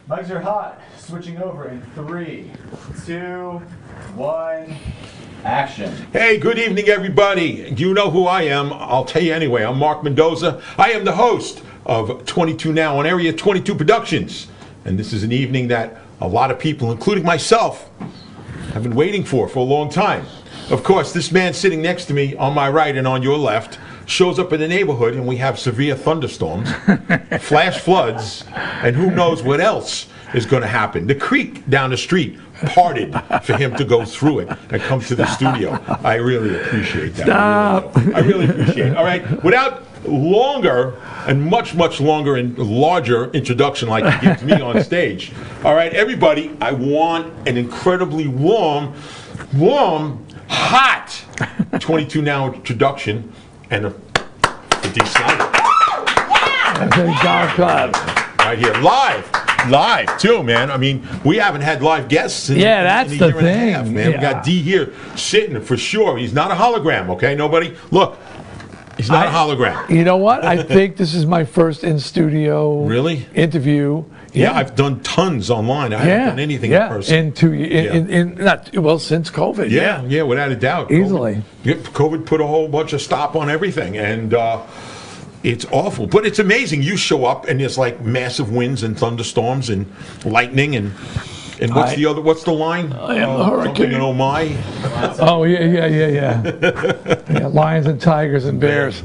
Mics are hot. Switching over in 3, 2, 1, action. Hey, good evening, everybody. Do you know who I am? I'll tell you anyway. I'm Mark Mendoza. I am the host of 22 Now on Area 22 Productions. And this is an evening that a lot of people, including myself, have been waiting for a long time. Of course, this man sitting next to me on my right and on your left shows up in the neighborhood and we have severe thunderstorms, flash floods, and who knows what else is going to happen. The creek down the street parted for him to go through it and come to the studio. I really appreciate that. I really appreciate it. All right, without longer and much longer and larger introduction like he gives me on stage. All right, everybody, I want an incredibly warm, hot 22 Now introduction and for Dee Snider. Right here, live too, man. I mean, we haven't had live guests in, that's in a the year thing, and a half, man. We got Dee here sitting for sure. He's not a hologram, okay? Nobody, look, he's not a hologram. You know what? I think this is my first in-studio interview. Yeah, I've done tons online. I haven't done anything in person. Since COVID. Yeah, without a doubt. Easily. COVID put a whole bunch of stop on everything, and it's awful. But it's amazing. You show up, and there's like massive winds and thunderstorms and lightning and what's the other? What's the line? I am the hurricane. Something in oh my. Oh yeah. Lions and tigers and bears,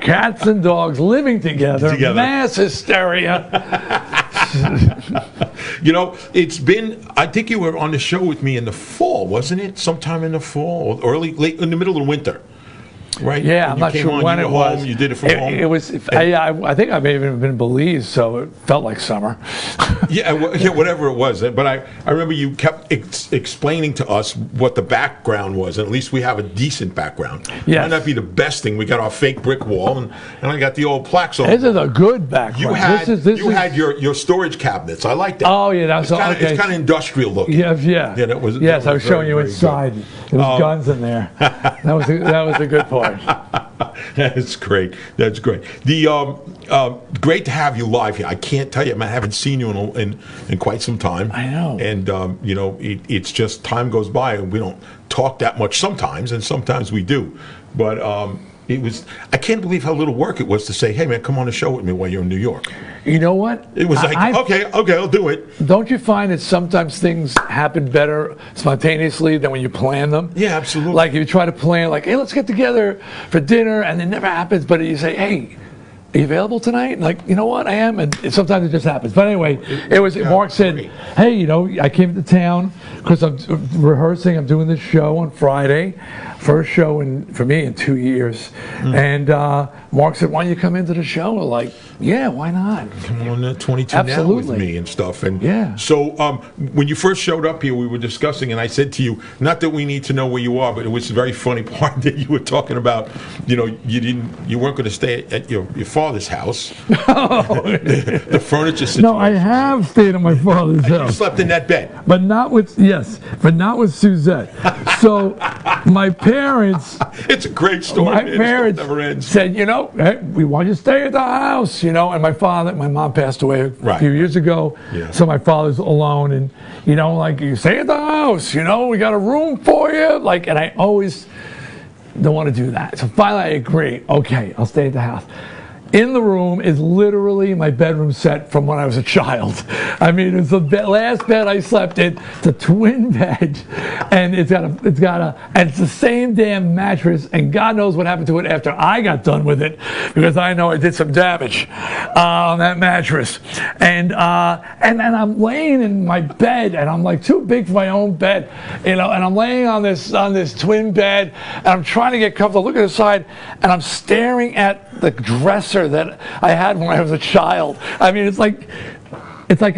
cats and dogs living together. Mass hysteria. You know, it's been. I think you were on the show with me in the fall, wasn't it? Sometime in the fall, or late in the middle of the winter. Right. Yeah, I'm not sure when it was. You did it from home. It was. I think I may have even been in Belize, so it felt like summer. Whatever it was. But I remember you kept explaining to us what the background was. And at least we have a decent background. Yes. Might not be the best thing. We got our fake brick wall, and I got the old plaques on. This is a good background. You had your storage cabinets. I like that. Oh yeah, that's okay. It's kind of industrial looking. Yeah. That was. Yes, I was showing you inside. There was guns in there. That was the good part. That's great. That's great. Great to have you live here. I can't tell you, I haven't seen you in quite some time. I know. And it's just time goes by and we don't talk that much sometimes, and sometimes we do. But I can't believe how little work it was to say, hey man, come on the show with me while you're in New York. You know what? It was okay, I'll do it. Don't you find that sometimes things happen better spontaneously than when you plan them? Yeah, absolutely. Like if you try to plan, like, hey, let's get together for dinner, and it never happens, but you say, hey, are you available tonight? And like, you know what, I am, and sometimes it just happens. But anyway, Mark said, hey, I came to town because I'm rehearsing, I'm doing this show on Friday, first show for me in 2 years. And Mark said, why don't you come into the show? We're like, yeah, why not? Come on 22 Now with me and stuff. And so when you first showed up here, we were discussing, and I said to you, not that we need to know where you are, but it was a very funny part that you were talking about, you weren't going to stay at your father's house. The furniture situation. No, I have stayed at my father's house. You slept in that bed. But not with Suzette. So my parents. It's a great story. My parents said, hey, we want you to stay at the house, and my mom passed away a few years ago. Yeah. So my father's alone, and you stay at the house, we got a room for you. And I always don't want to do that. So finally I agree. Okay, I'll stay at the house. In the room is literally my bedroom set from when I was a child. I mean, it's the last bed I slept in. It's a twin bed, and it's the same damn mattress. And God knows what happened to it after I got done with it, because I know I did some damage on that mattress. And then I'm laying in my bed, and I'm like too big for my own bed, and I'm laying on this twin bed, and I'm trying to get comfortable. Look at the side, and I'm staring at the dresser that I had when I was a child. I mean, it's like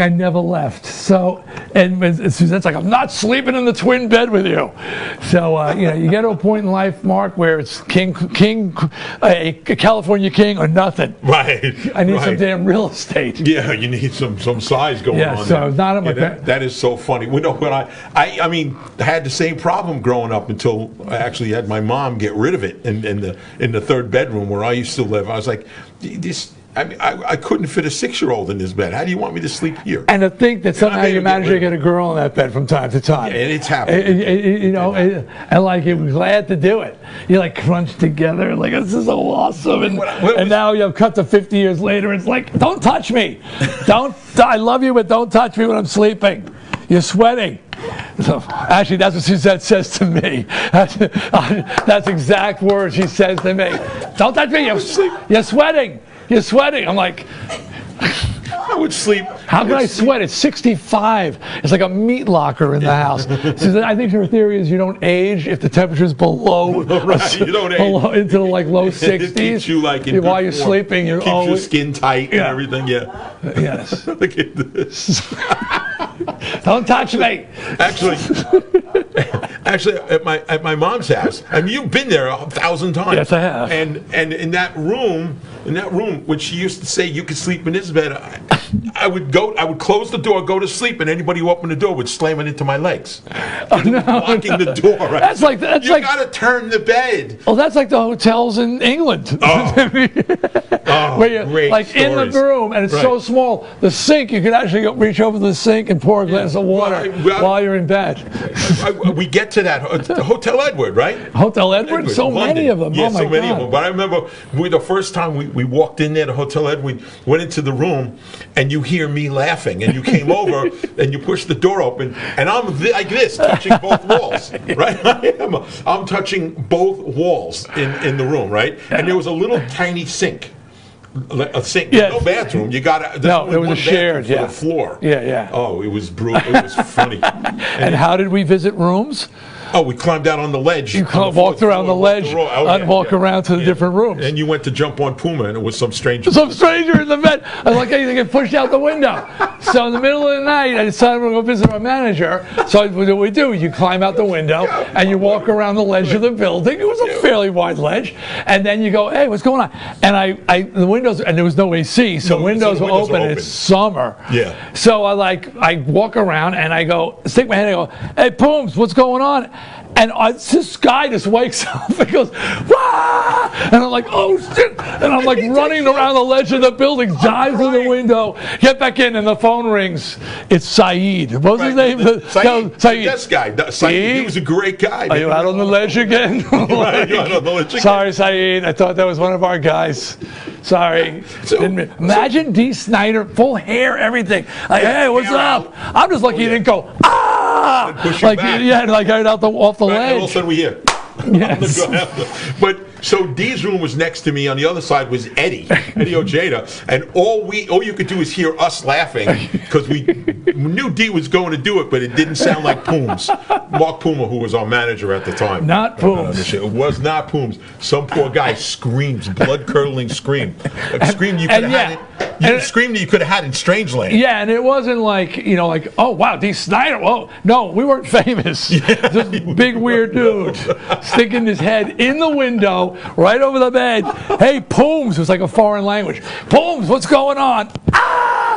I never left. So, and Suzette's like, I'm not sleeping in the twin bed with you. So, you get to a point in life, Mark, where it's a California king or nothing. Right. I need some damn real estate. Yeah, you need some size going on. Yeah, so not at my that is so funny. When I had the same problem growing up until I actually had my mom get rid of it in the third bedroom where I used to live. I was like, I mean, I couldn't fit a 6-year-old in this bed. How do you want me to sleep here? And to think that somehow you managed to get a girl in that bed from time to time. Yeah, and it's happened. You know, and like you're glad to do it. You like crunch together, like this is so awesome. And now you have cut to 50 years later. It's like, don't touch me. I love you, but don't touch me when I'm sleeping. You're sweating. So, actually, that's what Suzette says to me. That's exact words she says to me. Don't touch me. You're sweating. You're sweating. I'm like, I would sleep. How can I sweat? It's 65. It's like a meat locker in the house. So I think her theory is you don't age if the temperature's below, right, you don't age. Into the like low 60s. It keeps you like in while you're sleeping, you're keeps always, your skin tight and everything. Yeah. Yes. Look at this. Don't touch me. Actually, at my mom's house, I mean, you've been there 1,000 times. Yes, I have. And in that room, when she used to say you could sleep in this bed, I would close the door, go to sleep, and anybody who opened the door would slam it into my legs. Blocking the door. Right? That's like you gotta turn the bed. Oh, that's like the hotels in England. Where you're like stories. In the room, and it's so small. The sink, you can actually reach over the sink and pour a glass of water while you're in bed. We get to that Hotel Edward, right? Hotel Edward, so London. many of them. Yeah, oh my so many God. of them. But I remember the first time we walked in there to Hotel Edward, we went into the room, and you hear me laughing, and you came over and you pushed the door open, and I'm like this, touching both walls, right? I'm touching both walls in the room, right? And there was a little tiny sink. A sink, no bathroom. You got there was a shared, for the floor. Yeah. Oh, it was brutal. It was funny. And how did we visit rooms? Oh, we climbed out on the ledge. You walked around the ledge and walk around to the different rooms. And you went to jump on Puma, and it was some stranger. Some stranger in the bed. I was like, hey, they get pushed out the window. So in the middle of the night, I decided we're going to go visit our manager. So what we do, you climb out the window, and you walk around the ledge of the building. It was a fairly wide ledge. And then you go, hey, what's going on? And the windows, and there was no AC, so windows were open. It's summer. Yeah. So I walk around, and I go, stick my hand, and I go, hey, Pooms, what's going on? And this guy just wakes up and goes, wah! And I'm like, oh shit! And I'm like running around the ledge of the building, dive through the window, get back in, and the phone rings. It's Saeed. What was his name? Saeed. This guy. Saeed. He was a great guy. Are you out on the ledge again? Right, you're out on the ledge again. Sorry, Saeed. I thought that was one of our guys. Sorry. Imagine Dee Snider, full hair, everything. Like, hey, what's up? I'm just lucky he didn't go, ah! Like right off the ledge. And all of a sudden we hear. Yes. But so Dee's room was next to me. On the other side was Eddie Ojeda, and all you could do is hear us laughing because we knew Dee was going to do it, but it didn't sound like Pooms. Mark Puma, who was our manager at the time. Not Pooms. It was not Pooms. Some poor guy screams, blood-curdling scream. A scream you could have had it. Scream that you could have had in Strangeland. Yeah, and it wasn't like, oh, wow, Dee Snider. Whoa. No, we weren't famous. This big, weird dude sticking his head in the window right over the bed. Hey, Pooms. It was like a foreign language. Pooms, what's going on? Ah!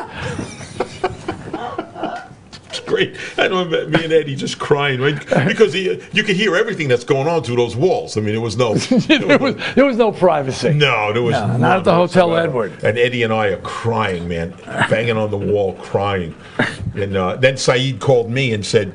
It's great. I remember me and Eddie just crying, right? Because you could hear everything that's going on through those walls. I mean, there was no... there was no privacy. No, there was not at the Hotel Edward. And Eddie and I are crying, man, banging on the wall, crying. And then Saeed called me and said,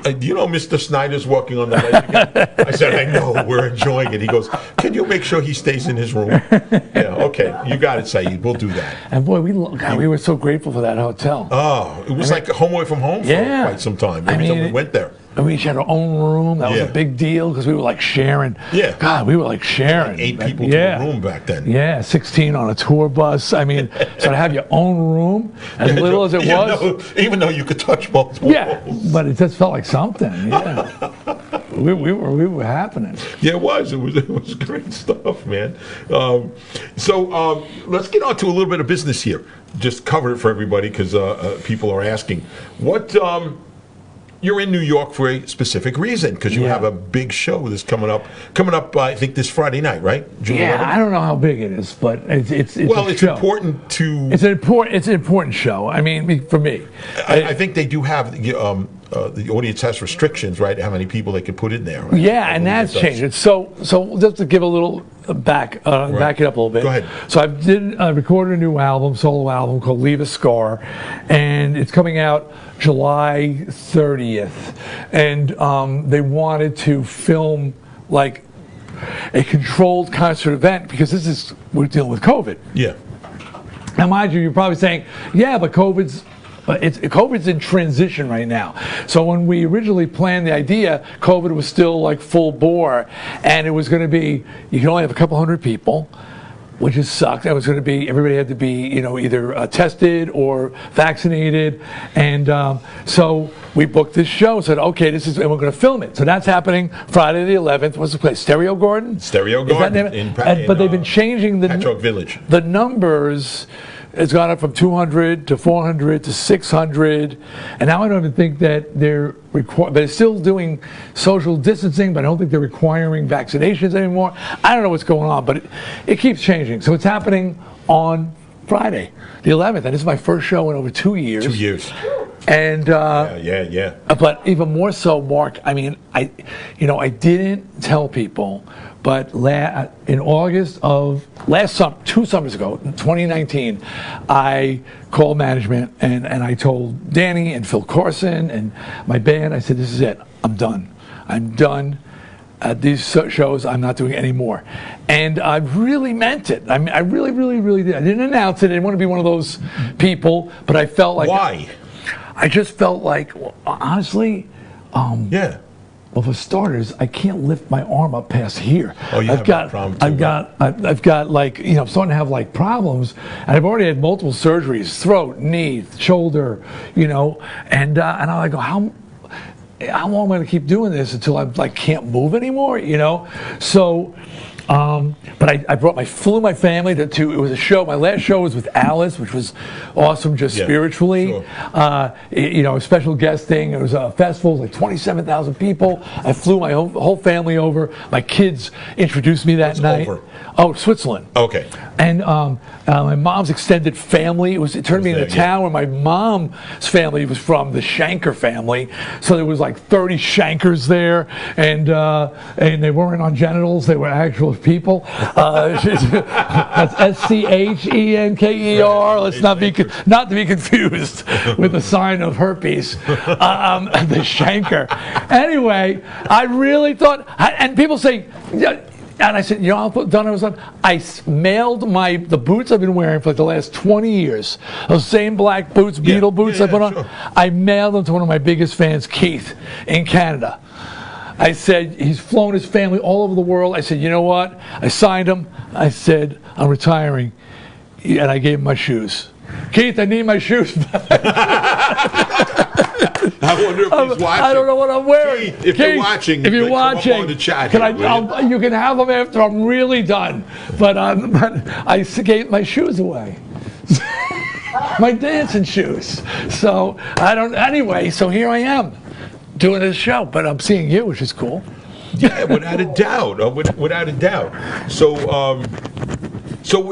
do you know Mr. Snider's walking on the ledge again? I said, I know, we're enjoying it. He goes, can you make sure he stays in his room? Yeah, okay, you got it, Saeed, we'll do that. And boy, we were so grateful for that hotel. Oh, it was like home away from home for quite some time. Every time we went there. And we each had our own room. That was a big deal because we were like sharing. Yeah. God, we were like sharing. Like 8 people to a room back then. Yeah, 16 on a tour bus. I mean, so to have your own room, as little as it was. Even though you could touch both walls. Yeah, but it just felt like something. Yeah. we were happening. Yeah, it was. It was great stuff, man. So let's get on to a little bit of business here. Just cover it for everybody because people are asking. What... You're in New York for a specific reason because you have a big show that's coming up. I think this Friday night, right? June 11th? I don't know how big it is, but it's important to. It's an important show. I mean, for me, I think they do have the audience has restrictions, right? How many people they can put in there. Right? Yeah, and that's changed. So just to give a little back it up a little bit. Go ahead. So I recorded a new solo album called Leave a Scar, and it's coming out July 30th. And they wanted to film like a controlled concert event because we're dealing with COVID. Yeah. Now, mind you, you're probably saying, yeah, but COVID's in transition right now. So when we originally planned the idea, COVID was still like full bore, and it was going to be, you can only have a couple hundred people, which just sucked. It was going to be, everybody had to be, either tested or vaccinated, and so we booked this show. Said, okay, and we're going to film it. So that's happening Friday the 11th. What's the place? Stereo Garden. Stereo Garden. But they've been changing the Patchogue Village. The numbers. It's gone up from 200 to 400 to 600, and now I don't even think that they're still doing social distancing, but I don't think they're requiring vaccinations anymore. I don't know what's going on, but it keeps changing. So it's happening on Friday, the 11th, and this is my first show in over 2 years. 2 years. And yeah. But even more so, Mark. I mean, I didn't tell people, but in August of last summer, 2 summers ago, 2019, I called management and I told Danny and Phil Carson and my band. I said, "This is it. I'm done. I'm done." At these shows, I'm not doing any more. And I really meant it. I mean, I really, really, really did. I didn't announce it. I didn't want to be one of those people, but I felt like... Why? I just felt like, honestly... yeah. Well, for starters, I can't lift my arm up past here. Oh, you have that problem too, I've got like, I'm starting to have like problems, and I've already had multiple surgeries, throat, knee, shoulder, and I go, how long am I going to keep doing this until I can't move anymore, So, but I flew my family to it was a show. My last show was with Alice, which was awesome, just spiritually. Sure. A special guest thing. It was a festival, like 27,000 people. I flew my whole family over. My kids introduced me that night. Over? Oh, Switzerland. Okay. And my mom's extended family. It turned me into a town where my mom's family was from, the Shanker family. So there was like 30 Shankers there, and they weren't on genitals. They were actual people. That's SCHENKER. Let's not to be confused with the sign of herpes. The Shanker. Anyway, I really thought, and people say. And I said, I'll put done. I mailed the boots I've been wearing for the last 20 years. Those same black boots, Beetle boots I put on. Sure. I mailed them to one of my biggest fans, Keith, in Canada. I said, he's flown his family all over the world. I said, you know what? I signed him. I said, I'm retiring. And I gave him my shoes. Keith, I need my shoes back. I wonder if he's watching. I don't know what I'm wearing. Keith, if you're watching, come up on the chat. You can have them after I'm really done. But I gave my shoes away. My dancing shoes. So anyway, so here I am doing this show, but I'm seeing you, which is cool. Yeah, without a doubt. Without a doubt. So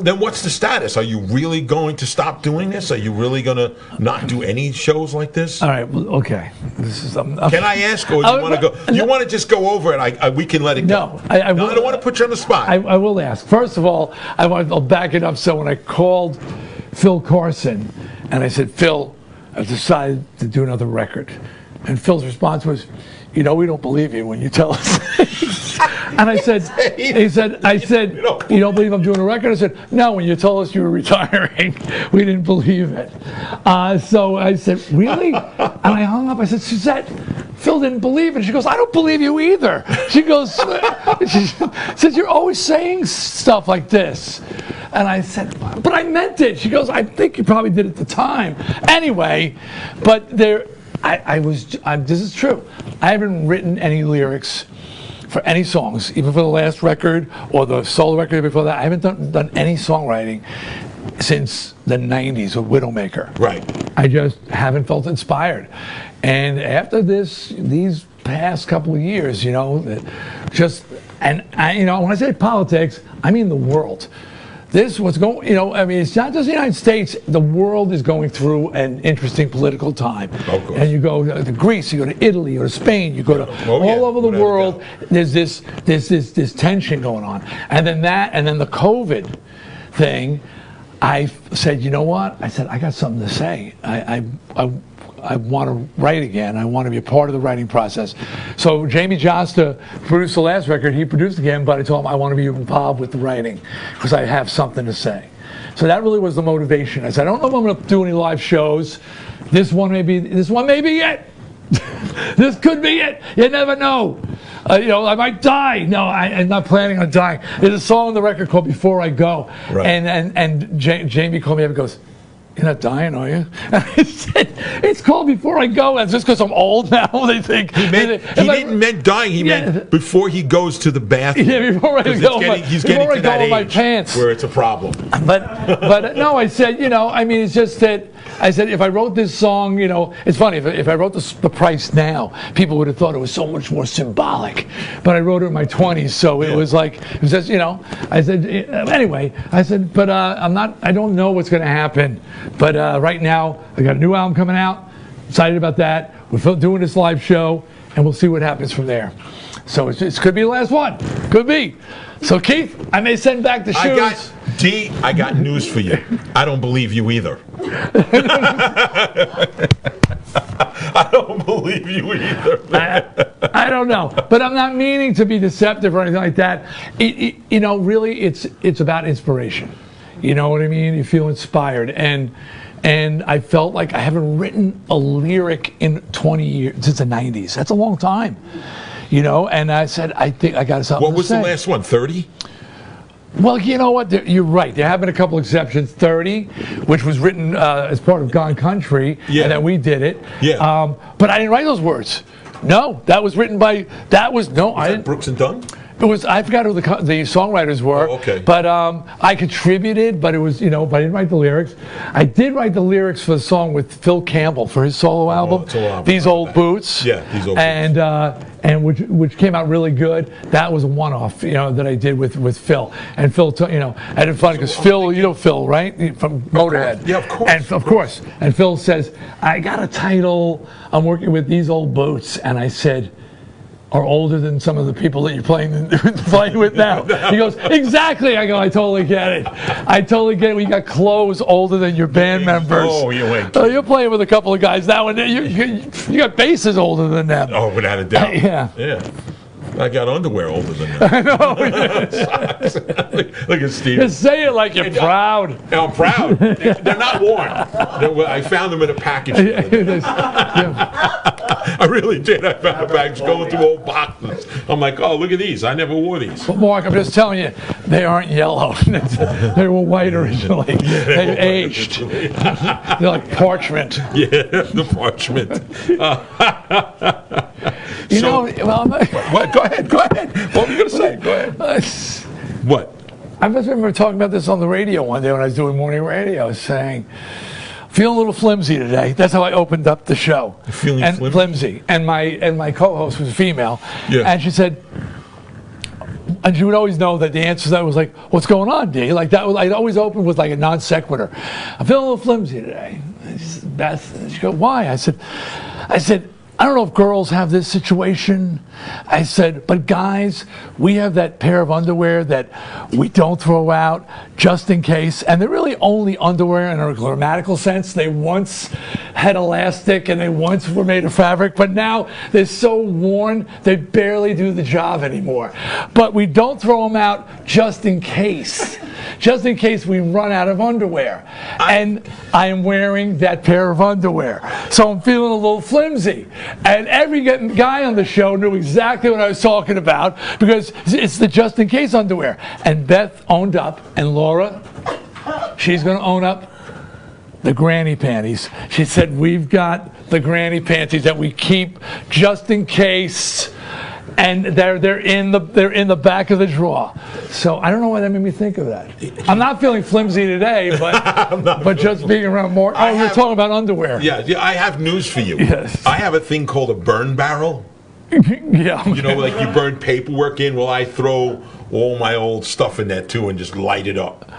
then what's the status? Are you really going to stop doing this? Are you really going to not do any shows like this? All right, well, okay. This is, Can I ask, or do you want to go? You want to just go over it? We can let it go. No, I don't want to put you on the spot. I will ask. First of all, I'll back it up. So when I called Phil Carson and I said, Phil, I've decided to do another record. And Phil's response was, we don't believe you when you tell us. And I said, you don't believe I'm doing a record? I said, no, when you told us you were retiring, we didn't believe it. So I said, really? And I hung up. I said, Suzette, Phil didn't believe it. She goes, I don't believe you either. She goes, she says, you're always saying stuff like this. And I said, but I meant it. She goes, I think you probably did at the time. Anyway, but this is true. I haven't written any lyrics for any songs, even for the last record or the solo record before that. I haven't done any songwriting since the 90s with Widowmaker. Right. I just haven't felt inspired. And after these past couple of years, when I say politics, I mean the world. this what's going, I mean, it's not just the United States. The world is going through an interesting political time. Of course. And you go to Greece, you go to Italy, you go to Spain, you go to all over the world. There's this tension going on, and then the COVID thing. I said, you know what? I said, I got something to say. I want to write again. I want to be a part of the writing process. So Jamie Josta produced the last record. He produced again, but I told him I want to be involved with the writing because I have something to say. So that really was the motivation. I said, I don't know if I'm going to do any live shows. This one may be it. This could be it. You never know. I might die. No, I'm not planning on dying. There's a song on the record called "Before I Go," right. and Jamie called me up and goes, "You're not dying, are you?" And I said, "It's called Before I Go." And just because I'm old now, they think he didn't mean dying. He meant before he goes to the bathroom. Yeah, before I go. He's getting to that age my pants. where it's a problem. But no, I said, I mean, it's just that. I said, if I wrote this song, it's funny, if I wrote the Price now, people would have thought it was so much more symbolic. But I wrote it in my 20s, so it was like, it was just, I said, anyway, but I don't know what's going to happen. But right now, I got a new album coming out, excited about that. We're doing this live show, and we'll see what happens from there. So it could be the last one. Could be. So, Keith, I may send back the shoes. Dee, I got news for you. I don't believe you either. I don't believe you either. I don't know, but I'm not meaning to be deceptive or anything like that. Really, it's about inspiration. You know what I mean? You feel inspired, and I felt like I haven't written a lyric in 20 years since the '90s. That's a long time. And I said, I think I got something to say. What was the last one, 30? Well, you know what? You're right. There have been a couple exceptions. 30, which was written as part of Gone Country, and then we did it. Yeah. But I didn't write those words. No, that was written by. Was that Brooks and Dunn? It was. I forgot who the songwriters were. Oh, okay. But I contributed, but it was but I didn't write the lyrics. I did write the lyrics for the song with Phil Campbell for his solo album. These Old Boots. Yeah, These Old Boots. And which came out really good. That was a one-off, that I did with Phil. And Phil, I had fun because Phil, Phil, right, from Motorhead. Yeah, of course. And of course. And Phil says, I got a title. I'm working with These Old Boots, and I said, are older than some of the people that you're playing with now. He goes, exactly. I go, I totally get it. We got clothes older than your band members. Oh, you ain't. You're playing with a couple of guys now, and you got basses older than them. Oh, without a doubt. Yeah. I got underwear older than that. I know. Look at Steve. Just say it like you're proud. I'm proud. They're not worn. I found them in a package. I really did. I found a package going through old boxes. I'm like, oh, look at these. I never wore these. But Mark, I'm just telling you, they aren't yellow. They were white originally. They aged. They're like parchment. Yeah, the parchment. What? Go ahead. What were you going to say? Go ahead. What? I remember talking about this on the radio one day when I was doing morning radio, saying, feeling a little flimsy today. That's how I opened up the show. Feeling flimsy. And my co-host was a female. Yeah. And she said, and she would always know that the answer to that was like, what's going on, Dee? Like that I'd always open with like a non sequitur. I'm feeling a little flimsy today. And she said, Beth, and she goes, why? I said, I don't know if girls have this situation. I said, but guys, we have that pair of underwear that we don't throw out just in case. And they're really only underwear in a grammatical sense. They once had elastic and they once were made of fabric, but now they're so worn, they barely do the job anymore. But we don't throw them out just in case. Just in case we run out of underwear. And I am wearing that pair of underwear. So I'm feeling a little flimsy. And every guy on the show knew exactly what I was talking about because it's the just in case underwear. And Beth owned up, and Laura, she's going to own up the granny panties. She said, we've got the granny panties that we keep just in case. And they're in the back of the drawer. So I don't know why that made me think of that. I'm not feeling flimsy today, but just being around more. Oh, you're talking about underwear. Yeah, I have news for you. Yes. I have a thing called a burn barrel. Yeah. You know, like you burn paperwork in. Well, I throw all my old stuff in there too and just light it up.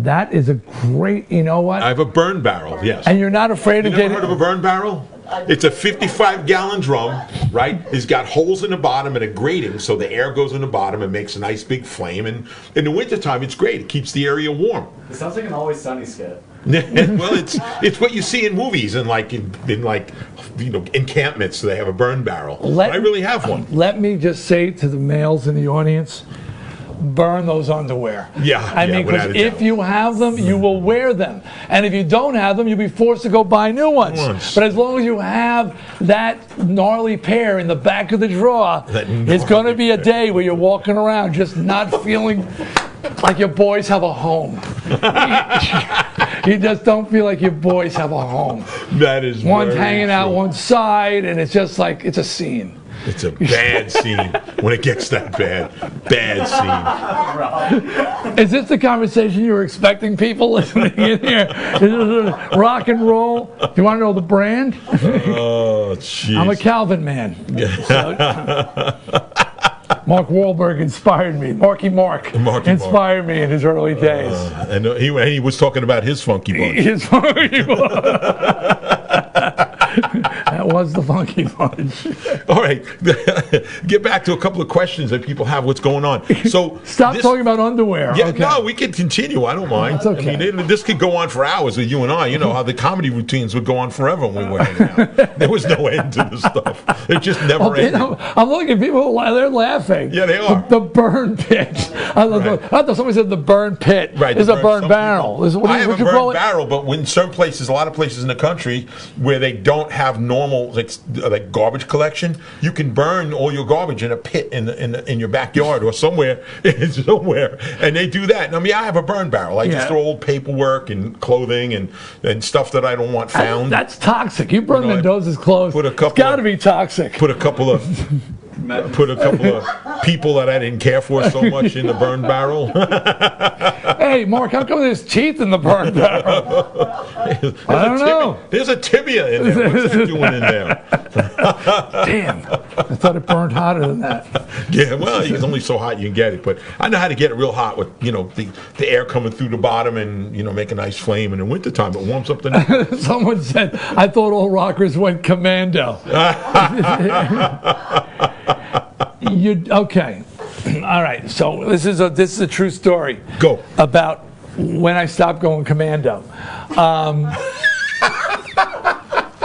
That is a great, you know what? I have a burn barrel, yes. And you're not afraid of You never getting... heard of a burn barrel? It's a 55-gallon drum, right? It's got holes in the bottom and a grating, so the air goes in the bottom and makes a nice big flame. And in the wintertime, it's great. It keeps the area warm. It sounds like an Always Sunny skit. Well, it's what you see in movies and like in encampments. They have a burn barrel. I really have one. Let me just say to the males in the audience, burn those underwear. Yeah, I mean, because if you have them, you will wear them. And if you don't have them, you'll be forced to go buy new ones. But as long as you have that gnarly pair in the back of the drawer, it's going to be a day where you're walking around just not feeling like your boys have a home. You just don't feel like your boys have a home. That is one's hanging out one side, and it's just like, it's a scene. It's a bad scene when it gets that bad. Bad scene. Is this the conversation you were expecting people listening in here? Is this rock and roll? Do you want to know the brand? Oh, jeez. I'm a Calvin man. Mark Wahlberg inspired me. Marky Mark inspired me in his early days. And he was talking about his Funky Bunch. His Funky Bunch. That was the Funky Bunch. All right, get back to a couple of questions that people have. What's going on? So stop talking about underwear. Yeah, okay. No, we can continue. I don't mind. It's okay. I mean, this could go on for hours with you and I. You know how the comedy routines would go on forever when we were hanging out. There was no end to the stuff. It just never ended. I'm looking at people; they're laughing. Yeah, they are. The burn pit. I thought somebody said the burn pit. Right. It's a burn barrel. I have a burn barrel, but when certain places, a lot of places in the country where they don't have normal like garbage collection, you can burn all your garbage in a pit in your backyard or somewhere, and they do that. And I mean, I have a burn barrel. I just throw old paperwork and clothing and stuff that I don't want found. That's toxic. You burn Mendoza's clothes. It's got to be toxic. Put a couple of people that I didn't care for so much in the burn barrel. Hey, Mark, how come there's teeth in the burn barrel? I don't know. There's a tibia in there. What's that doing in there? Damn. I thought it burned hotter than that. Yeah, well, it's only so hot you can get it. But I know how to get it real hot with, the air coming through the bottom and, make a nice flame. In the wintertime, it warms up the night. Someone said, I thought all rockers went commando. Okay. All right. So this is a true story. Go. About when I stopped going commando.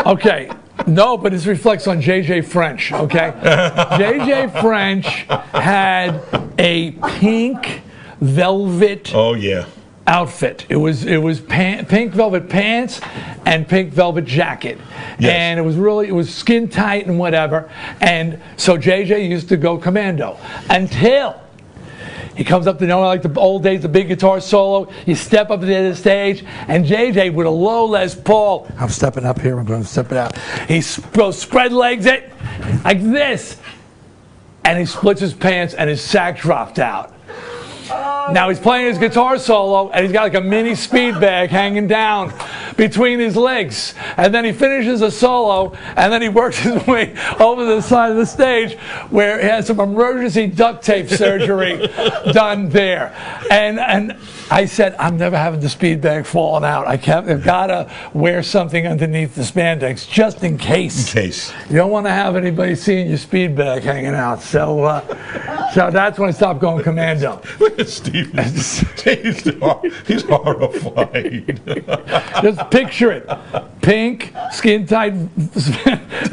Okay. No, but this reflects on J.J. French, okay? J.J. French had a pink velvet outfit. It was pink velvet pants and pink velvet jacket. Yes. And it was skin tight and whatever. And so JJ used to go commando until he comes up to like the old days, the big guitar solo. You step up to the stage, and JJ with a low Les Paul. I'm stepping up here. I'm going to step it out. He spread legs it like this, and he splits his pants, and his sack dropped out. Now he's playing his guitar solo, and he's got like a mini speed bag hanging down between his legs. And then he finishes a solo, and then he works his way over to the side of the stage where he has some emergency duct tape surgery done there. And I said, I'm never having the speed bag falling out. I've got to wear something underneath the spandex just in case. You don't want to have anybody seeing your speed bag hanging out. So that's when I stopped going commando. Steve, he's horrified. Just picture it. Pink, skin-tight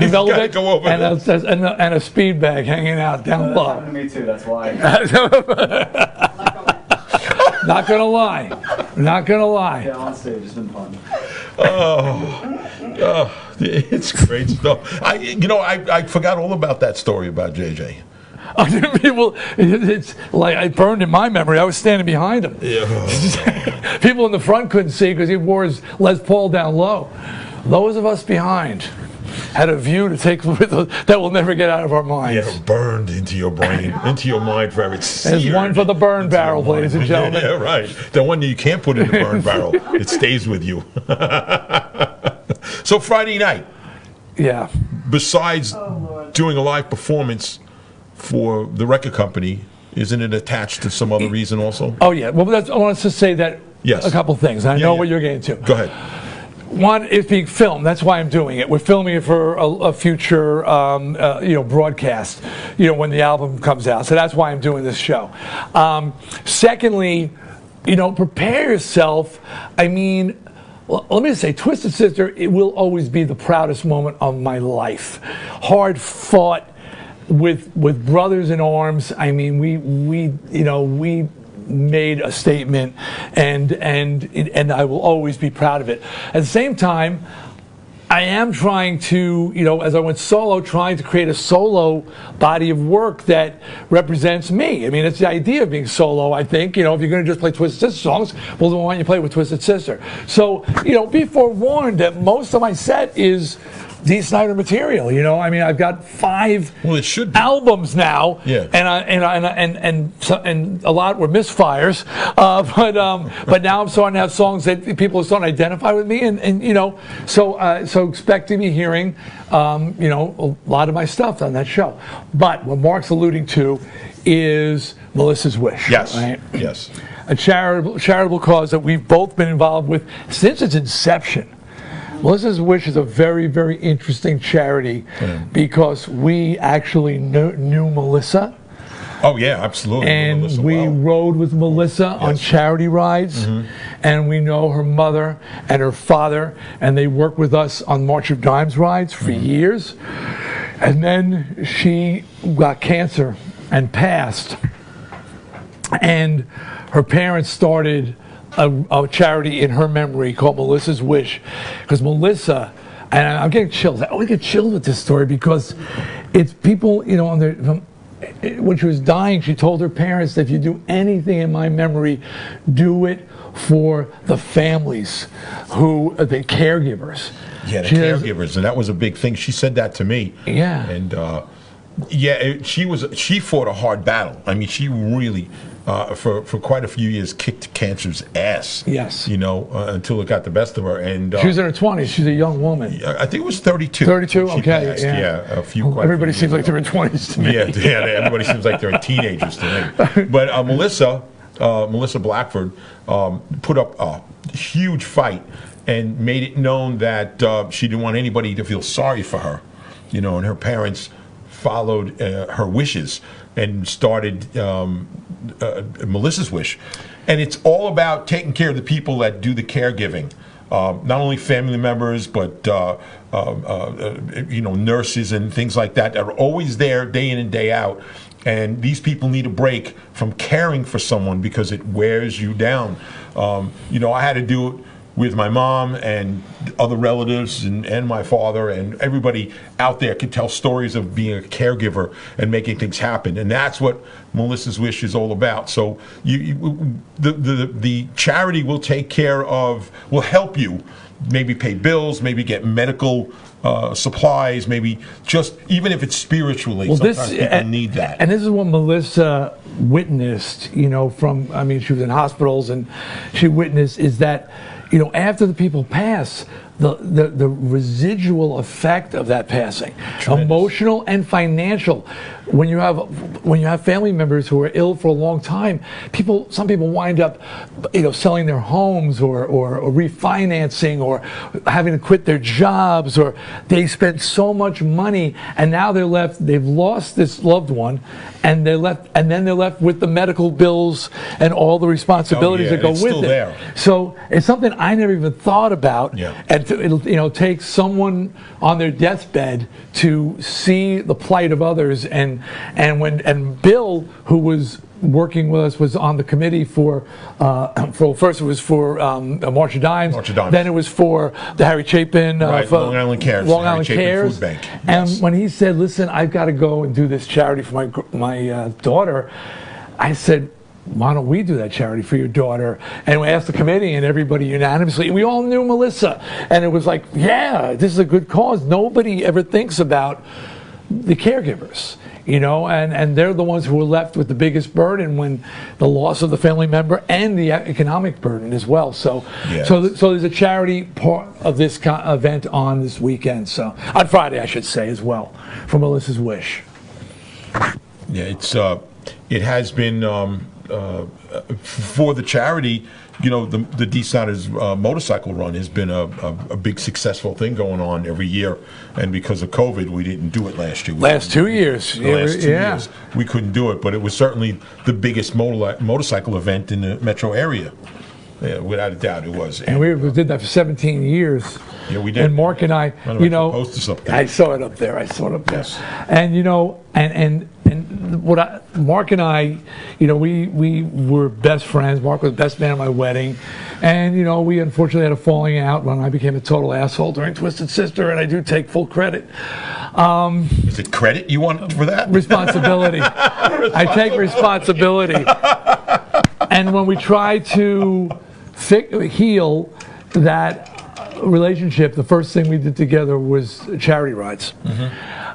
velvet, and a speed bag hanging out down below. Me too, that's why. Not gonna lie. Yeah, on stage, it's been fun. It's great stuff. I forgot all about that story about JJ. It's like it burned in my memory. I was standing behind him. Yeah. People in the front couldn't see because he wore his Les Paul down low. Those of us behind had a view to take with us that will never get out of our minds. Yeah, burned into your brain, into your mind forever. There's one for the burn barrel, ladies and gentlemen. Yeah, right. The one that you can't put in the burn barrel. It stays with you. So Friday night. Yeah. Besides doing a live performance for the record company, isn't it attached to some other reason also? Oh yeah. Well, I want to say that Yes. a couple things. I know what you're getting to. Go ahead. One, it's being filmed. That's why I'm doing it. We're filming it for a future, broadcast, when the album comes out. So that's why I'm doing this show. Secondly, prepare yourself. I mean, let me just say, Twisted Sister, it will always be the proudest moment of my life. Hard fought with brothers in arms. I mean, we made a statement, and I will always be proud of it. At the same time, I am trying to, as I went solo, trying to create a solo body of work that represents me. I mean, it's the idea of being solo, I think. If you're going to just play Twisted Sister songs, well, then why don't you play with Twisted Sister? So, be forewarned that most of my set is Dee Snider material. I mean, I've got 5 albums now, and a lot were misfires. But now I'm starting to have songs that people are starting to identify with me, and so expect to be hearing a lot of my stuff on that show. But what Mark's alluding to is Melissa's Wish. Yes. Right? Yes. A charitable cause that we've both been involved with since its inception. Melissa's Wish is a very, very interesting charity because we actually knew Melissa. Oh, yeah, absolutely. And we rode with Melissa on charity rides, and we know her mother and her father, and they worked with us on March of Dimes rides for years. And then she got cancer and passed, and her parents started a charity in her memory called Melissa's Wish, because Melissa, and I'm getting chills. I always get chilled with this story because it's people, when she was dying, she told her parents that if you do anything in my memory, do it for the families the caregivers. Yeah, the caregivers, and that was a big thing. She said that to me. Yeah. And she fought a hard battle. I mean, she really, for quite a few years, kicked cancer's ass. Yes. Until it got the best of her. And she was in her 20s. She's a young woman. I think it was 32. 32. She Okay. passed. Yeah. Everybody seems like they're in 20s to me. Yeah. Everybody seems like they're teenagers to me. But Melissa Blackford, put up a huge fight and made it known that she didn't want anybody to feel sorry for her. And her parents followed her wishes and started Melissa's Wish. And it's all about taking care of the people that do the caregiving. Not only family members, but nurses and things like that are always there day in and day out. And these people need a break from caring for someone because it wears you down. I had to do it with my mom and other relatives and my father, and everybody out there can tell stories of being a caregiver and making things happen. And that's what Melissa's Wish is all about. So the charity will will help you maybe pay bills, maybe get medical supplies, maybe just, even if it's spiritually, sometimes people need that. And this is what Melissa witnessed, she was in hospitals, and she witnessed is that, after the people pass, the residual effect of that passing, tremendous. Emotional and financial. When you have family members who are ill for a long time, some people wind up, selling their homes or refinancing or having to quit their jobs, or they spent so much money and now they've lost this loved one, and they're left with the medical bills and all the responsibilities that go with it. There. So it's something I never even thought about. Yeah. And it'll take someone on their deathbed to see the plight of others, and Bill, who was working with us, was on the committee for first it was for March of Dimes. Then it was for the Harry Chapin Long Island Cares, Long Island Cares Food Bank. And when he said, "Listen, I've got to go and do this charity for my daughter," I said, "Why don't we do that charity for your daughter?" And we asked the committee, and everybody unanimously, we all knew Melissa, and it was like, yeah, this is a good cause. Nobody ever thinks about the caregivers, and they're the ones who are left with the biggest burden when the loss of the family member and the economic burden as well. So, so there's a charity part of this event on this weekend. So on Friday, I should say, as well, for Melissa's Wish. Yeah, it has been for the charity. the Dee Snider's motorcycle run has been a big successful thing going on every year, and because of COVID, we didn't do it last year. Last 2 years. The last 2 years, we couldn't do it, but it was certainly the biggest motorcycle event in the metro area. Yeah, without a doubt, it was. And we did that for 17 years. Yeah, we did. And Mark and I, I saw it up there. Yes. And Mark and I, we were best friends. Mark was the best man at my wedding, and we unfortunately had a falling out when I became a total asshole during Twisted Sister, and I do take full credit. Is it credit you want for that? Responsibility. I take responsibility. And when we try to heal that relationship, the first thing we did together was charity rides.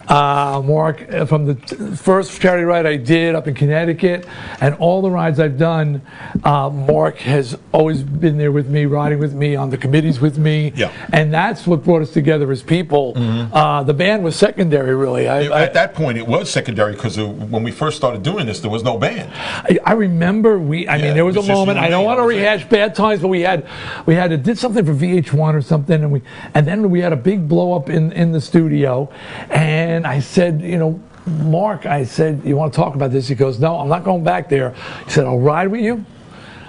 Mark, from the first charity ride I did up in Connecticut, and all the rides I've done, Mark has always been there with me, riding with me, on the committees with me. Yeah. And that's what brought us together as people. The band was secondary, really. At that point, it was secondary, because when we first started doing this, there was no band. I remember there was a moment. I don't want to rehash bad times, but we did something for VH1 or something, and then we had a big blow up in the studio, and I said, Mark, I said, you want to talk about this? He goes, no, I'm not going back there. He said, I'll ride with you.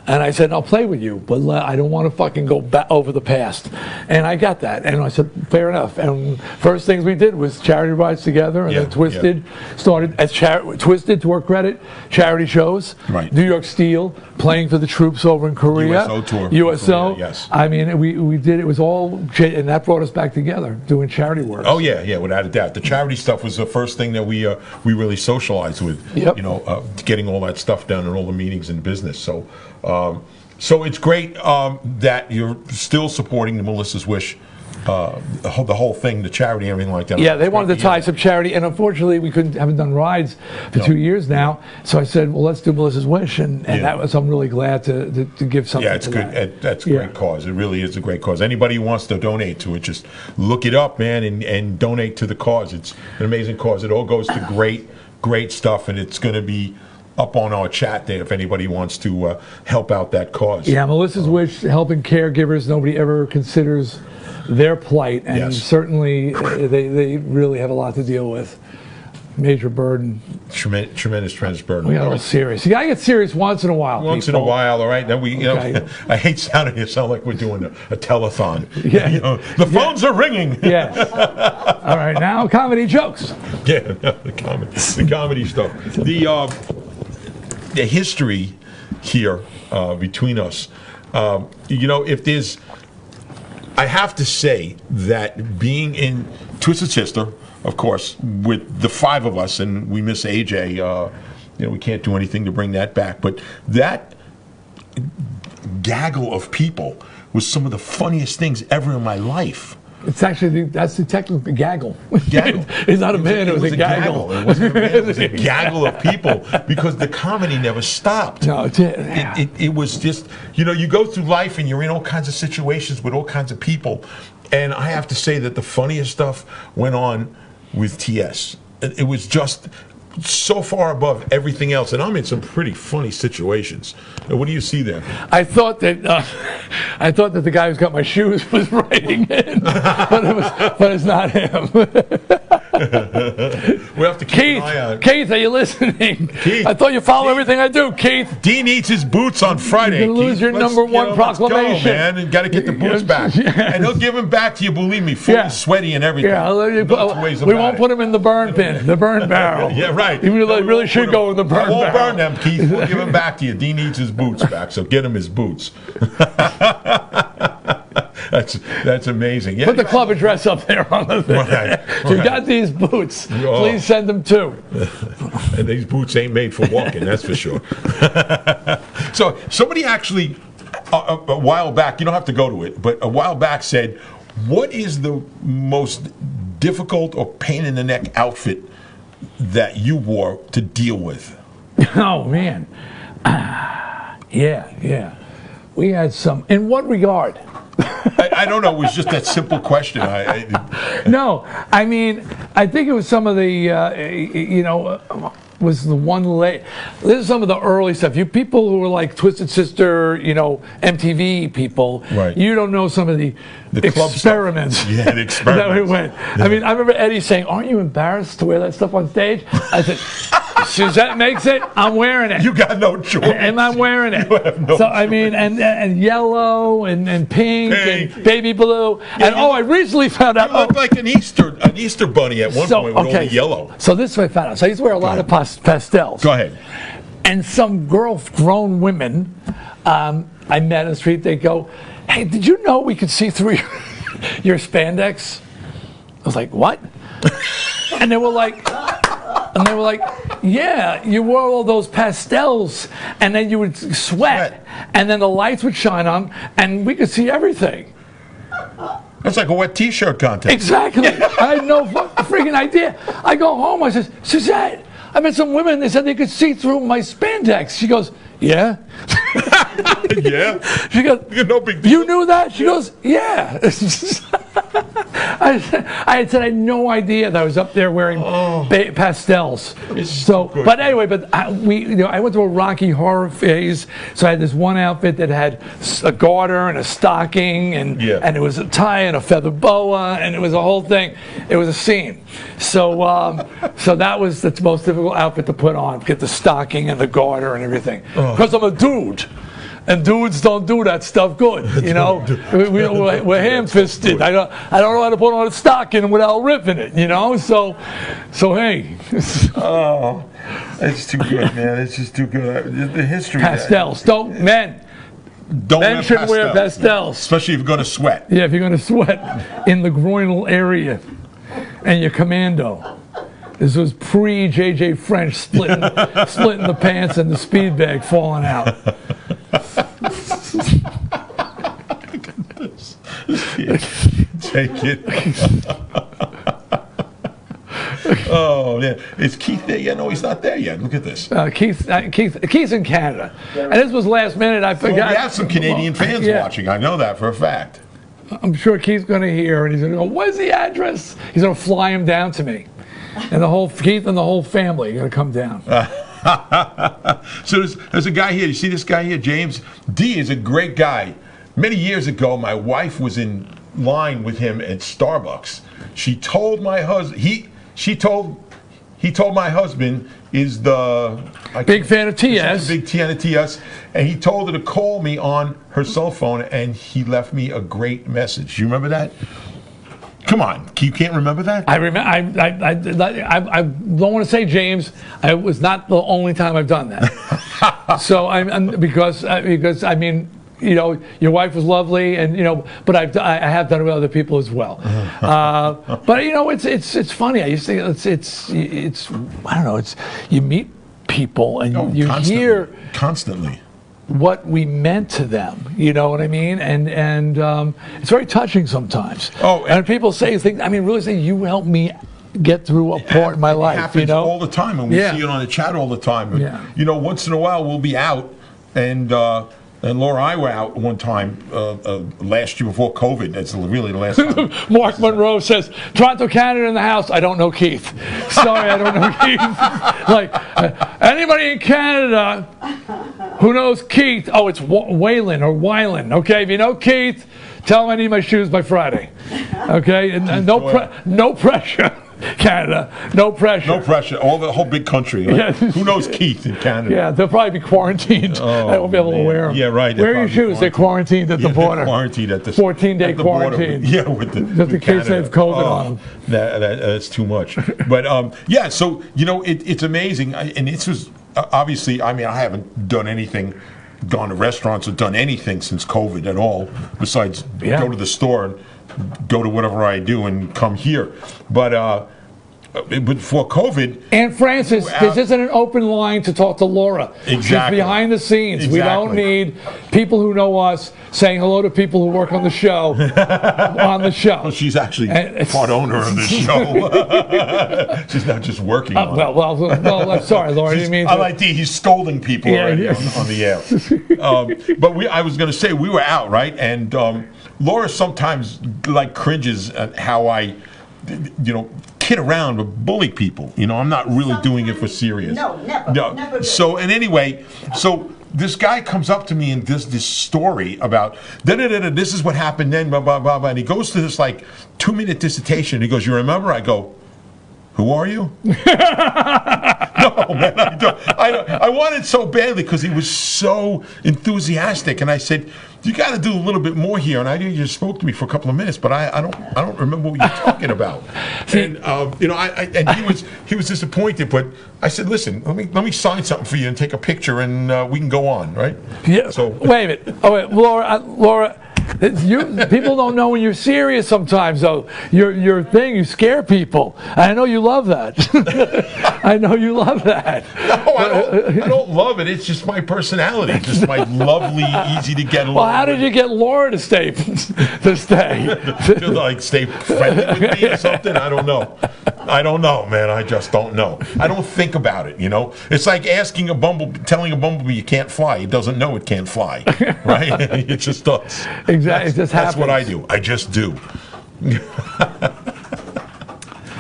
And I said, I'll play with you, but I don't want to fucking go back over the past. And I got that. And I said, fair enough. And first things we did was charity rides together, and then Twisted started as Twisted, to our credit, charity shows. Right. New York Steel, playing for the troops over in Korea. USO tour. USO. Korea, yes. I mean, we did, it was all, and that brought us back together, doing charity work. Oh, yeah, without a doubt. The charity stuff was the first thing that we really socialized with. Yep. Getting all that stuff done and all the meetings in business. So it's great that you're still supporting the Melissa's Wish, the whole thing, the charity, and everything like that. Yeah, they wanted to tie some charity, and unfortunately, we haven't done rides for 2 years now. So I said, well, let's do Melissa's Wish, and that was, I'm really glad to give something. Yeah, it's good. That's a great cause. It really is a great cause. Anybody who wants to donate to it, just look it up, man, and donate to the cause. It's an amazing cause. It all goes to great stuff, and it's going to be up on our chat there if anybody wants to help out that cause. Yeah, Melissa's Wish, helping caregivers. Nobody ever considers their plight, and certainly they really have a lot to deal with. Major burden. Tremendous burden. We got all serious. You gotta get serious once in a while. Once in a while, all right. Then we, I hate sounding it sound like we're doing a telethon. Yeah. The phones are ringing. Yes. All right, now comedy jokes. Yeah, the comedy stuff. The history here between us. If there's, I have to say that being in Twisted Sister, of course, with the five of us, and we miss AJ, we can't do anything to bring that back, but that gaggle of people was some of the funniest things ever in my life. It's actually, that's the technical gaggle. Gaggle. It's not a man, it was a gaggle. It wasn't a man, it was a gaggle of people, because the comedy never stopped. No, it was just, you go through life and you're in all kinds of situations with all kinds of people. And I have to say that the funniest stuff went on with TS. It was just so far above everything else, and I'm in some pretty funny situations. What do you see there? I thought that the guy who's got my shoes was writing in, but it's not him. We have to keep an eye on. Keith, are you listening? Keith, I thought you follow everything I do, Keith. Dee needs his boots on Friday. You're gonna lose your number one proclamation, let's go, man, and got to get the boots back. Yes. And he'll give him back to you. Believe me, fully sweaty and everything. Yeah, we won't put him in the burn bin, the burn barrel. Yeah, right. He really should go in the burn barrel. I won't burn them, Keith. We'll give him back to you. Dee needs his boots back, so get him his boots. That's amazing. Yeah, put the club address up there on the thing. Right. If you got these boots, please send them too. And these boots ain't made for walking, that's for sure. So somebody actually, a while back, you don't have to go to it, but a while back said, what is the most difficult or pain in the neck outfit that you wore to deal with? Oh, man. Yeah. We had some. In what regard? I don't know. It was just that simple question. No, I mean, I think it was some of the, was the one late. This is some of the early stuff. You people who were like Twisted Sister, MTV people, right. You don't know some of the experiments. Yeah, the experiments. That we went. Yeah. I mean, I remember Eddie saying, "Aren't you embarrassed to wear that stuff on stage?" I said, "Suzette makes it. I'm wearing it. You got no choice. And I'm wearing it." You have no choice. I mean, and yellow and pink and baby blue. Yeah, and I recently found out. You look like an Easter bunny at one point with all the yellow. So this is what I found out. So I used to wear a lot of pastels. Go ahead. And some grown women I met on the street, they go, "Hey, did you know we could see through your spandex?" I was like, "What?" And they were like, "Yeah, you wore all those pastels, and then you would sweat, and then the lights would shine on, and we could see everything." That's like a wet T-shirt contest. Exactly. I had no freaking idea. I go home, I says, "Suzette, I met some women, they said they could see through my spandex." She goes, "Yeah." Yeah? She goes, no big deal. "You knew that?" She goes, "Yeah." I said I had no idea that I was up there wearing pastels. So, but anyway, I went through a Rocky Horror phase. So I had this one outfit that had a garter and a stocking, and it was a tie and a feather boa, and it was a whole thing. It was a scene. So, so that was the most difficult outfit to put on. Get the stocking and the garter and everything. Because I'm a dude. And dudes don't do that stuff good, we're ham-fisted. I don't know how to put on a stocking without ripping it, So hey. Oh, it's too good, man. It's just too good. The history. Pastels. Men shouldn't wear pastels. Especially if you're going to sweat. Yeah, if you're going to sweat in the groinal area and you're commando. This was pre-JJ French splitting the pants and the speed bag falling out. Take it. Oh, yeah. Is Keith there yet? No, he's not there yet. Look at this. Keith's in Canada. And this was last minute. I forgot. Well, we have some Canadian fans watching. I know that for a fact. I'm sure Keith's going to hear, and he's going to go, "Where's the address?" He's going to fly him down to me. And Keith and the whole family are going to come down. So there's a guy here. You see this guy here, James? Dee is a great guy. Many years ago, my wife was in line with him at Starbucks. She told my husband, he told my husband is the big fan of TS. Big fan of TS, and he told her to call me on her cell phone, and he left me a great message. You remember that? Come on, you can't remember that? I remember. I don't want to say, James, it was not the only time I've done that. So because I mean, your wife was lovely, and but I have done it with other people as well. But it's funny. I used to it's I don't know. It's you meet people and you hear constantly what we meant to them, you know what I mean? And it's very touching sometimes. And people say things, really say, "You helped me get through a part in my life." It happens all the time, and we see it on the chat all the time. And, once in a while we'll be out, and Laura and I were out one time last year before COVID. That's really the last time. Mark Monroe says, "Toronto, Canada in the house. I don't know Keith. Sorry, I don't know Keith." Anybody in Canada who knows Keith? Oh, it's Waylon or Wylan. Okay, if you know Keith, tell him I need my shoes by Friday. Okay, and no pressure. Canada, no pressure. No pressure. The whole big country. Who knows Keith in Canada? Yeah, they'll probably be quarantined. I won't be able to wear them. Yeah, right. Wear your shoes. They're quarantined at the border. They're quarantined at the 14-day quarantine. Yeah, with just in case they have COVID on them. That's too much. But so it's amazing, and this was obviously. I haven't done anything, gone to restaurants or done anything since COVID at all, besides go to the store and go to whatever I do and come here. But before COVID, and Francis, this isn't an open line to talk to Laura. Exactly. She's behind the scenes. Exactly. We don't need people who know us saying hello to people who work on the show. On the show. Well, she's actually part owner of the show. She's not just working on it. Well, I'm sorry, Laura. I didn't mean to. I like he's scolding people already on the air. But I was going to say, we were out, right? And Laura sometimes cringes at how I, kid around to bully people. You know, I'm not really doing it for serious. No, never. Never did. So, and anyway, this guy comes up to me and does this story about this is what happened then, blah, blah, blah, blah. And he goes to this like 2-minute dissertation. He goes, you remember? I go, who are you? No, man, I don't. I wanted so badly because he was so enthusiastic, and I said, "You got to do a little bit more here." And I knew you just spoke to me for a couple of minutes, but I don't remember what you're talking about. And you know, and he was disappointed, but I said, "Listen, let me sign something for you and take a picture, and we can go on, right?" Yeah. So wait a minute. Oh wait, Laura. People don't know when you're serious sometimes, though. Your thing, you scare people. I know you love that. I know you love that. No, I don't love it. It's just my personality. It's just my lovely, easy to get along. Well, how did you get Laura to stay? Like stay friendly with me or something? I don't know. I don't know, man. I just don't know. I don't think about it. You know, it's like asking telling a bumblebee you can't fly. It doesn't know it can't fly, right? It just does. Exactly. It just happens. That's what I do. I just do.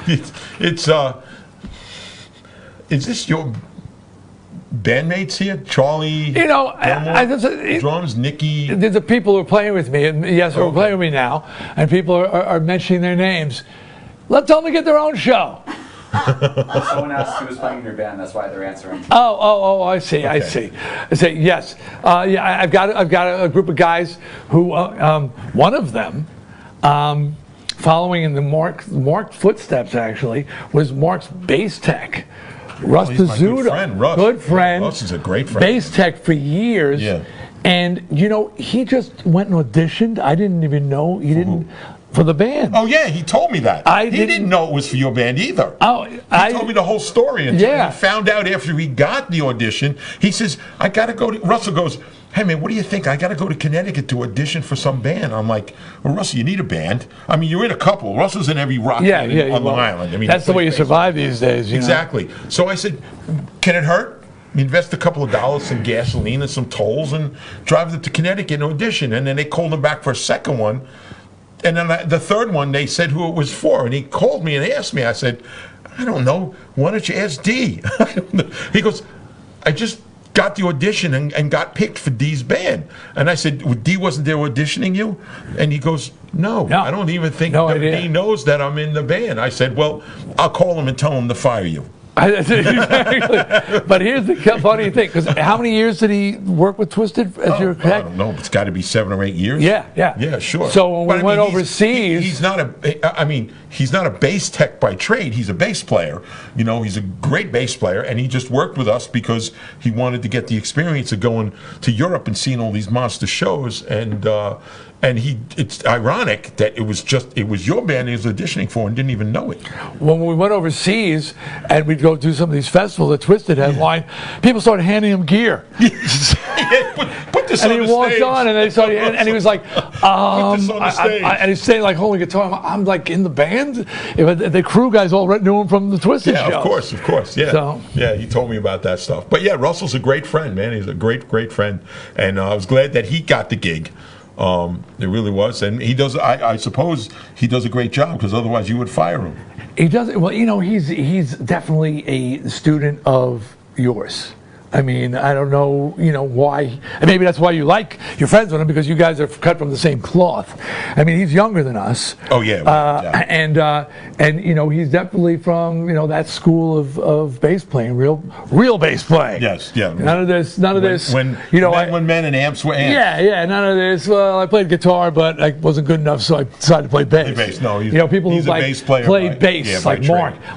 It's is this your bandmates here? Charlie, you know, drums, Nikki. The people who are playing with me, and yes, who are playing with me now, and people are mentioning their names. Let's tell them to get their own show. Someone asked who was playing in your band. That's why they're answering. Oh! I see. Okay. I see. I say yes. Yeah, I've got a group of guys who one of them, following in the Mark footsteps, actually was Mark's bass tech. Russ Pizzuto, good friend. Russ is a great friend. Bass tech for years. Yeah. And you know, he just went and auditioned. I didn't even know he didn't. For the band. Oh yeah, he told me that. He didn't know it was for your band either. Oh, he told me the whole story. And he found out after he got the audition. He says, "I got to go to." Russell goes, "Hey man, what do you think? I got to go to Connecticut to audition for some band." I'm like, "Well, Russell, you need a band. I mean, you're in a couple. Russell's in every rock band on Long Island. I mean, that's the way you survive these days. Exactly. So I said, "Can it hurt? Invest a couple of dollars in gasoline and some tolls and drive them to Connecticut and audition." And then they called him back for a second one. And then the third one, they said who it was for. And he called me and asked me. I said, "I don't know. Why don't you ask Dee?" He goes, "I just got the audition and got picked for Dee's band." And I said, well, "Dee wasn't there auditioning you?" And he goes, no, I don't even think that Dee knows that I'm in the band. I said, "Well, I'll call him and tell him to fire you." Exactly. But here's the funny thing, because how many years did he work with Twisted as your tech? I don't know. It's got to be 7 or 8 years. Yeah, sure. So when we went overseas, he's not a bass tech by trade. He's a bass player. You know, he's a great bass player, and he just worked with us because he wanted to get the experience of going to Europe and seeing all these monster shows. And it's ironic that it was your band he was auditioning for and didn't even know it. When we went overseas and we'd go do some of these festivals that Twisted headline, people started handing him gear. Put this and on the stage. And he walked on and they started, and he was like, put this on the stage. and he's saying like holding guitar. I'm like in the band. The crew guys all knew him from the Twisted show. Of course, yeah. So, yeah, he told me about that stuff. But yeah, Russell's a great friend, man. He's a great friend, and I was glad that he got the gig. It really was, and he does. I suppose he does a great job because otherwise you would fire him. He does. Well, you know, he's definitely a student of yours. I mean, I don't know, you know, why. And maybe that's why you like your friends with him, because you guys are cut from the same cloth. I mean, he's younger than us. Oh yeah. And you know, he's definitely from, you know, that school of bass playing, real bass playing. Yes, yeah. None of this. When men and amps were amps. Yeah. None of this. Well, I played guitar, but I wasn't good enough, so I decided to play bass. No, you know, people who like played bass, like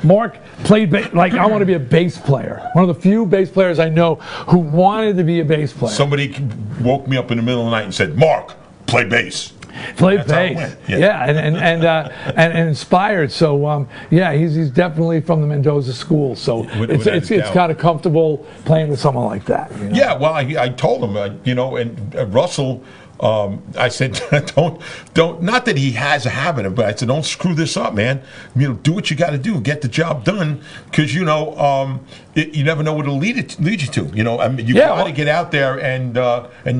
Mark played bass. Like I want to be a bass player. One of the few bass players I know who wanted to be a bass player. Somebody woke me up in the middle of the night and said, "Mark, play bass." Play bass, and inspired. So he's definitely from the Mendoza school. So it's kind of comfortable playing with someone like that. You know? Yeah, well, I told him, you know, and Russell. I said, don't. Not that he has a habit of, but I said, don't screw this up, man. You know, do what you got to do, get the job done, because you know, you never know what it'll lead you to. You know, I mean, you got to get out there and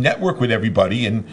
network with everybody and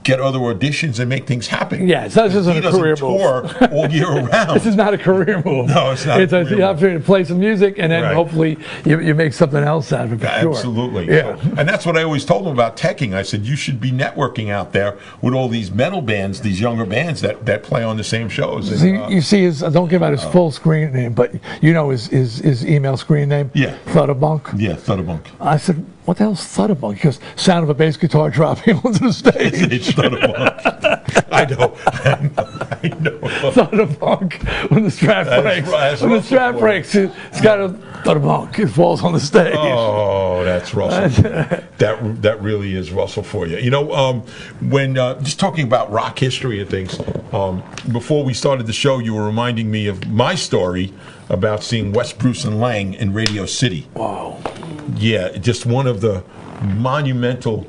get other auditions and make things happen. Yeah, so this isn't a career tour move. all year round. This is not a career move. No, it's not. It's the opportunity to play some music, and then Right. hopefully you make something else out of it. For sure. Absolutely. Yeah. So, and that's what I always told them about teching. I said, you should be networking out there with all these metal bands, these younger bands that play on the same shows. And, So you see his, don't give out his full screen name, but you know his email screen name? Yeah. Thudabunk. Yeah, Thudabunk. I said, what the hell's Thudabunk? He goes, sound of a bass guitar dropping onto the stage. It's Thudabunk. I know. Thudabunk. When the strap breaks. When the strap breaks, it's got a Thudabunk. It falls on the stage. Oh, that's Russell. that really is Russell for you. You know, when just talking about rock history and things, before we started the show, you were reminding me of my story about seeing West Bruce and Lang in Radio City. Wow. Yeah, just one of the monumental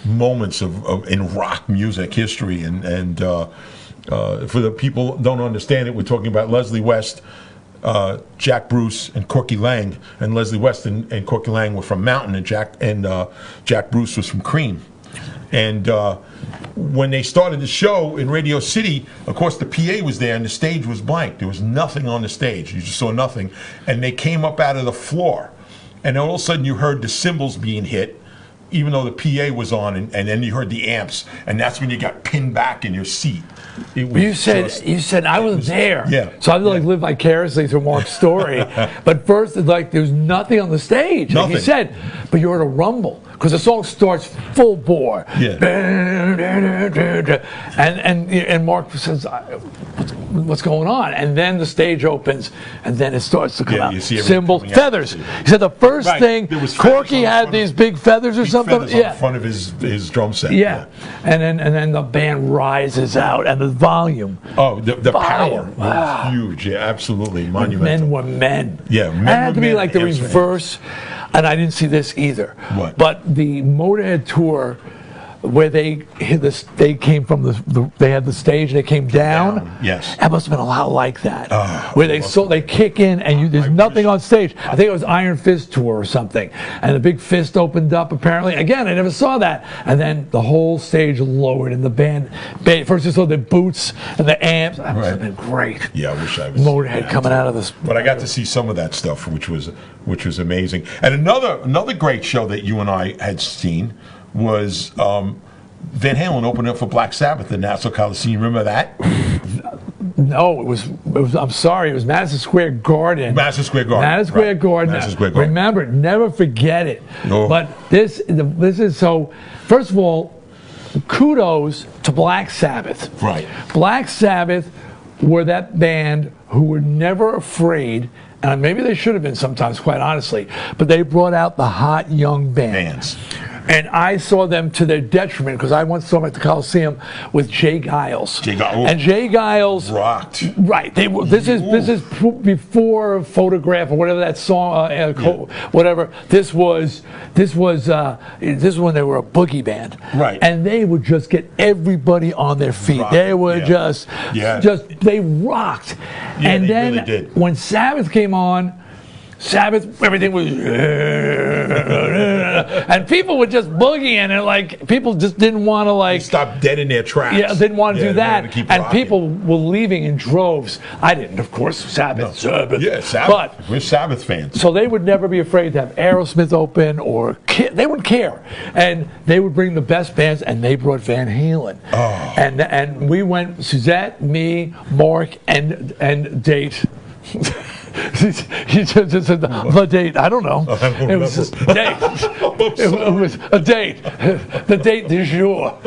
moments in rock music history, and for the people who don't understand it, we're talking about Leslie West, Jack Bruce, and Corky Lang. And Leslie West and Corky Lang were from Mountain, and Jack Bruce was from Cream. And when they started the show in Radio City, of course the PA was there and the stage was blank. There was nothing on the stage. You just saw nothing. And they came up out of the floor, and all of a sudden you heard the cymbals being hit, even though the PA was on, and then you heard the amps, and that's when you got pinned back in your seat. You said I was there. Yeah. So I live vicariously through Mark's story. But first, it's like there's nothing on the stage, like you said, but you're at a rumble because the song starts full bore. Yeah. And Mark says, what's going on? And then the stage opens, and then it starts to come out. You see cymbals, feathers. He said the first thing, Corky had these big feathers or something. Feathers on the front of his drum set. Yeah. And then the band rises out, and the volume. Oh, the power was huge. Yeah, absolutely monumental. Men were men. Yeah, men It had were to be men, like the answering. reverse, and I didn't see this either. What? But the Motorhead tour, where they came from they had the stage, they came down. Yes. That must have been a lot like that. Where they kick in and there's nothing on stage. I think it was Iron Fist tour or something, and the big fist opened up. Apparently, again, I never saw that. And then the whole stage lowered, and the band first you saw the boots and the amps. That must have been great. Yeah, I wish I was. Motorhead coming out of this. But I got to see some of that stuff, which was amazing. And another great show that you and I had seen was Van Halen opened up for Black Sabbath at Nassau Coliseum. Remember that? No, it was. I'm sorry, it was Madison Square Garden. Madison Square Garden. Madison Square Garden. Madison Square Garden. Remember, never forget it. No. But this is so. First of all, kudos to Black Sabbath. Right. Black Sabbath were that band who were never afraid. And maybe they should have been sometimes, quite honestly. But they brought out the hot young bands. And I saw them to their detriment because I once saw them at the Coliseum with Jay Giles. And Jay Giles rocked. Right. This is before Photograph or whatever that song. Whatever. This was when they were a boogie band. Right. And they would just get everybody on their feet. Rock. They were just they rocked. Yeah, and they then really did. when Sabbath came on. Sabbath, everything was, and people would just boogie in it. Like people just didn't want to They stopped dead in their tracks. Yeah, didn't want to do that. To And people were leaving in droves. I didn't, of course. Sabbath. Yeah, Sabbath. We're Sabbath fans. So they would never be afraid to have Aerosmith open or they wouldn't care, and they would bring the best bands, and they brought Van Halen. Oh. And we went, Suzette, me, Mark, and Date. He just said the date. I don't know. It was a date. It was a date. The date du jour.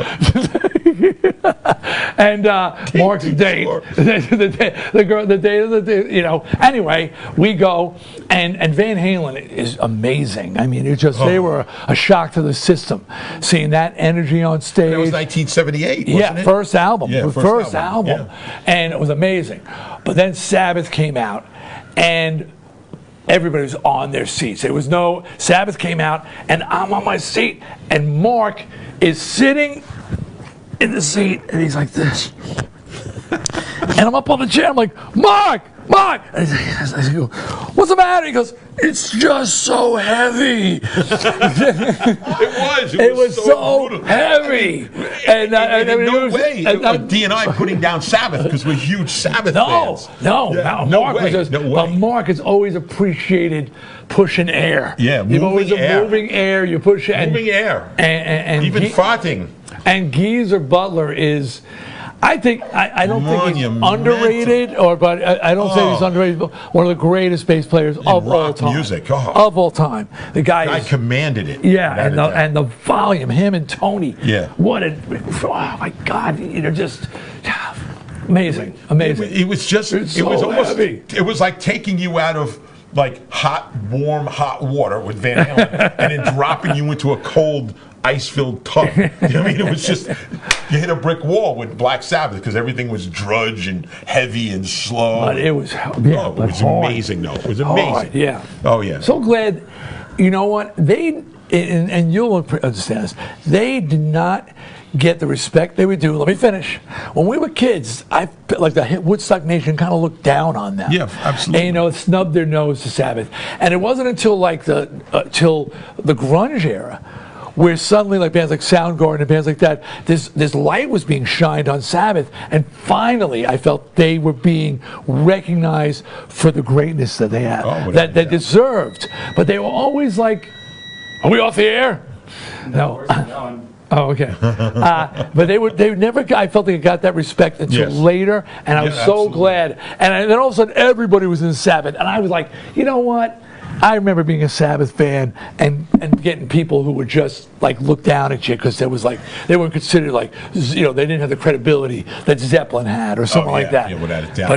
And Mark's date. The girl. The date of the day. You know. Anyway, we go, and Van Halen is amazing. I mean, it just they were a shock to the system. Seeing that energy on stage. It was 1978. Wasn't it? First album. Yeah, first album. Yeah. And it was amazing. But then Sabbath came out. And everybody was on their seats. There was no, Sabbath came out, and I'm on my seat, and Mark is sitting in the seat, and he's like this. And I'm up on the chair, I'm like, Mark, Mark! I go, what's the matter? He goes, it's just so heavy. It was so brutal. heavy. And no way. Dee and I putting down Sabbath because we're huge Sabbath fans. No, Mark way. was just, but Mark has always appreciated pushing air. Yeah, You've always moving air. You push it. Moving air. And even farting. And Geezer Butler is, I don't think he's underrated, but I don't say he's underrated, but one of the greatest bass players of all time. Music, of all time. The guy commanded it. Yeah, and the volume, him and Tony. Yeah. Oh my God, just amazing. It was just, it was almost, heavy. It was like taking you out of like warm, hot water with Van Halen and then dropping you into a cold, ice-filled tub. You know what I mean? It was just, you hit a brick wall with Black Sabbath because everything was drudge and heavy and slow. But it was, it was amazing, though. It was amazing. Yeah. Oh, yeah. So glad, you know what, and you'll understand this, they did not get the respect they would do. Let me finish. When we were kids, like the Woodstock Nation kind of looked down on them. Yeah, absolutely. And, snubbed their nose to Sabbath. And it wasn't until like till the grunge era where suddenly like bands like Soundgarden and bands like that, this light was being shined on Sabbath, and finally I felt they were being recognized for the greatness that they had, that they deserved. But they were always like, are we off the air? No. Oh, okay. But they never. I felt they got that respect until later, and I was so glad. And then all of a sudden, everybody was in Sabbath, and I was like, you know what? I remember being a Sabbath fan and getting people who would just like look down at you because there was like they weren't considered like they didn't have the credibility that Zeppelin had or something like that. Yeah, without a doubt.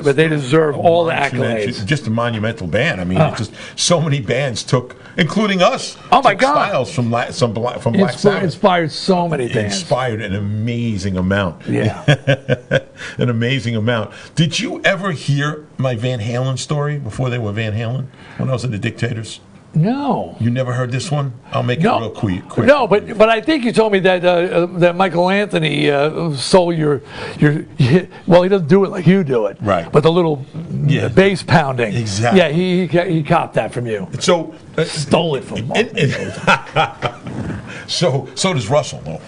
But they deserve all the accolades. Just a monumental band. I mean, just so many bands took, including us. Oh my God! Styles from Black Sabbath. Inspired so many bands. Inspired an amazing amount. Yeah, an amazing amount. Did you ever hear my Van Halen story before they were Van Halen? When I was in the Dictators? No. You never heard this one? I'll make it real quick. No, but I think you told me that that Michael Anthony stole your. Well, he doesn't do it like you do it. Right. But the little bass pounding. Exactly. Yeah, he copped that from you. So stole it from Mark. So does Russell, though.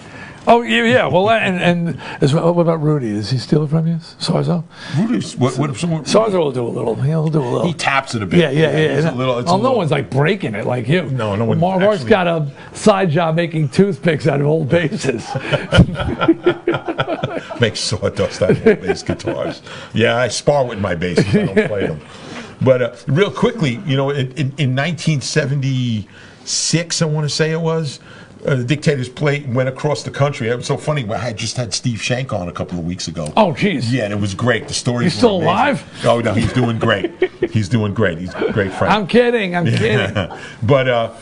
Oh yeah. Well, and what about Rudy? Does he steal it from you, Sarzo? Rudy's what if someone? Sarzo will do a little. He'll do a little. He taps it a bit. Yeah. It's a little. No one's like breaking it like you. No one. Mark's got a side job making toothpicks out of old basses. Make sawdust out of old bass guitars. Yeah, I spar with my basses. I don't play them. But real quickly, in 1976, I want to say it was. The Dictators went across the country. It was so funny. I just had Steve Shank on a couple of weeks ago. Oh, geez. Yeah, and it was great. The stories. He's still alive? Oh no, he's doing great. He's doing great. He's a great friend. I'm kidding. But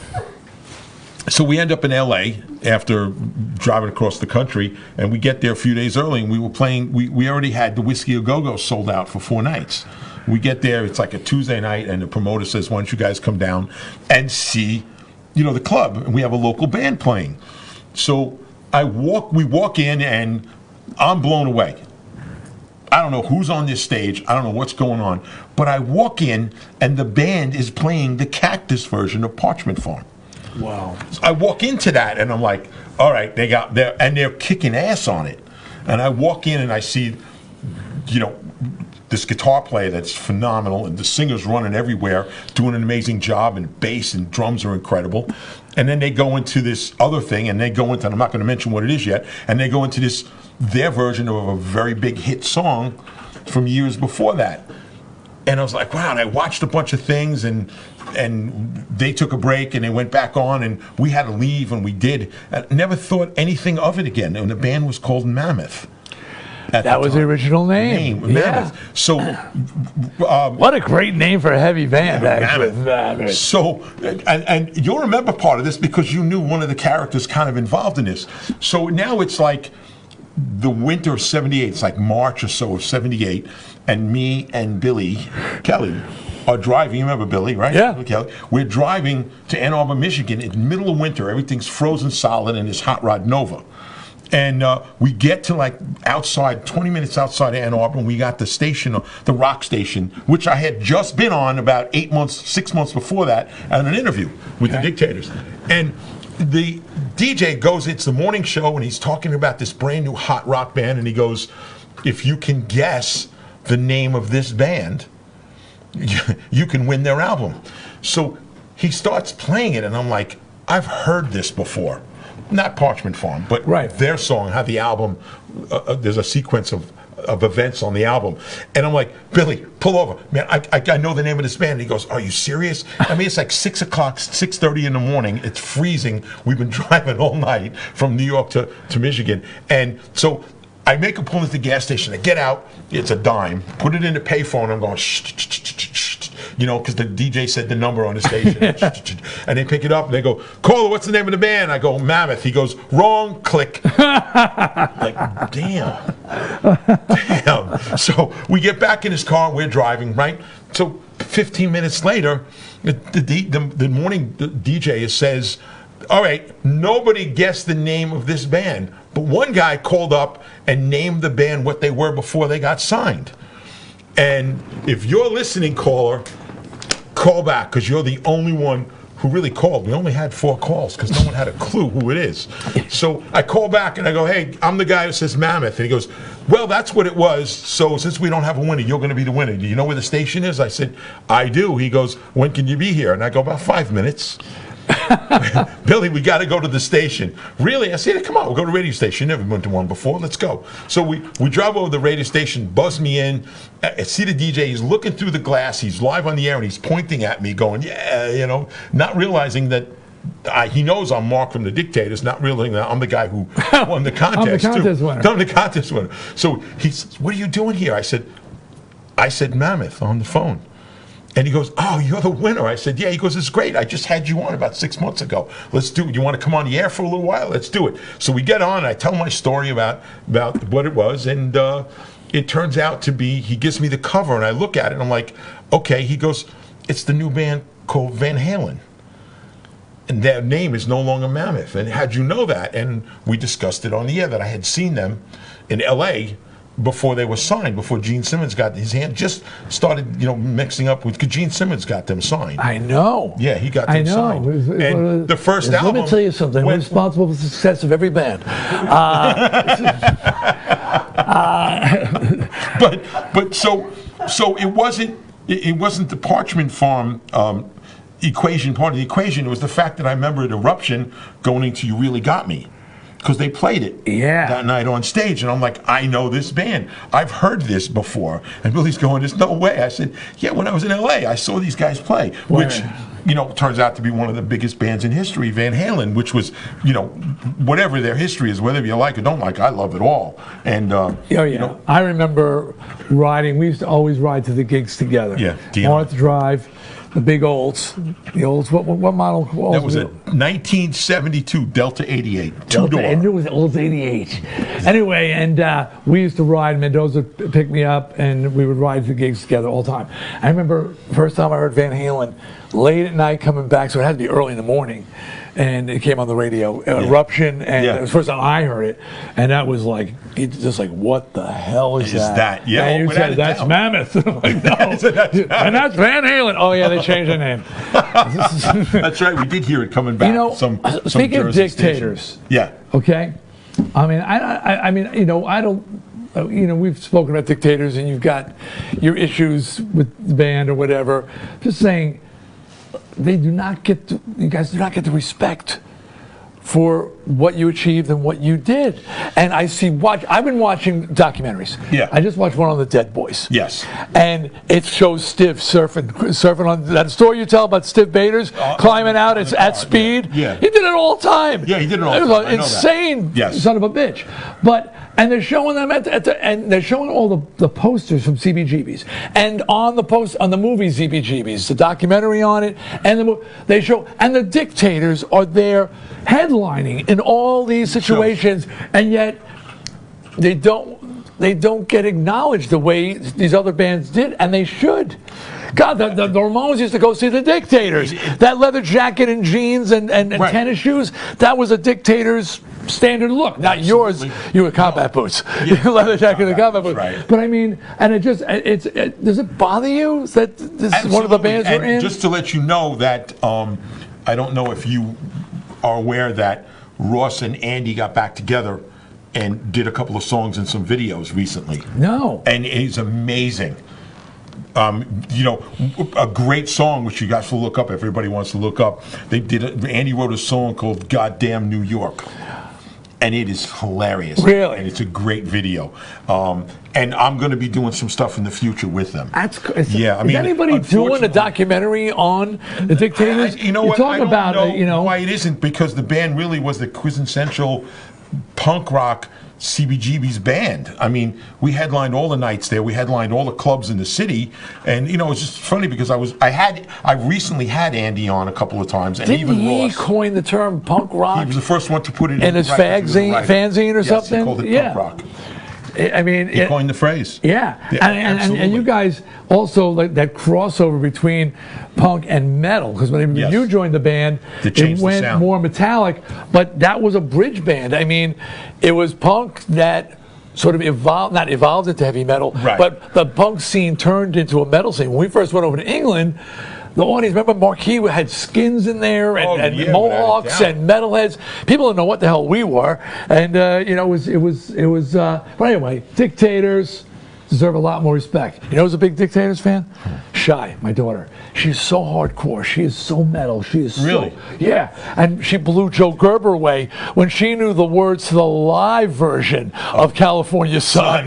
so we end up in L.A. after driving across the country, and we get there a few days early, and we were playing. We already had the Whiskey A Go Go sold out for 4 nights. We get there. It's like a Tuesday night, and the promoter says, "Why don't you guys come down and see?" the club, and we have a local band playing. So we walk in, and I'm blown away. I don't know who's on this stage. I don't know what's going on. But I walk in, and the band is playing the Cactus version of Parchment Farm. Wow. So I walk into that, and I'm like, all right, they're kicking ass on it. And I walk in, and I see, this guitar player that's phenomenal, and the singer's running everywhere, doing an amazing job, and bass and drums are incredible. And then they go into this other thing, and I'm not going to mention what it is yet, and they go into their version of a very big hit song from years before that. And I was like, wow, and I watched a bunch of things, and they took a break, and they went back on, and we had to leave, and we did. I never thought anything of it again, and the band was called Mammoth. That was the original name. Yeah. So, what a great name for a heavy band, actually. Mammoth. So, and you'll remember part of this because you knew one of the characters kind of involved in this. So now it's like the winter of '78. It's like March or so of '78, and me and Billy Kelly are driving. You remember Billy, right? Yeah. Billy Kelly. We're driving to Ann Arbor, Michigan in the middle of winter. Everything's frozen solid in this hot rod Nova. And we get to like outside, 20 minutes outside of Ann Arbor, and we got the station, the rock station, which I had just been on about 6 months before that at an interview with the Dictators. And the DJ goes, it's the morning show, and he's talking about this brand new hot rock band, and he goes, if you can guess the name of this band, you can win their album. So he starts playing it, and I'm like, I've heard this before. Not Parchment Farm, but their song, how the album, there's a sequence of events on the album. And I'm like, Billy, pull over. Man, I know the name of this band. And he goes, are you serious? I mean, it's like 6 o'clock, 6:30 in the morning. It's freezing. We've been driving all night from New York to Michigan. And so I make a pull at the gas station. I get out. It's a dime. Put it in the payphone. I'm going, shh, shh, shh, shh, shh, you know, because the DJ said the number on the station. And they pick it up and they go, caller, what's the name of the band? I go, Mammoth. He goes, wrong, click. Like, damn. So we get back in his car. We're driving, right? So 15 minutes later, the morning DJ says, all right, nobody guessed the name of this band. But one guy called up and named the band what they were before they got signed. And if you're listening, caller, call back, because you're the only one who really called. We only had 4 calls because no one had a clue who it is. So I call back and I go, hey, I'm the guy who says Mammoth. And he goes, well, that's what it was. So since we don't have a winner, you're going to be the winner. Do you know where the station is? I said, I do. He goes, when can you be here? And I go, about 5 minutes. Billy, we got to go to the station. Really? I said, come on, we'll go to the radio station. Never been to one before. Let's go. So we drive over to the radio station, buzz me in. I see the DJ. He's looking through the glass. He's live on the air, and he's pointing at me, going, yeah, you know, not realizing that he knows I'm Mark from the Dictators, not realizing that I'm the guy who won the contest. I'm the contest winner. I'm the contest winner. So he says, what are you doing here? I said Mammoth on the phone. And he goes, oh, you're the winner. I said, yeah. He goes, it's great. I just had you on about 6 months ago. Let's do it. You want to come on the air for a little while? Let's do it. So we get on. And I tell my story about what it was. And it turns out to be, he gives me the cover. And I look at it. And I'm like, okay. He goes, it's the new band called Van Halen. And their name is no longer Mammoth. And how'd you know that? And we discussed it on the air that I had seen them in L.A., before they were signed, before Gene Simmons got his hand, just started, you know, mixing up with, because Gene Simmons got them signed. I know. Yeah, he got them signed. And the first album. Let me tell you something. We're responsible for the success of every band. But so it wasn't the Parchment Farm equation part of the equation. It was the fact that I remember at Eruption going into You Really Got Me, because they played it that night on stage. And I'm like, I know this band. I've heard this before. And Billy's going, there's no way. I said, yeah, when I was in L.A., I saw these guys play, which, you know, turns out to be one of the biggest bands in history, Van Halen, which was, you know, whatever their history is, whether you like or don't like, I love it all. And, you know, I remember riding. We used to always ride to the gigs together. Yeah. North Drive. The big olds. The olds. What model? That was a 1972 Delta 88. Two-door. And it was Olds 88. Anyway, and we used to ride. Mendoza picked me up, and we would ride the gigs together all the time. I remember first time I heard Van Halen, late at night coming back, so it had to be early in the morning. And it came on the radio, Eruption, and it was the first time I heard it, and that was like, just like, what the hell is that? Yeah, and you said, that's Mammoth. I'm like, no. And that's Van Halen. Oh, yeah, they changed the name. That's right, we did hear it coming back. You know, speaking of Dictators, okay, I mean, you know, I don't, you know, we've spoken about Dictators, and you've got your issues with the band or whatever. Just saying, you guys do not get the respect for what you achieved and what you did. And I've been watching documentaries. Yeah. I just watched one on the Dead Boys. Yes. And it shows Stiv surfing on that story you tell about Stiv Bators climbing out at speed. Yeah. He did it all the time. Yeah, he did it all the time. It was insane, son of a bitch. And they're showing them and they're showing all the posters from CBGB's, and on the movie CBGB's, the documentary on it, and they show, and the Dictators are there headlining in all these situations, and yet they don't. they don't get acknowledged the way these other bands did, and they should. God, the Ramones used to go see the Dictators. That leather jacket and jeans and tennis shoes, that was a Dictator's standard look. Not yours. You were combat boots. Yeah. Leather jacket and combat boots. Right. But I mean, and does it bother you that this is one of the bands we're in? Just to let you know that I don't know if you are aware that Ross and Andy got back together and did a couple of songs and some videos recently. No. And it's amazing. A great song which you guys will look up. Everybody wants to look up. Andy wrote a song called "Goddamn New York," and it is hilarious. Really, and it's a great video. And I'm going to be doing some stuff in the future with them. Yeah, I mean, is anybody doing a documentary on the Dictators? You know what? I don't know why it isn't, because the band really was the quintessential punk rock CBGB's band. I mean, we headlined all the nights there. We headlined all the clubs in the city, and it's just funny because I recently had Andy on a couple of times, and Didn't even he Ross. coin the term punk rock? He was the first one to put it in his fanzine or something. He called it punk rock. I mean, he coined the phrase. Yeah, and you guys also, like that crossover between punk and metal, because when you joined the band, it went more metallic, but that was a bridge band. I mean, it was punk that sort of not evolved into heavy metal, but the punk scene turned into a metal scene. When we first went over to England, the audience, remember Marquis had skins in there and mohawks and metalheads. People didn't know what the hell we were, and it was. But anyway, Dictators deserve a lot more respect. You know who's a big Dictators fan? Shy, my daughter. She's so hardcore. She is so metal. She is really, and she blew Joe Gerber away when she knew the words to the live version of California Sun.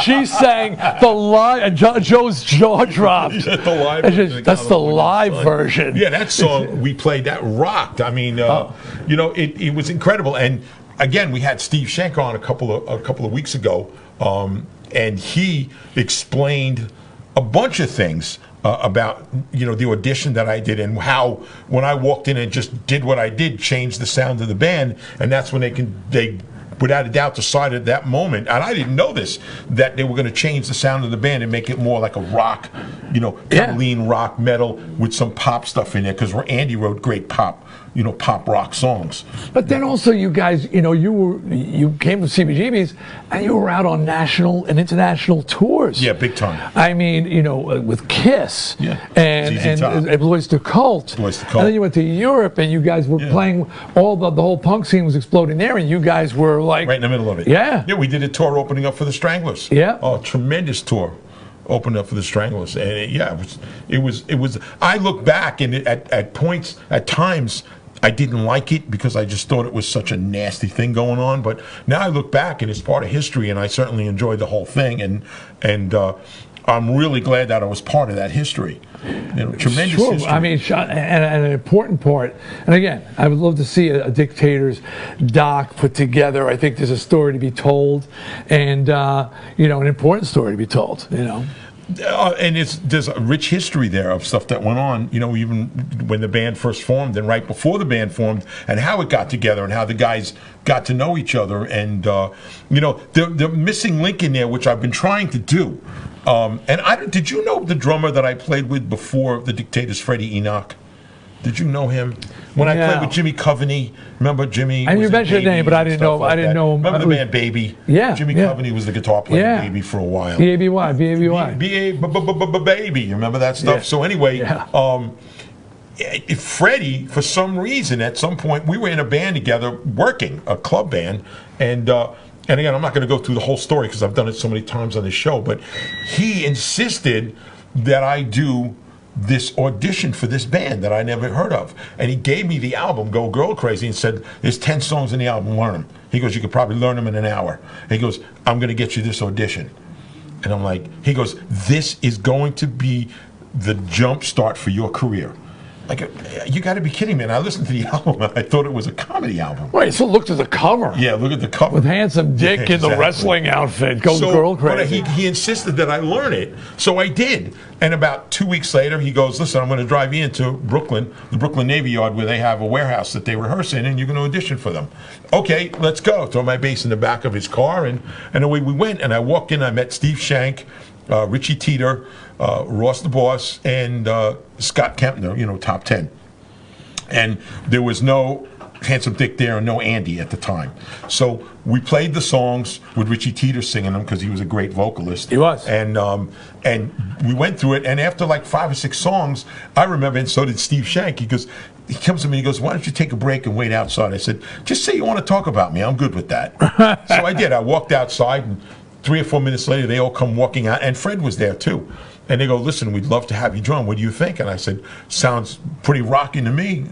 She sang the live, and Joe's jaw dropped. That's the live version. Yeah, that song we played, that rocked. I mean, it was incredible. And again, we had Steve Schenker on a couple of weeks ago, and he explained a bunch of things about the audition that I did, and how when I walked in and just did what I did, changed the sound of the band, and that's when they without a doubt decided that moment, and I didn't know this, that they were going to change the sound of the band and make it more like a rock, lean rock metal with some pop stuff in there, because Andy wrote great pop rock songs. But then also you guys, you came to CBGB's and you were out on national and international tours. Yeah, big time. I mean, with Kiss and Boys to Cult. And then you went to Europe and you guys were playing, all the whole punk scene was exploding there, and you guys were like right in the middle of it. Yeah. Yeah, we did a tour opening up for the Stranglers. Yeah. Oh, tremendous tour. Opened up for the Stranglers, and it was. I look back and at times I didn't like it because I just thought it was such a nasty thing going on. But now I look back and it's part of history, and I certainly enjoyed the whole thing, and I'm really glad that I was part of that history. Tremendous history. I mean, and an important part. And again, I would love to see a Dictators doc put together. I think there's a story to be told, and an important story to be told. And there's a rich history there of stuff that went on, even when the band first formed and right before the band formed, and how it got together and how the guys got to know each other. And, the missing link in there, which I've been trying to do. Did you know the drummer that I played with before the Dictators, Freddie Enoch? Did you know him? When I played with Jimmy Coveney, remember Jimmy? And you mentioned his name, but I didn't know. I didn't know him. Remember the band Baby? Yeah. Jimmy Coveney was the guitar player in Baby for a while. B-A-B-Y. Baby. You remember that stuff? Yeah. So anyway, Freddie, for some reason, at some point, we were in a band together, working a club band, and again, I'm not going to go through the whole story because I've done it so many times on this show, but he insisted that I do this audition for this band that I never heard of. And he gave me the album, Go Girl Crazy, and said, there's 10 songs in the album, learn them. He goes, you could probably learn them in an hour. He goes, I'm going to get you this audition. And I'm like, he goes, this is going to be the jump start for your career. Like, you got to be kidding me. And I listened to the album, and I thought it was a comedy album. Wait, so look at the cover. Yeah, look at the cover. With Handsome Dick in the wrestling outfit. Go girl crazy. But he insisted that I learn it, so I did. And about 2 weeks later, he goes, listen, I'm going to drive you into Brooklyn, the Brooklyn Navy Yard, where they have a warehouse that they rehearse in, and you're going to audition for them. Okay, let's go. Throw my bass in the back of his car, and away we went. And I walked in, I met Steve Shank, Richie Teeter, Ross the Boss, and Scott Kempner, top 10. And there was no Handsome Dick there and no Andy at the time. So we played the songs with Richie Teeter singing them because he was a great vocalist. He was. And we went through it, and after like 5 or 6 songs, I remember, and so did Steve Shank, he comes to me, he goes, why don't you take a break and wait outside? I said, just say you want to talk about me. I'm good with that. So I did. I walked outside, and 3 or 4 minutes later, they all come walking out, and Fred was there too. And they go, listen, we'd love to have you drum. What do you think? And I said, sounds pretty rocking to me.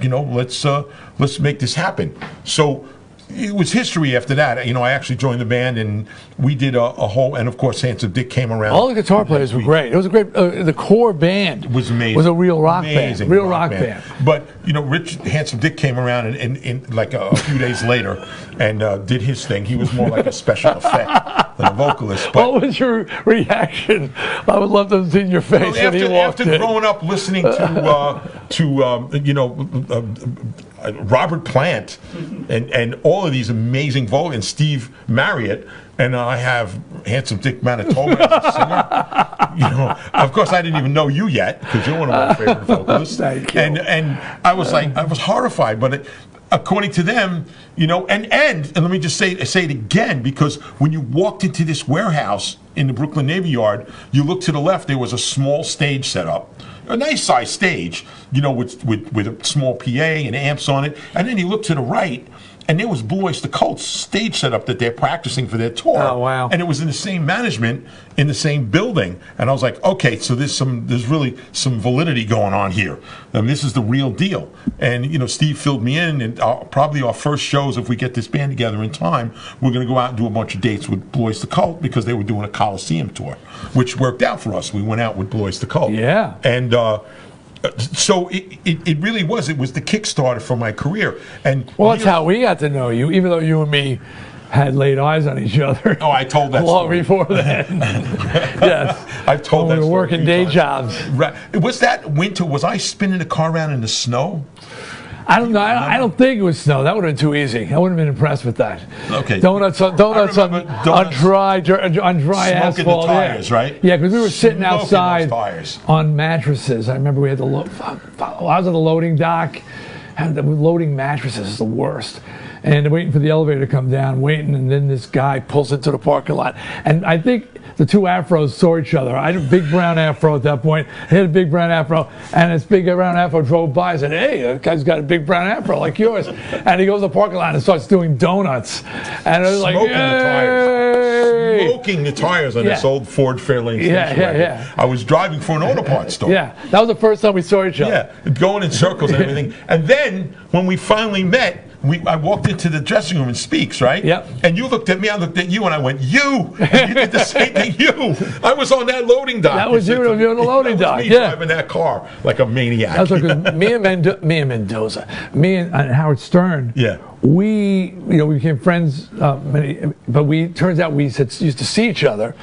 Let's make this happen. So it was history after that. I actually joined the band, and we did a whole, and of course, Handsome Dick came around. All the guitar players were great. It was a great, the core band was amazing. Was a real rock band. Real rock band. But, Handsome Dick came around and like a few days later and did his thing. He was more like a special effect than a vocalist. But what was your reaction? I would love to have seen your face when he walked in. After growing up listening Robert Plant and all of these amazing vocals, and Steve Marriott, and I have Handsome Dick Manitoba as a singer. Of course, I didn't even know you yet because you're one of my favorite vocalists. Thank you. And I was horrified, but according to them, and let me just say it again, because when you walked into this warehouse in the Brooklyn Navy Yard, you looked to the left, there was a small stage set up. A nice size stage, with a small PA and amps on it. And then you look to the right, and there was Blue Oyster Cult's stage set up that they're practicing for their tour. Oh, wow. And it was in the same management, in the same building. And I was like, okay, so there's really some validity going on here. And this is the real deal. And, Steve filled me in, and probably our first shows, if we get this band together in time, we're going to go out and do a bunch of dates with Blue Oyster Cult because they were doing a Coliseum tour, which worked out for us. We went out with Blue Oyster Cult. Yeah. And so it really was. It was the Kickstarter for my career. And that's how we got to know you, even though you and me had laid eyes on each other. Oh, I told that long story. Before then. Yes. I've told that we were working day jobs. Right. Was that winter? Was I spinning the car around in the snow? I don't know. I don't think it was snow. That would have been too easy. I wouldn't have been impressed with that. Okay. Donuts on dry asphalt. The tires, right? Yeah, because we were sitting outside on mattresses. I remember we had I was on the loading dock. The loading mattresses is the worst. And waiting for the elevator to come down, and then this guy pulls into the parking lot. And I think the two afros saw each other. I had a big brown afro at that point. He had a big brown afro, and this big brown afro drove by and said, hey, that guy's got a big brown afro like yours. And he goes to the parking lot and starts doing donuts. And it was like, smoking the tires on this old Ford Fairlane station wagon. Yeah. I was driving for an auto parts store. Yeah, that was the first time we saw each other. Yeah, going in circles and everything. And then when we finally met, I walked into the dressing room and Speaks, right? Yep. And you looked at me, I looked at you, and I went, you! And you did the same thing, you! I was on that loading dock. That was you on the loading dock, me driving that car like a maniac. That's like me and Mendoza, me and Howard Stern, we became friends, but turns out we used to see each other.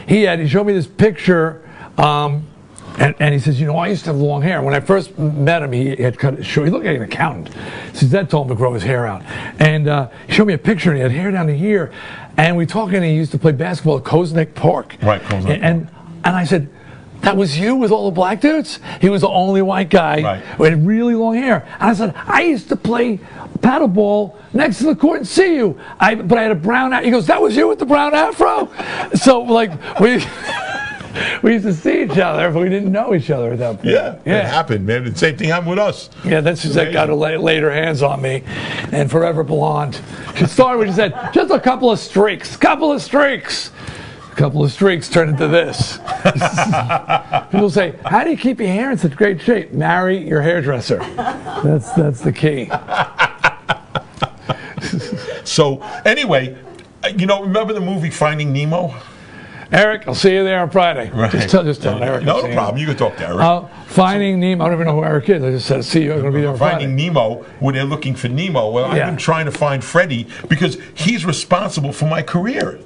He showed me this picture, and he says, I used to have long hair. When I first met him, he had cut it short. He looked like an accountant. His dad told him to grow his hair out. And he showed me a picture, and he had hair down to here. And we talked, and he used to play basketball at Koznick Park. Right, Koznick Park. And I said, that was you with all the black dudes? He was the only white guy who had really long hair. And I said, I used to play paddleball next to the court and see you. But I had a brown afro. He goes, that was you with the brown afro? So, we used to see each other, but we didn't know each other at that point. Yeah, it happened, man. The same thing happened with us. Yeah, that's just that got to laid her hands on me, and Forever Blonde. She started when she said, just a couple of streaks turn into this. People say, how do you keep your hair in such great shape? Marry your hairdresser. That's the key. So, anyway, remember the movie Finding Nemo? Eric, I'll see you there on Friday. Right. Just tell Eric. No problem. You can talk to Eric. Finding Nemo. I don't even know who Eric is. I just said, see you. I'm going to be there on Friday. Finding Nemo, when they're looking for Nemo. Well, I've been trying to find Freddie because he's responsible for my career.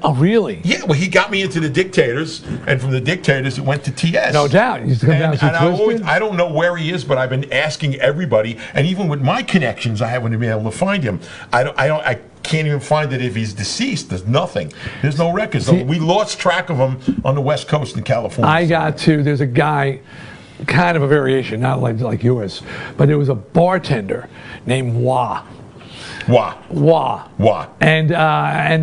Oh, really? Yeah, well, he got me into the Dictators, and from the Dictators, it went to TS. No doubt. He used to come down to Twisted. I don't know where he is, but I've been asking everybody, and even with my connections, I haven't been able to find him. I can't even find it if he's deceased. There's nothing. There's no records. So we lost track of him on the West Coast in California. There's a guy, kind of a variation, not like yours, but there was a bartender named Wah. And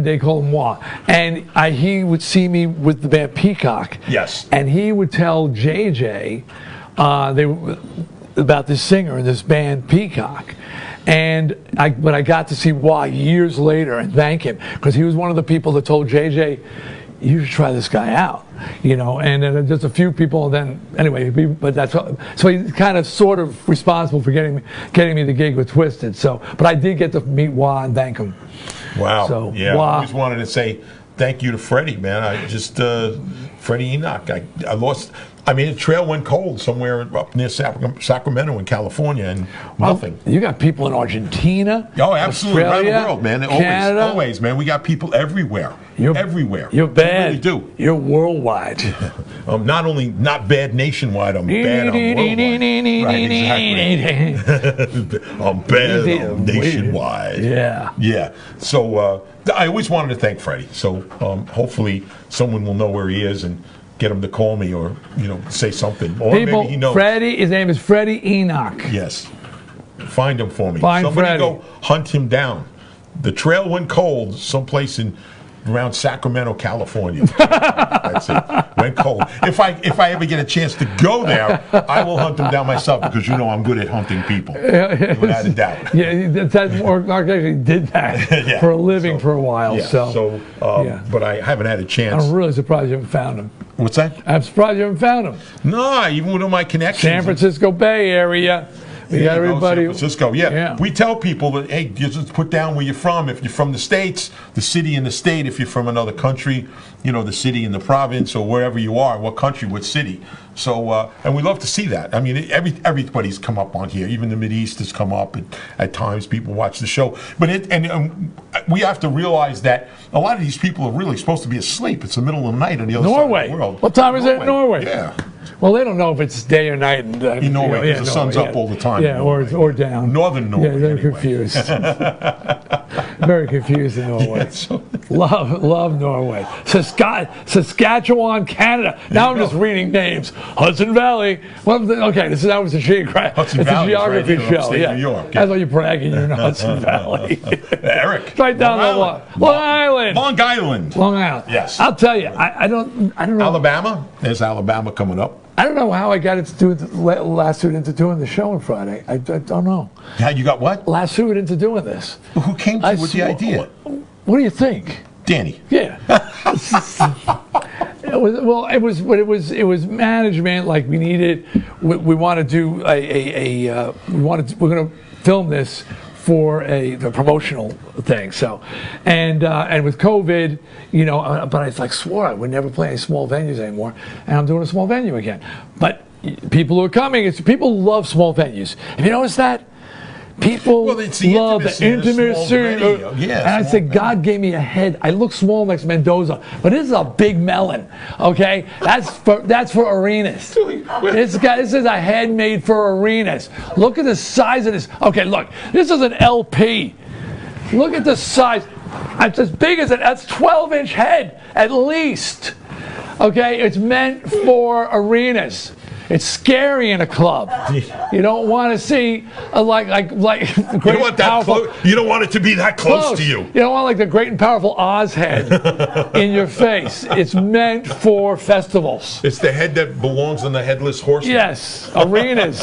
they call him Wah. And he would see me with the band Peacock. Yes. And he would tell JJ about this singer in this band Peacock. And when I got to see Wah years later and thank him, because he was one of the people that told JJ, you should try this guy out, and then just a few people. Then anyway, but so he's kind of sort of responsible for getting me the gig with Twisted. So, but I did get to meet Wah and thank him. Wow. So, yeah. Wah, I always wanted to say thank you to Freddie, man. I just Freddie Enoch. I lost. I mean, the trail went cold somewhere up near Sacramento in California, and nothing. You got people in Argentina. Oh, absolutely, Australia, around the world, man. Canada. Always, man. We got people everywhere. Everywhere. You're bad. We really do. You're worldwide. Not bad nationwide. I'm bad. I'm worldwide. Right, exactly. I'm bad. I'm nationwide. Yeah. Yeah. So I always wanted to thank Freddie. So hopefully someone will know where he is and get him to call me or say something. Or people, maybe he knows. His name is Freddie Enoch. Yes. Find him for me. Somebody Freddie. Go hunt him down. The trail went cold someplace around Sacramento, California. That's it. Went cold. If I ever get a chance to go there, I will hunt them down myself because I'm good at hunting people, without a doubt. Yeah, Mark actually did that for a living for a while. Yeah, but I haven't had a chance. I'm really surprised you haven't found him. What's that? I'm surprised you haven't found him. No, even with all my connections. San Francisco Bay Area. We got everybody. San Francisco, yeah. We tell people that, hey, just put down where you're from. If you're from the States, the city and the state. If you're from another country, the city and the province or wherever you are, what country, what city. So, and we love to see that. I mean, everybody's come up on here. Even the Mideast has come up. And at times, people watch the show. But we have to realize that a lot of these people are really supposed to be asleep. It's the middle of the night on the other side of the world. What time is it in Norway? Yeah. Well, they don't know if it's day or night. In Norway, because the sun's up all the time. Yeah, or down. Northern Norway. Yeah, they're confused. Very confused in Norway. Love Norway. Saskatchewan, Canada. Now I'm just reading names. Hudson Valley. Okay, that was a geography show. Yeah. New York. That's why you're bragging. You're in Hudson Valley. Eric. Right down Long Island. Long Island. Yes. I'll tell you. I don't know. Alabama. There's Alabama coming up. I don't know how I got lassoed into doing the show on Friday. I don't know. How you got what? Lassoed into doing this. Who came to you with the idea? What do you think? Danny. Yeah. It was management. Like we needed. We want to do we're going to film this for a promotional thing. So, and with COVID, but I swore I would never play any small venues anymore, and I'm doing a small venue again. But people who are coming, people love small venues. Have you noticed that? People love the intimacy. And I said, God gave me a head. I look small next to Mendoza, but this is a big melon. Okay, that's for arenas. This is a head made for arenas. Look at the size of this. Okay, look, this is an LP. Look at the size. It's as big as that's 12-inch head at least. Okay, it's meant for arenas. It's scary in a club. You don't want to see like great you don't want that close. You don't want it to be that close to you. You don't want the great and powerful Oz head in your face. It's meant for festivals. It's the head that belongs on the headless horseman. Yes, arenas.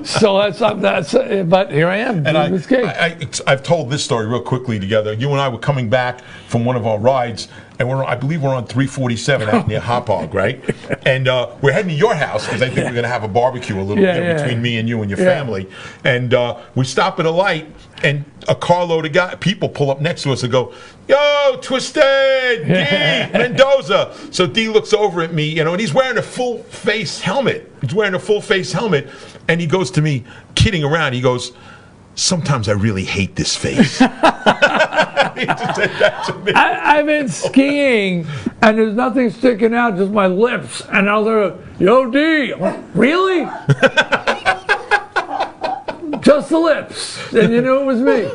So that's. But here I am. And I've told this story real quickly together. You and I were coming back from one of our rides. and I believe we're on 347 out near Hop Hog, right? And we're heading to your house because I think we're going to have a barbecue a little bit between me and you and your family. And we stop at a light, and a carload of people pull up next to us and go, "Yo, Twisted, Dee, Mendoza." So Dee looks over at me, and he's wearing a full face helmet. And he goes to me, kidding around. He goes, "Sometimes I really hate this face." He just said that to me. I've been skiing, and there's nothing sticking out, just my lips. And I was like, "Yo, Dee, really?" Just the lips, and you knew it was me.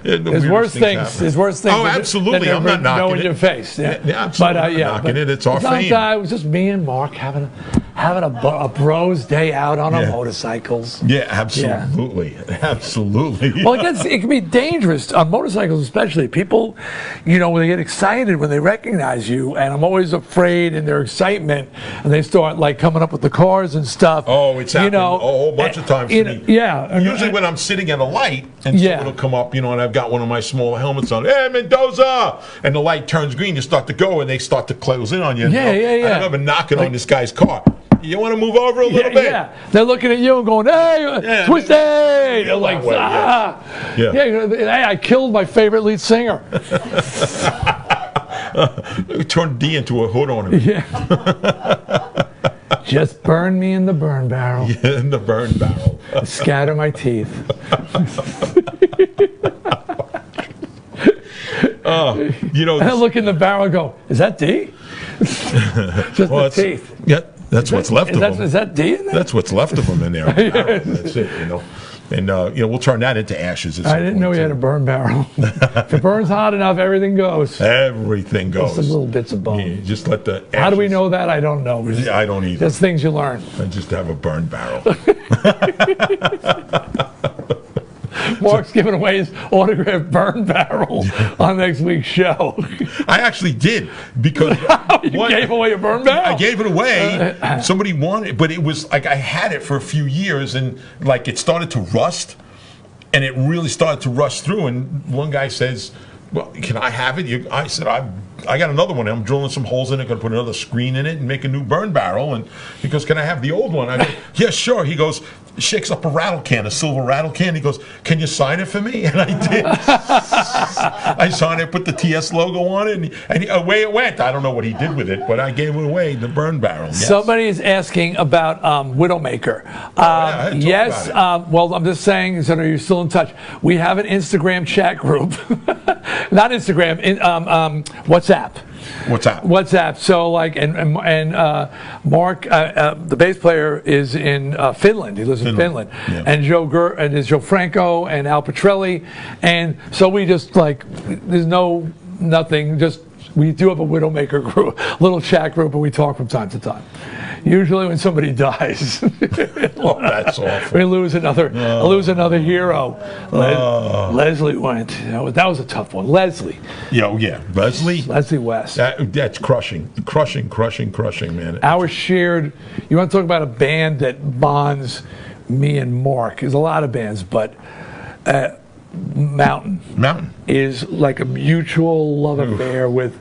There's worse things. There's worse things. Oh, absolutely. I'm not knocking it. Your face. Yeah, absolutely. I'm not knocking it. It's our fame. It was just me and Mark having a bros day out on our motorcycles. Yeah, absolutely. Yeah. Absolutely. Well, it can be dangerous on motorcycles, especially. People, when they get excited when they recognize you, and I'm always afraid in their excitement, and they start like coming up with the cars and stuff. Oh, it's happened a whole bunch of times to me. Yeah. Usually when I'm sitting at a light, and someone will come up, and I've got one of my smaller helmets on. "Hey, Mendoza!" And the light turns green, you start to go, and they start to close in on you. Yeah. I remember knocking on this guy's car. "You want to move over a little bit?" Yeah, they're looking at you and going, "Hey, Twisted!" They're like, "Hey, I killed my favorite lead singer." Turned Dee into a hood on him. Yeah. Just burn me in the burn barrel. Yeah, in the burn barrel. Scatter my teeth. And I look in the barrel and go, "Is that Dee?" Just the teeth. Yeah, that's what's left of them. Is that Dee in there? That's what's left of them in there. That's it, And we'll turn that into ashes. I didn't know he had a burn barrel. If it burns hot enough, everything goes. Everything goes. Just little bits of bone. Yeah, just let the ashes. How do we know that? I don't know. I don't either. Just things you learn. I just have a burn barrel. Mark's giving away his autographed burn barrel on next week's show. I actually did, because you gave away a burn barrel? I gave it away. Somebody wanted it, but it was like I had it for a few years, and like it started to rust, and it really started to rust through. And one guy says, "Well, can I have it?" I said, I got another one. I'm drilling some holes in it, going to put another screen in it and make a new burn barrel. And he goes, "Can I have the old one?" I go, "Yeah, sure." He goes, shakes up a silver rattle can. He goes, "Can you sign it for me?" And I did. I signed it, put the TS logo on it, and away it went. I don't know what he did with it, but I gave it away, the burn barrel. Yes. Somebody is asking about Widowmaker. Yes. Well, I'm just saying, so you're still in touch. We have an Instagram chat group. Not Instagram, WhatsApp. WhatsApp. So Mark, the bass player, is in Finland. He lives in Finland. Yeah. And there's Joe Franco and Al Petrelli, and so we just there's nothing. Just we do have a Widowmaker group, little chat group, and we talk from time to time. Usually when somebody dies. Oh, that's awful. We lose another hero. Leslie went. That was a tough one. Leslie. Yeah. Leslie West. That's crushing, man. Our shared. You want to talk about a band that bonds me and Mark? There's a lot of bands, but Mountain is like a mutual love affair with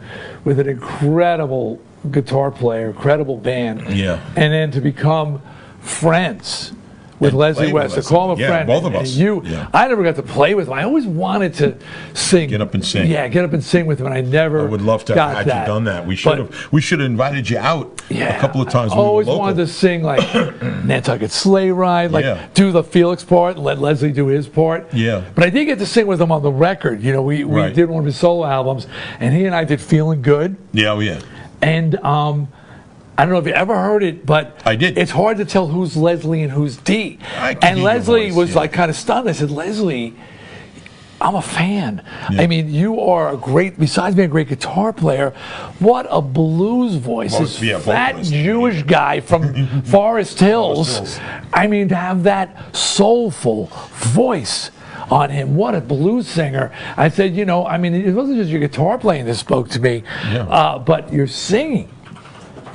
an incredible guitar player, incredible band. Yeah. And then to become friends with Leslie West, to call him a friend. Both of us. I never got to play with him. I always wanted to sing. Get up and sing. Yeah, get up and sing with him, and I never. I would love to have had you done that. We should have invited you out a couple of times. I always wanted to sing like Nantucket Sleigh Ride, do the Felix part and let Leslie do his part. Yeah. But I did get to sing with him on the record. We did one of his solo albums, and he and I did Feeling Good. Yeah. And I don't know if you ever heard it, but I did. It's hard to tell who's Leslie and who's Dee. And Leslie was kind of stunned. I said, "Leslie, I'm a fan. Yeah. I mean, you are besides being a great guitar player, what a blues voice. This fat Jewish guy from Forest Hills. I mean, to have that soulful voice on him. What a blues singer." I said, it wasn't just your guitar playing that spoke to me, but your singing.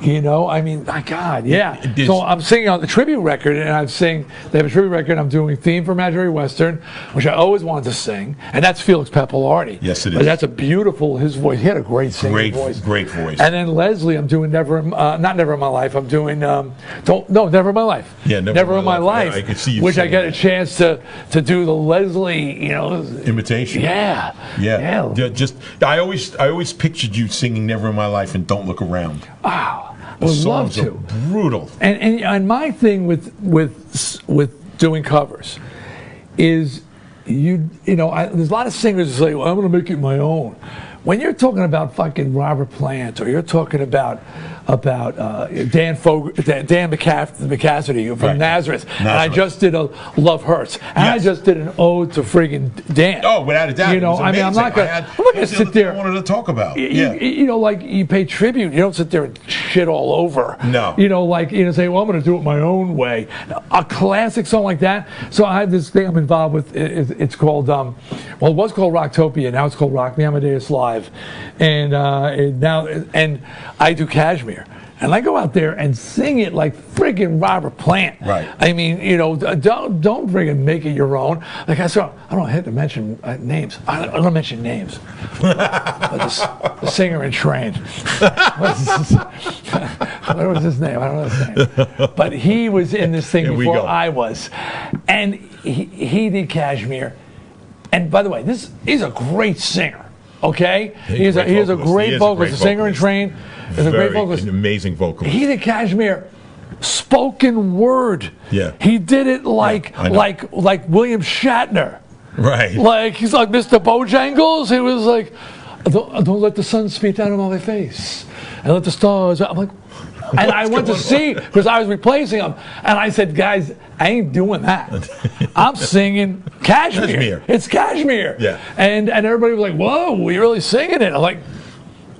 You know, I mean, my God, yeah. It So I'm singing on the tribute record, and they have a tribute record, and I'm doing Theme for Imaginary Western, which I always wanted to sing, and that's Felix Pappalardi. Yes, it is. But that's a beautiful, his voice, he had a great singing voice. Great voice. And then Leslie, I'm doing not Never in My Life, I'm doing, Never in My Life. Yeah, Never in My Life. I could see you which I get that. a chance to do the Leslie, imitation. Yeah. I always pictured you singing Never in My Life and Don't Look Around. Wow. The Would songs love are to. brutal. And my thing with doing covers is there's a lot of singers who say, well, I'm going to make it my own. When you're talking about fucking Robert Plant, or you're talking about Dan McCassidy from Nazareth, and I just did a Love Hurts, and I just did an ode to friggin' Dan. Oh, without a doubt. I'm not gonna sit there. I wanted to talk about. Like you pay tribute, you don't sit there and shit all over. No. Say, well, I'm going to do it my own way. A classic song like that. So I have this thing I'm involved with. It's called, it was called Rocktopia. Now it's called Rock Me Amadeus Live. And I do Kashmir. And I go out there and sing it like friggin' Robert Plant. Right. I mean, don't friggin' make it your own. Like I said, I don't have to mention names. I don't mention names. But the singer in Train. What was his name? I don't know his name. But he was in this thing before I was. And he did Kashmir. And by the way, he's a great singer. Okay? He is a great vocalist. A singer in Train. He's a great vocalist. An amazing vocalist. He did Kashmir. Spoken word. Yeah. He did it like William Shatner. Right. Like he's like Mr. Bojangles. He was like, don't let the sun speak down on my face, and let the stars. I'm like, and I went to see because I was replacing him, and I said, guys, I ain't doing that. I'm singing Kashmir. It's Kashmir. Yeah. And everybody was like, whoa, you're really singing it. I'm like.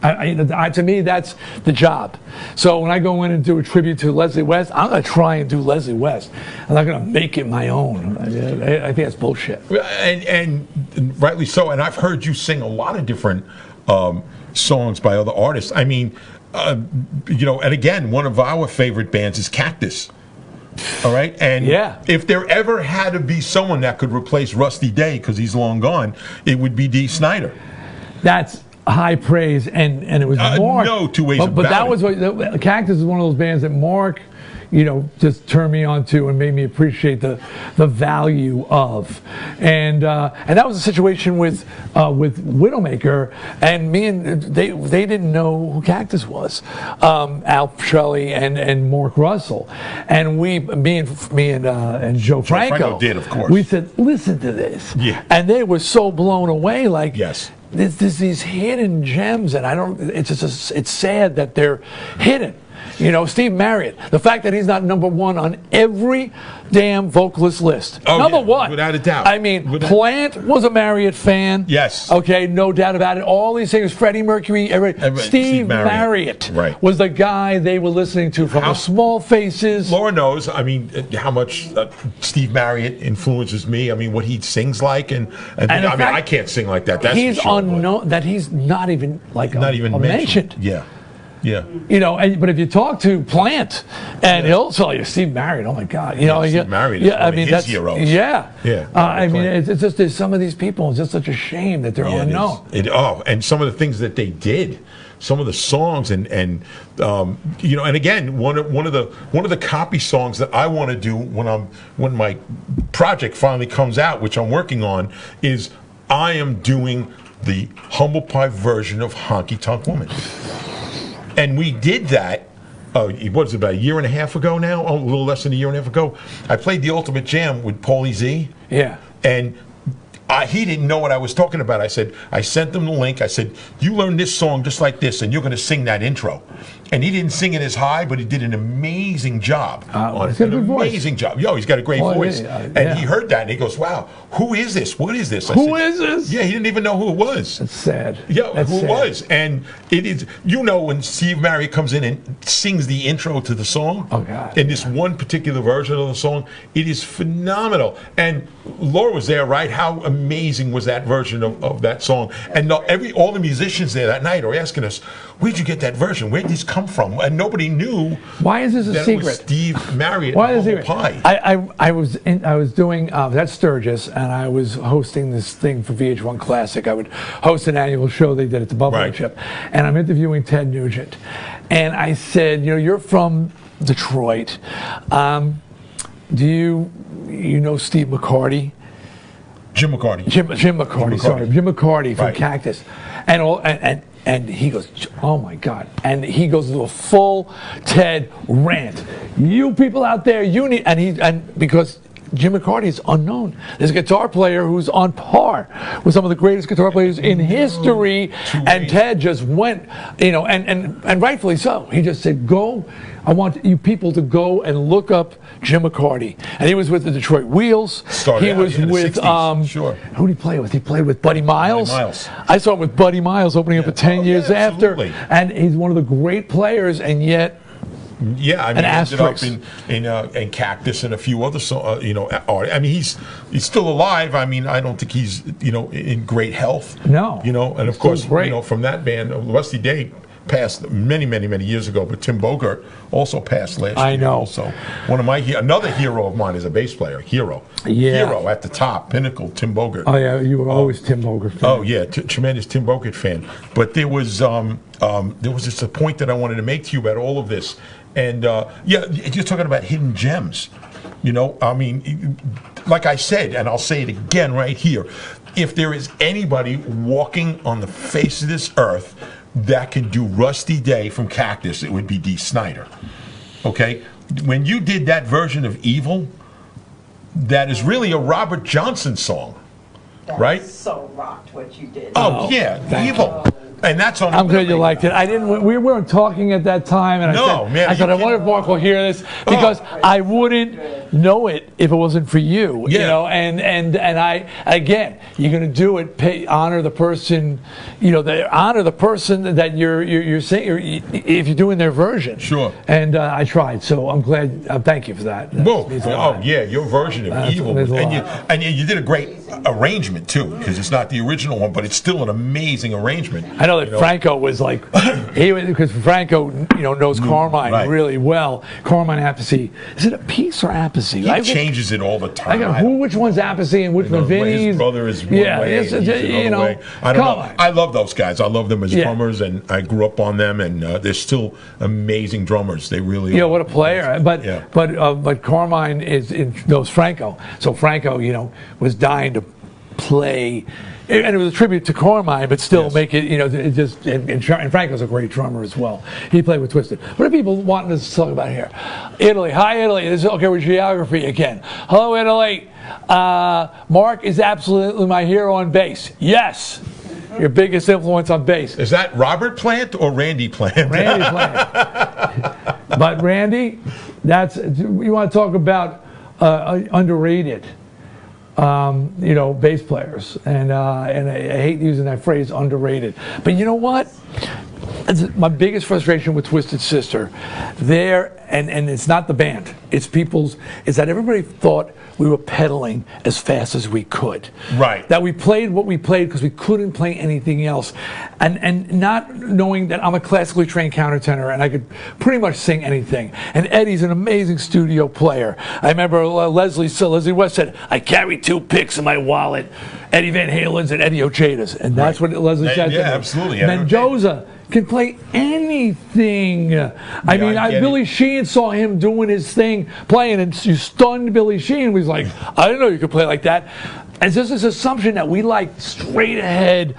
To me, that's the job. So when I go in and do a tribute to Leslie West, I'm going to try and do Leslie West. I'm not going to make it my own. I think that's bullshit. And rightly so. And I've heard you sing a lot of different songs by other artists. I mean, and again, one of our favorite bands is Cactus. All right? And if there ever had to be someone that could replace Rusty Day, because he's long gone, it would be Dee Snider. That's high praise, and it was Mark. No two ways about it. But that was what Cactus is one of those bands that Mark, just turned me on to and made me appreciate the value of, and that was a situation with Widowmaker, and they didn't know who Cactus was, Al Shelley and Mark Russell, and me and Joe Franco did, of course. We said, listen to this, and they were so blown away, like There's these hidden gems, and it's sad that they're hidden. Steve Marriott, the fact that he's not number one on every damn vocalist list. Number one. Without a doubt. I mean, Plant was a Marriott fan. Yes. Okay, no doubt about it. All these singers, Freddie Mercury, Steve Marriott was the guy they were listening to from the Small Faces. Laura knows, I mean, how much Steve Marriott influences me. I mean, what he sings like, and I can't sing like that. That's he's for sure, unknown. That he's not even mentioned. Yeah. But if you talk to Plant, and he'll tell you Steve Marriott. Oh my God, Steve Marriott is one of his heroes. It's just there's some of these people. It's just such a shame that they're unknown. And some of the things that they did, some of the songs, and again, one of the copy songs that I want to do when my project finally comes out, which I'm working on, is I am doing the Humble Pie version of Honky Tonk Woman. And we did that, what is it, about a year and a half ago now? A little less than a year and a half ago. I played the Ultimate Jam with Paulie Z. Yeah. And he didn't know what I was talking about. I sent him the link. I said, you learn this song just like this, and you're going to sing that intro. And he didn't sing it as high, but he did an amazing job. He's got a good voice. Amazing job. He's got a great voice. And he heard that, and he goes, wow, who is this? What is this? Who is this? Yeah, he didn't even know who it was. That's sad. Yeah, who it was. And it is, when Steve Marriott comes in and sings the intro to the song, in this one particular version of the song, it is phenomenal. And Laura was there, right? How amazing was that version of that song? And all the musicians there that night are asking us, where'd you get that version? Where'd these come come from? And nobody knew. Why is this a that secret? It was Steve Marriott. Why is and it? Humble Pie. I was doing that's Sturgis, and I was hosting this thing for VH1 Classic. I would host an annual show they did at the Buffalo Chip, and I'm interviewing Ted Nugent, and I said, you're from Detroit. Do you know Steve McCarty? Jim McCarty. Jim McCarty. Sorry, Jim McCarty from Right. Cactus, and he goes, oh my God, and he goes into a full Ted rant. You people out there, you need, and because Jim McCarty is unknown. There's a guitar player who's on par with some of the greatest guitar players in history, and Ted just went, and rightfully so. He just said, go. I want you people to go and look up Jim McCarty. And he was with the Detroit Wheels. He was with, who did he play with? He played with Buddy Miles. I saw him with Buddy Miles opening up for 10 years after. And he's one of the great players, and yet, yeah, I mean, he ended up in Cactus and a few other, art. I mean, he's still alive. I mean, I don't think he's, in great health. No. And of course, from that band, Rusty Day passed many, many, many years ago, but Tim Bogert also passed last year. I know. Also, another hero of mine is a bass player. Hero at the top, pinnacle. Tim Bogert. Oh yeah, you were always Tim Bogert fan. Oh yeah, tremendous Tim Bogert fan. But there was just a point that I wanted to make to you about all of this, and you're talking about hidden gems. I mean, like I said, and I'll say it again right here: if there is anybody walking on the face of this earth that can do Rusty Day from Cactus, it would be Dee Snider. Okay? When you did that version of Evil, that is really a Robert Johnson song, right? So rocked what you did. Oh yeah, Evil. And that's on. I'm glad you liked it. I didn't. We weren't talking at that time, and I said, I wonder if Mark will hear this because I wouldn't know it if it wasn't for you. And I again, you're going to do it. Honor the person. Honor the person that you're saying. If you're doing their version. Sure. And I tried, so I'm glad. Thank you for that. Your version of Evil, and you did a great arrangement too, because it's not the original one, but it's still an amazing arrangement. I know that Franco was like, because Franco, knows Carmine really well. Carmine Appice. Is it Appice or Appice? He changes it all the time. Which one's Appice and which one Vinny's? His brother is one way. Way. I don't know. I love those guys. I love them as drummers, and I grew up on them, and they're still amazing drummers. They really are. What a player. But Carmine knows Franco. So Franco, was dying to play. And it was a tribute to Carmine, but still make it, and Franco's a great drummer as well. He played with Twisted. What are people wanting us to talk about here? Italy. Hi, Italy. This is okay with geography again. Hello, Italy. Mark is absolutely my hero on bass. Yes. Your biggest influence on bass. Is that Robert Plant or Randy Plant? Randy Plant. But Randy, you want to talk about underrated. Bass players, and I hate using that phrase, underrated. But you know what? My biggest frustration with Twisted Sister, and it's not the band, it's is that everybody thought we were pedaling as fast as we could. Right. That we played what we played because we couldn't play anything else. And not knowing that I'm a classically trained countertenor and I could pretty much sing anything. And Eddie's an amazing studio player. I remember Leslie West said, I carry 2 picks in my wallet, Eddie Van Halen's and Eddie Ocheda's. And that's what Leslie said to me. Yeah, absolutely. Mendoza can play anything. Billy Sheehan saw him doing his thing, playing, and you stunned Billy Sheehan. He was like, I didn't know you could play like that. And there's this assumption that we like straight ahead,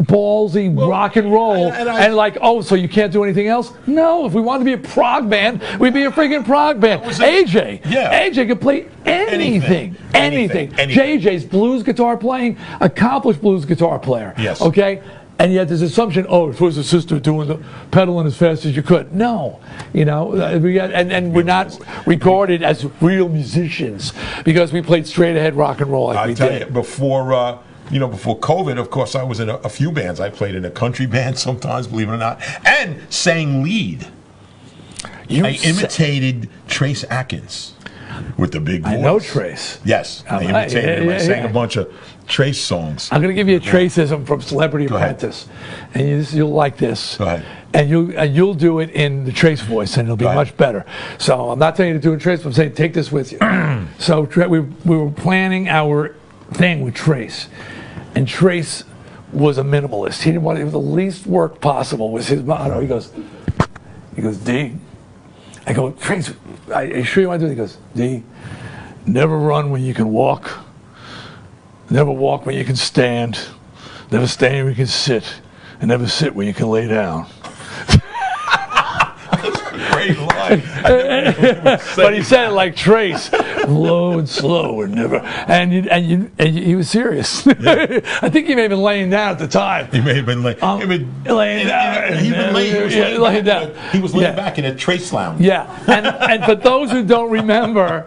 ballsy rock and roll, so you can't do anything else? No, if we wanted to be a prog band, we'd be a freaking prog band. AJ could play anything. JJ's blues guitar playing, accomplished blues guitar player. Yes. Okay? And yet there's assumption, it was a sister doing the pedaling as fast as you could. No, we're not regarded as real musicians because we played straight ahead rock and roll like we did. Before COVID, of course, I was in a few bands. I played in a country band sometimes, believe it or not, and sang lead. I imitated Trace Atkins with the big voice. I know Trace. Yes, I imitated him. I sang a bunch of Trace songs. I'm going to give you a Traceism from Celebrity Apprentice, and you'll like this. Go ahead. and you'll do it in the Trace voice, and it'll be much better. So I'm not telling you to do it in Trace, but I'm saying take this with you. So we were planning our thing with Trace, and Trace was a minimalist. He didn't want the least work possible was his motto. He goes, D. I go, Trace, are you sure you want to do it? He goes, D, never run when you can walk. Never walk when you can stand. Never stand when you can sit. And never sit when you can lay down. Great line. But he said it like Trace, low and slow and never. And he was serious. Yeah. I think he may have been laying down at the time. He may have been laying down. He was laying back in a Trace lounge. Yeah, and for those who don't remember,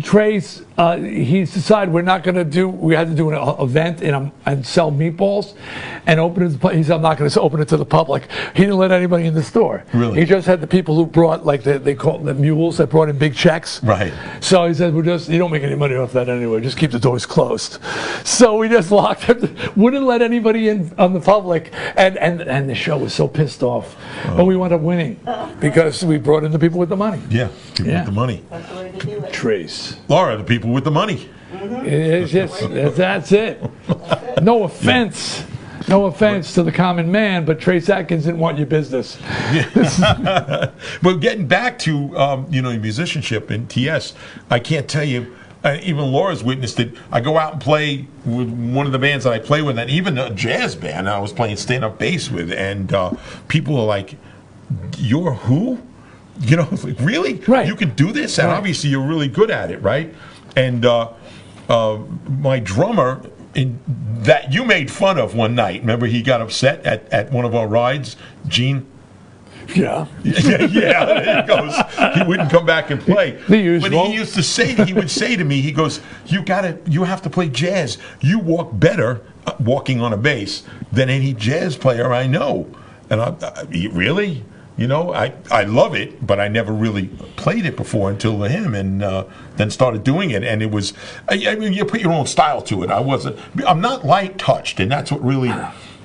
Trace, he's decided we had to do an event and sell meatballs and open it. He said, I'm not going to open it to the public. He didn't let anybody in the store. Really? He just had the people who brought, like they call the mules that brought in big checks. Right. So he said, you don't make any money off that anyway. Just keep the doors closed. So we just locked it, wouldn't let anybody in on the public. And the show was so pissed off. But we wound up winning because we brought in the people with the money. Yeah, people with the money. That's the way to do it. Trace. Laura, the people with the money. It's just, that's it. No offense. No offense to the common man, but Trace Atkins didn't want your business. But getting back to musicianship in TS, I can't tell you. Even Laura's witnessed it. I go out and play with one of the bands that I play with, and even a jazz band I was playing stand-up bass with, and people are like, "You're who?" It's like, really? Right. You can do this? And obviously you're really good at it, right? And my drummer that you made fun of one night, remember he got upset at one of our rides, Gene? Yeah. There he goes. He wouldn't come back and play. The usual. But he would say to me, he goes, you have to play jazz. You walk better walking on a bass than any jazz player I know. And really? I love it, but I never really played it before until him, and then started doing it. And it was, you put your own style to it. I'm not light touched, and that's what really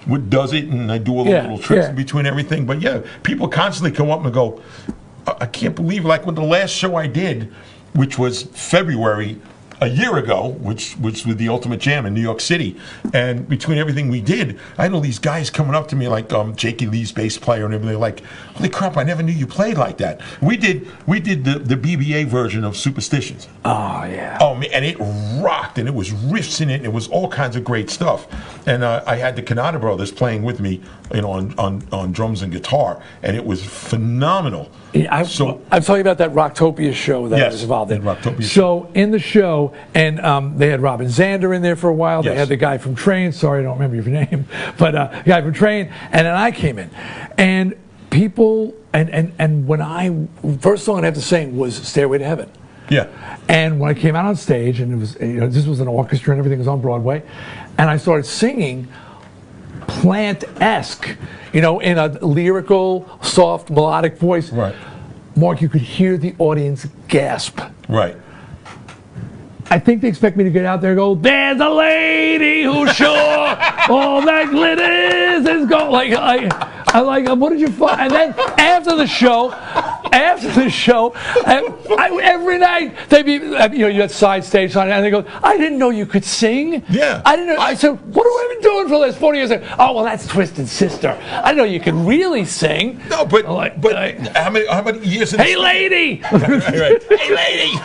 what does it. And I do all the little tricks in between everything. But people constantly come up and go, I can't believe, like with the last show I did, which was February a year ago, which was with the Ultimate Jam in New York City, and between everything we did, I had all these guys coming up to me like Jakey Lee's bass player and everything, like, holy crap, I never knew you played like that. We did the BBA version of Superstitions. Oh yeah. Oh man, and it rocked, and it was riffs in it, and it was all kinds of great stuff. And I had the Canada brothers playing with me, on drums and guitar, and it was phenomenal. I'm talking about that Rocktopia show that I was involved in. Rocktopia show. In the show, and they had Robin Zander in there for a while. They had the guy from Train. Sorry, I don't remember your name, but the guy from Train. And then I came in, and people, and when first song I had to sing was Stairway to Heaven. Yeah. And when I came out on stage, and it was this was an orchestra and everything was on Broadway, and I started singing Plant-esque, in a lyrical, soft, melodic voice. Right. Mark, you could hear the audience gasp. Right. I think they expect me to get out there and go, there's a lady who's sure all that glitters is gold. I'm like, what did you find? And then after the show, every night they'd be, you had side stage on, and they go, I didn't know you could sing. Yeah. I didn't know. I said, what have I been doing for the last 40 years? Oh, well, that's Twisted Sister. I didn't know you could really sing. No, but how many years? Hey, lady! Right. Hey, lady!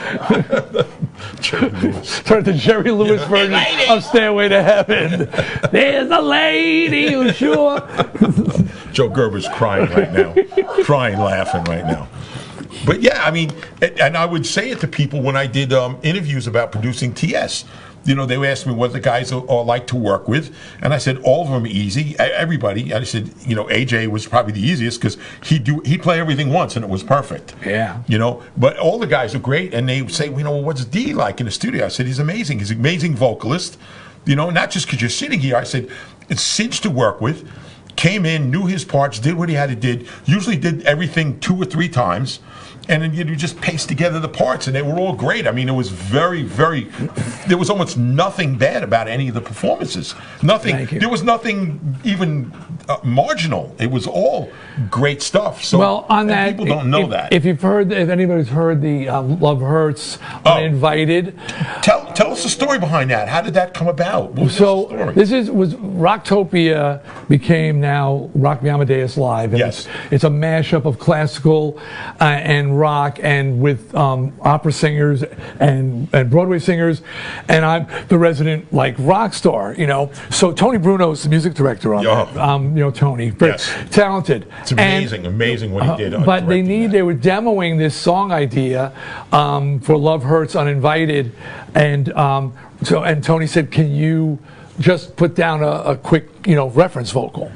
Turn to Jerry Lewis version of Stairway to Heaven. There's a lady who's sure. Joe Gerber's crying right now, laughing right now. But yeah, I mean, and I would say it to people when I did interviews about producing TS. They would ask me what the guys are like to work with, and I said all of them easy. Everybody. I said, AJ was probably the easiest because he'd play everything once and it was perfect. Yeah. But all the guys are great, and they say, what's Dee like in the studio? I said he's amazing. He's an amazing vocalist. Not just because you're sitting here. I said it's cinch to work with. Came in, knew his parts, did what he had to do. Usually did everything 2 or 3 times. And then you just paste together the parts, and they were all great. I mean, it was very, very. There was almost nothing bad about any of the performances. Nothing. There was nothing even marginal. It was all great stuff. So well, on that, people don't know that. If anybody's heard the Love Hurts, Uninvited. Tell us the story behind that. How did that come about? What was So the story? this was Rocktopia became now Rock Me Amadeus Live. And Yes. it's a mashup of classical and rock, and with opera singers and Broadway singers, and I'm the resident rock star, So Tony Bruno's the music director on that. Tony, very talented. It's amazing what he did. But they were demoing this song idea for Love Hurts Uninvited, and Tony said, "Can you just put down a quick reference vocal?"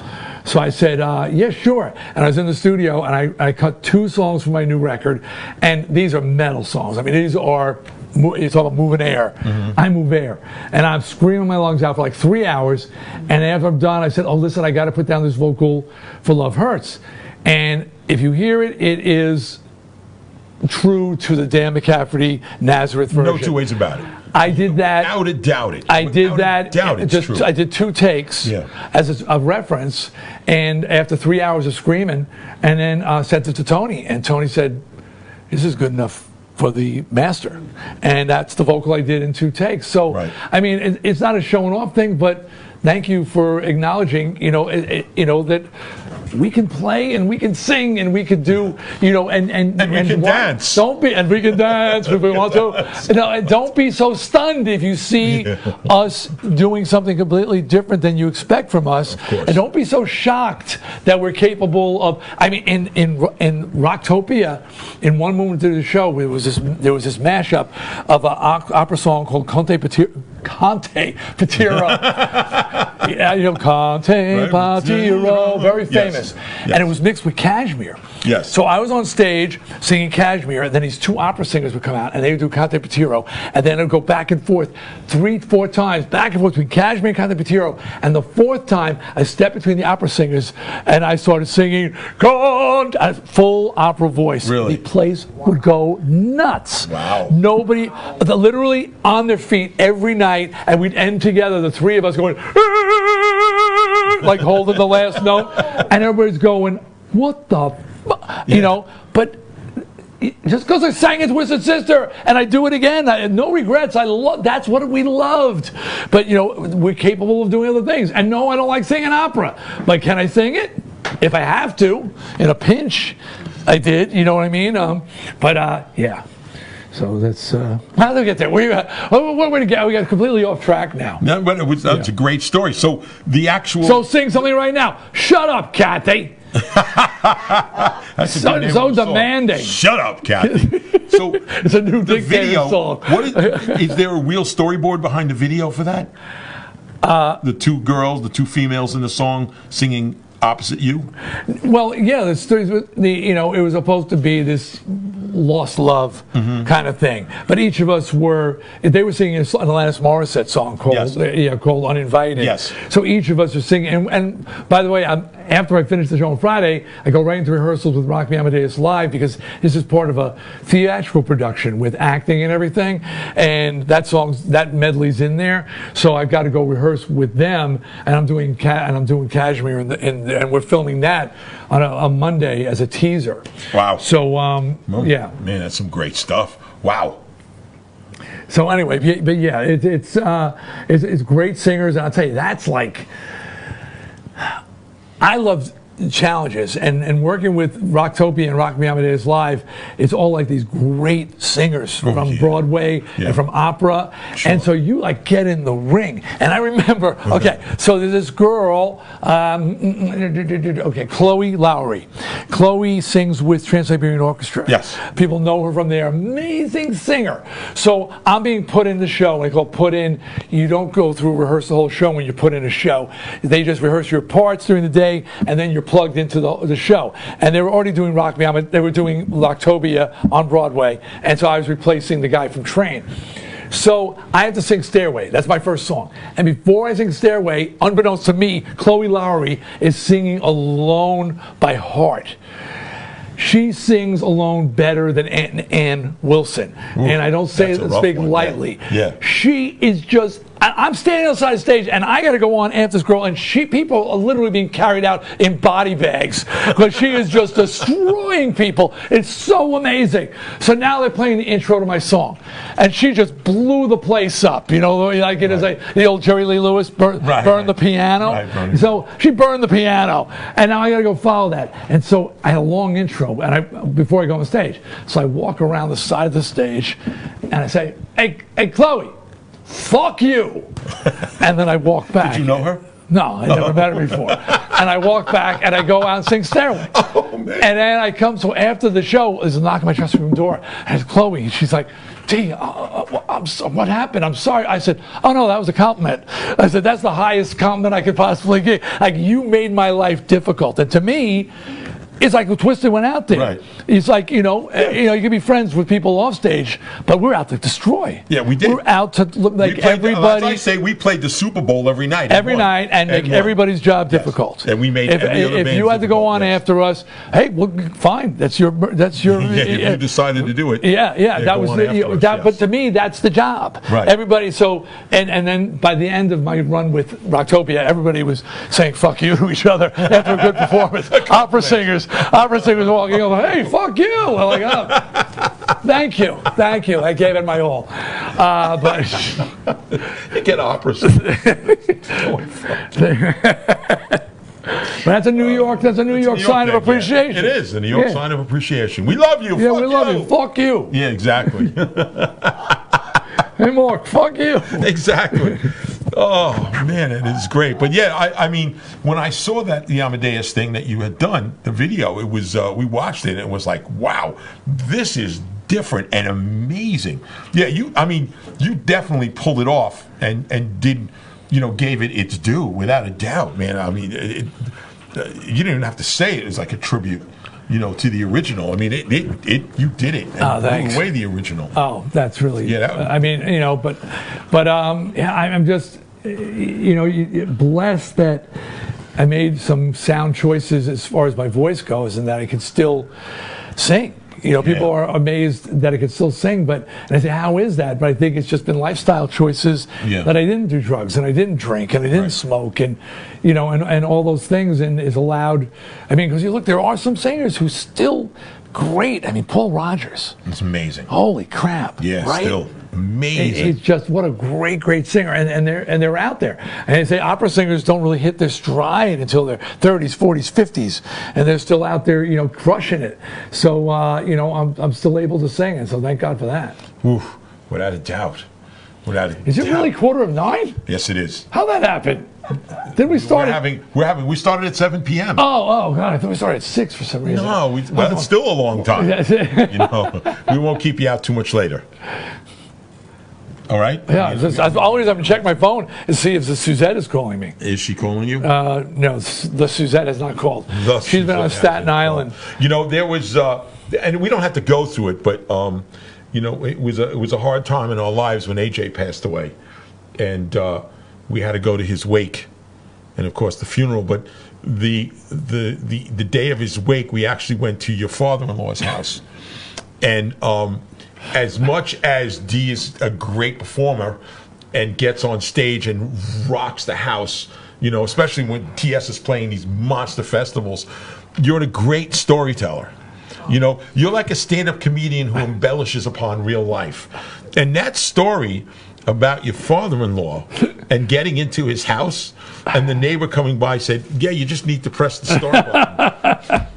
So I said, yeah, sure. And I was in the studio, and I cut 2 songs from my new record, and these are metal songs. I mean, these are, you talk about moving air. Mm-hmm. I move air. And I'm screaming my lungs out for 3 hours, and after I'm done, I said, oh, listen, I got to put down this vocal for Love Hurts. And if you hear it, it is true to the Dan McCafferty Nazareth version. No two ways about it. I did that. Doubt it. I did that. Doubt it's true. I did 2 takes as a reference, and after 3 hours of screaming, and then sent it to Tony, and Tony said, "This is good enough for the master," and that's the vocal I did in 2 takes. So, I mean, it's not a showing off thing, but thank you for acknowledging, that we can play and we can sing and we can do, and we can dance. And we can dance if we want to. No, don't be so stunned if you see us doing something completely different than you expect from us. And don't be so shocked that we're capable of. I mean, in Rocktopia, in one moment of the show, there was this mashup of an opera song called Conte Patiro. Conte Patiro, very famous. Yes. And it was mixed with Cashmere. Yes. So I was on stage singing Cashmere, and then these 2 opera singers would come out, and they would do Conte Patiro, and then it would go back and forth 3-4 times, back and forth between Cashmere and Conte Patiro, and the 4th time, I stepped between the opera singers, and I started singing full opera voice. Really? The place would go nuts. Wow. Nobody, literally on their feet every night, and we'd end together, the 3 of us going, holding the last note, and everybody's going, what the but just because I sang it with Twisted Sister and I do it again, no regrets. That's what we loved. But we're capable of doing other things. And no, I don't like singing opera. But can I sing it? If I have to, in a pinch, I did. You know what I mean? Yeah. So that's how did we get there? Where you at? Where we get? We got completely off track now. No, but that's a great story. So the actual. So sing something right now. Shut up, Kathy. That's so demanding. Shut up, Kathy. So it's a new video song. Is there a real storyboard behind the video for that? The 2 girls, the 2 females in the song singing opposite you? Well, yeah, it was supposed to be this lost love kind of thing. But each of us they were singing an Alanis Morissette song called Uninvited. Yes. So each of us are singing. And by the way, after I finish the show on Friday, I go right into rehearsals with Rock Me Amadeus Live, because this is part of a theatrical production with acting and everything. And that medley's in there. So I've got to go rehearse with them, and I'm doing Cashmere, and we're filming that on a Monday as a teaser. Wow. So yeah. Man, that's some great stuff. Wow. So anyway, but yeah, it's great singers, and I'll tell you, that's I love challenges, and working with Rocktopia and Rock Me Amadeus Live, it's all these great singers from Broadway and from opera, and so you get in the ring. And I remember, so there's this girl, Chloe Lowry. Chloe sings with Trans-Siberian Orchestra. Yes. People know her from there. Amazing singer. So I'm being put in the show. You don't go through rehearse the whole show when you put in a show. They just rehearse your parts during the day, and then you're plugged into the show. And they were already doing Rock Me Out. They were doing Rocktopia on Broadway, and so I was replacing the guy from Train. So I have to sing Stairway. That's my first song. And before I sing Stairway, unbeknownst to me, Chloe Lowry is singing Alone by heart. She sings Alone better than Ann Wilson. Ooh, and I don't speak lightly. Yeah. She is just, I'm standing outside the stage, and I got to go on after this girl, and people are literally being carried out in body bags because she is just destroying people. It's so amazing. So now they're playing the intro to my song, and she just blew the place up. You know, like it is the old Jerry Lee Lewis burned the piano. Right. So she burned the piano, and now I got to go follow that. And so I had a long intro, and before I go on stage, so I walk around the side of the stage, and I say, "Hey, Chloe, fuck you," and then I walk back. Did you know her? No, I never met her before. And I walk back and I go out and sing Stairway. Oh, man. And then I come, so after the show, there's a knock on my dressing room door. And it's Chloe. She's like, Dee, what happened? I'm sorry. I said, oh no, that was a compliment. I said, that's the highest compliment I could possibly give. Like, you made my life difficult. And to me, it's like Twisted went out there. Right. It's like, you can be friends with people off stage, but we're out to destroy. Yeah, we did. We're out to make everybody. As I say, we played the Super Bowl every night. Every night, and make everybody's job difficult. And we made if you had to go on after us, hey, well, fine. That's your. If you decided to do it. Yeah. That was But to me, that's the job. Right. Everybody. So and then by the end of my run with Rocktopia, everybody was saying "fuck you" to each other after a good performance. Opera singers walking over. Hey, fuck you. I'm like, oh, thank you. I gave it my all. But you get opera singers. But that's a New York sign of appreciation. It is a New York sign of appreciation. We love you. Yeah, we love you. Fuck you. Yeah, exactly. Hey, Mark, fuck you. Exactly. Oh, man, it is great. But yeah, I mean, when I saw the Amadeus thing that you had done, the video, it was, we watched it, and it was like, wow, this is different and amazing. Yeah, you definitely pulled it off and did, gave it its due without a doubt, man. I mean, you didn't even have to say it. It's like a tribute. To the original. I mean, you did it. And thanks. Blew away the original. Oh, that's really. Yeah. I'm just, blessed that I made some sound choices as far as my voice goes, and that I could still sing. People are amazed that I could still sing, and I say, how is that? But I think it's just been lifestyle choices that I didn't do drugs, and I didn't drink, and I didn't smoke, and and all those things, and is allowed. I mean, because you look, there are some singers who still great. I mean, Paul Rogers. It's amazing. Holy crap! Yeah, right? Still amazing. It's just what a great singer, and they're out there. And they say opera singers don't really hit their stride until their 30s, 40s, 50s, and they're still out there, crushing it. So I'm still able to sing, and so thank God for that. Oof, without a doubt. Is it really 8:45? Yes, it is. How'd that happen? Did we start? We started at 7 p.m. Oh God! I thought we started at 6 for some reason. No, it's still a long time. We won't keep you out too much later. All right. Yeah, I've always have to check my phone and see if the Suzette is calling me. Is she calling you? No, the Suzette has not called. She's been on Staten Island. There was, and we don't have to go through it, but it was a hard time in our lives when AJ passed away, and we had to go to his wake, and of course the funeral. But the day of his wake, we actually went to your father-in-law's house, and as much as Dee is a great performer and gets on stage and rocks the house, especially when TS is playing these monster festivals, you're a great storyteller. You're like a stand-up comedian who embellishes upon real life. And that story about your father-in-law and getting into his house, and the neighbor coming by said, yeah, you just need to press the start button.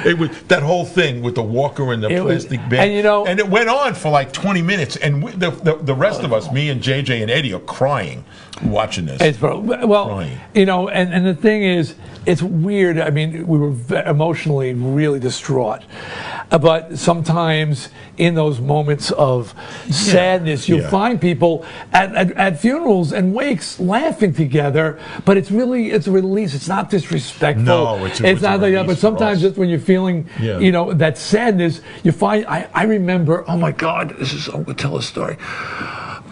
It was that whole thing with the walker and the plastic bag, and it went on for like 20 minutes, and the rest of us, me and JJ and Eddie, are crying watching this. Crying. And the thing is, it's weird. I mean, we were emotionally really distraught, but sometimes in those moments of sadness, you'll find people at funerals and wakes laughing together. But it's a release. It's not disrespectful. No, it's not that. But sometimes just when you're feeling, that sadness, you find. I remember. Oh my God, I'm gonna tell a story.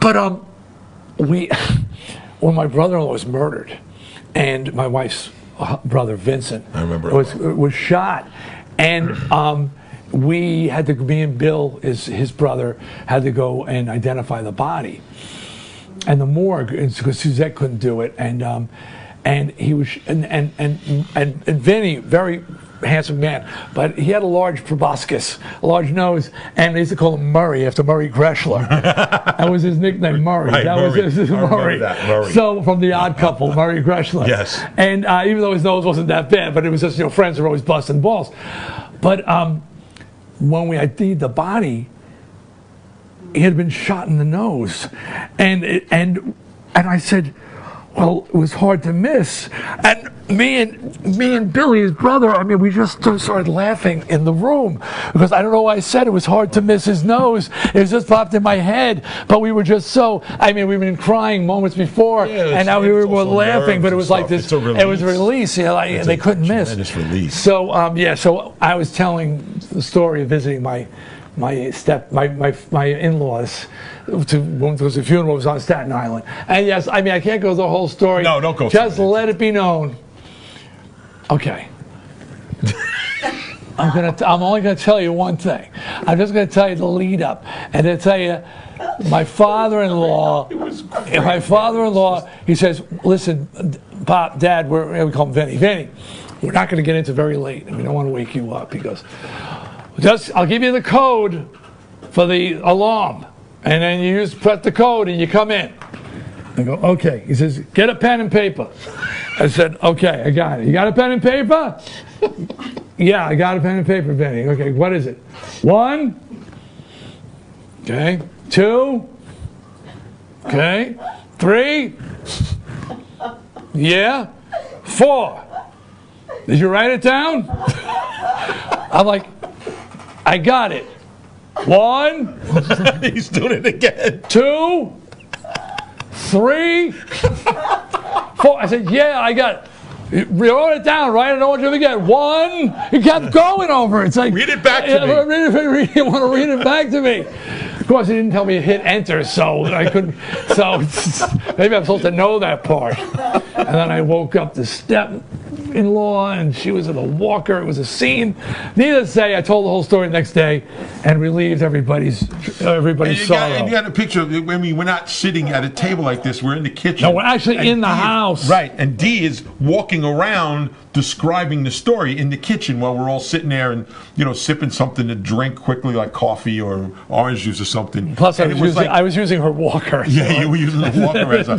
But when my brother-in-law was murdered, and my wife's brother Vincent, I remember was shot, and we had to. Me and Bill, his brother, had to go and identify the body. the morgue, because Suzette couldn't do it, and he was, and Vinny, very handsome man, but he had a large proboscis, a large nose, and they used to call him Murray after Murray Greshler. That was his nickname, Murray. Right, that Murray. was his Murray. Murray. So from The Odd Couple, Murray Greshler. Yes. And even though his nose wasn't that bad, but it was just, friends were always busting balls. But when we ID'd the body, he had been shot in the nose, and I said, well, it was hard to miss. And me and Billy, his brother, I mean, we just started laughing in the room because I don't know why I said it was hard to miss his nose. It just popped in my head, but we were just so. I mean, we've been crying moments before, and now we were laughing. But it was like this. It was a release. Yeah, like, they couldn't miss. Tremendous release. So so I was telling the story of visiting my in-laws because the funeral was on Staten Island. And yes, I mean, I can't go the whole story. No, don't go. Just let it be known. Okay. I'm only gonna tell you one thing. I'm just gonna tell you the lead up, and then tell you my father-in-law. He says, "Listen, Pop, Dad, we call him Vinny. Vinny, we're not gonna get into very late, and we don't want to wake you up." He goes, I'll give you the code for the alarm, and then you just press the code and you come in. I go, okay. He says, get a pen and paper. I said, okay, I got it. You got a pen and paper? Yeah, I got a pen and paper, Vinny. Okay, what is it? 1. Okay. 2. Okay. 3. Yeah. 4. Did you write it down? I'm like, I got it. 1. He's doing it again. 2. 3. 4. I said, yeah, I got it. You wrote it down, right? I don't want you to forget. 1. He kept going over it. It's like, read it back to me. You want to read it back to me? Of course, he didn't tell me to hit enter, so I couldn't. So maybe I'm supposed to know that part. And then I woke up the step-in-law, and she was in a walker. It was a scene. Needless to say, I told the whole story the next day and relieved everybody's sorrow. And you got a picture of, I mean, we're not sitting at a table like this. We're in the kitchen. No, we're actually in the house. Right, and Dee is walking around describing the story in the kitchen while we're all sitting there and, sipping something to drink quickly, like coffee or orange juice or something. Plus, I was using her walker. Yeah, you were using the walker as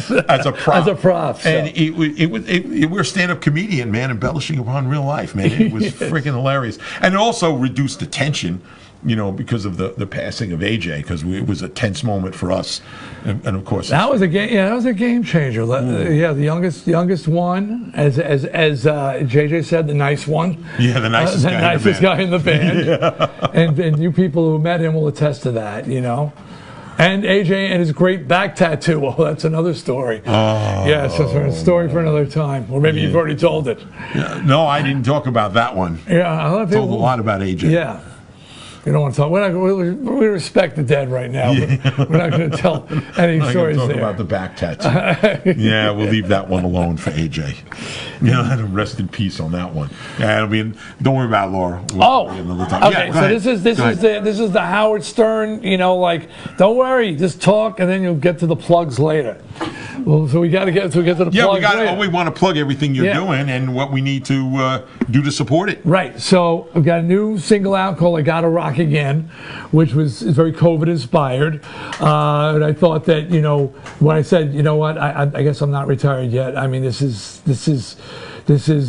a prop. As a prop. So. And we're a stand-up comedian, man, embellishing upon real life, man. It was freaking hilarious. And it also reduced the tension, because of the passing of AJ, because it was a tense moment for us. And of course, that was a game. Yeah, that was a game changer. Yeah, the youngest one, as JJ said, the nice one. Yeah, the nicest guy in the band. Yeah. And you people who met him will attest to that. And AJ and his great back tattoo. Well, that's another story. Oh. Yes, that's a story for another time. Or maybe you've already told it. Yeah, no, I didn't talk about that one. Yeah, I told a lot about AJ. Yeah. We don't want to talk. We respect the dead right now. Yeah. But we're not going to tell any stories there. Talk about the back tattoo. Yeah, we'll leave that one alone for AJ. And rest in peace on that one. Yeah, don't worry about it, Laura. Another time. Okay. So this is the Howard Stern. Don't worry, just talk, and then you'll get to the plugs later. Well, so we got to get to the plugs. Yeah, we want to plug everything you're doing and what we need to do to support it. Right. So I've got a new single out called "I Gotta Rock Again," which is very COVID inspired. And I thought that when I said I guess I'm not retired yet. I mean this is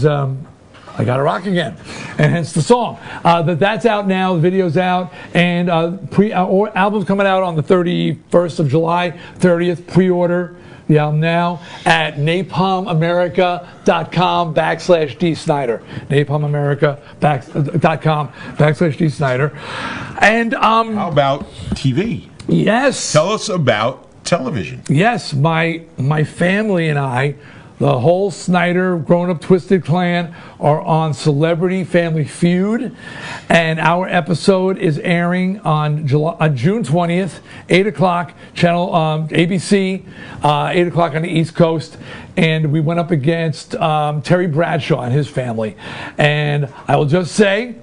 I Gotta Rock Again, and hence the song. That's out now. The video's out, and album's coming out on the 31st of July, 30th. Pre-order the album now at napalmamerica.com/Dee Snider. napalmamerica.com/Dee Snider. And how about TV? Yes. Tell us about television. Yes, my family and I, the whole Snider Grown Up Twisted clan, are on Celebrity Family Feud, and our episode is airing on June 20th, 8 o'clock, channel ABC, 8 o'clock on the East Coast, and we went up against Terry Bradshaw and his family. And I will just say,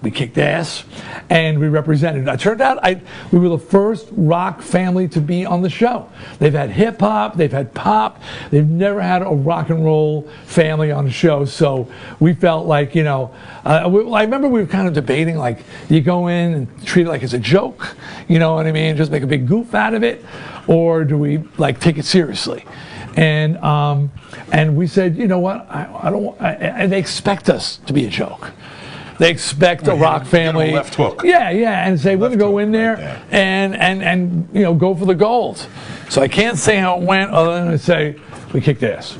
we kicked ass, and we represented. It turned out we were the first rock family to be on the show. They've had hip hop, they've had pop, they've never had a rock and roll family on the show. So we felt like, I remember we were kind of debating, like, do you go in and treat it like it's a joke, you know what I mean, just make a big goof out of it, or do we like take it seriously? And we said, you know what, I don't. And they expect us to be a joke. They expect a rock family, left hook. Yeah, and say we're gonna go in there and go for the gold. So I can't say how it went other than to say we kicked ass.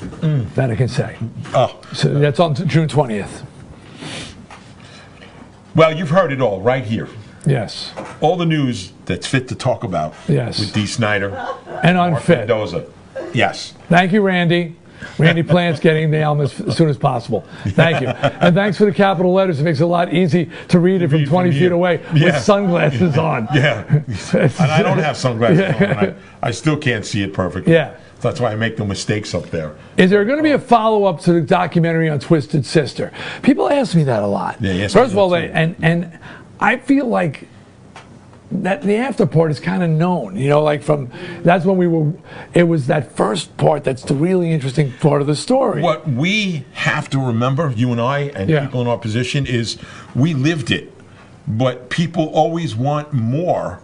That I can say. Oh, so that's on June 20th. Well, you've heard it all right here. Yes. All the news that's fit to talk about. Yes. With Dee Snider and Mark unfit. Mendoza. Yes. Thank you, Randy. Randy plans getting the album as soon as possible. Thank you. And thanks for the capital letters. It makes it a lot easy to read it from 20 feet away with sunglasses on. Yeah. And I don't have sunglasses on. I still can't see it perfectly. Yeah. That's why I make no mistakes up there. Is there going to be a follow-up to the documentary on Twisted Sister? People ask me that a lot. Yeah, First of all, and I feel like that the after part is kind of known, that's when it was that first part that's the really interesting part of the story. What we have to remember, you and I and people in our position, is we lived it. But people always want more.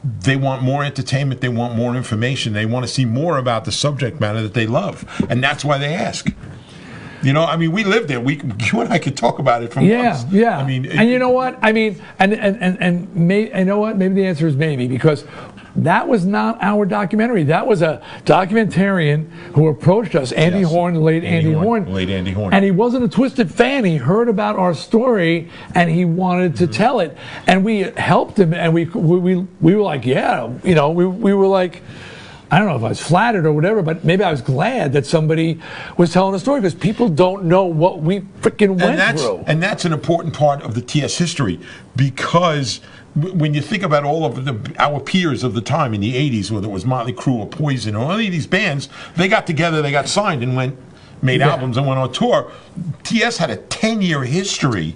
They want more entertainment, they want more information, they want to see more about the subject matter that they love. And that's why they ask. We lived it. You and I could talk about it from months. Yeah. And you know what? Maybe the answer is maybe, because that was not our documentary. That was a documentarian who approached us, Andy Horn, the late Andy Horn. Late Andy Horn. And he wasn't a Twisted fan. He heard about our story and he wanted to tell it. And we helped him, and we were like, we were like, I don't know if I was flattered or whatever, but maybe I was glad that somebody was telling a story, because people don't know what we freaking went through. And that's an important part of the TS history, because when you think about all of our peers of the time in the 80s, whether it was Motley Crue or Poison or any of these bands, they got together, they got signed and made albums and went on tour. TS had a 10-year history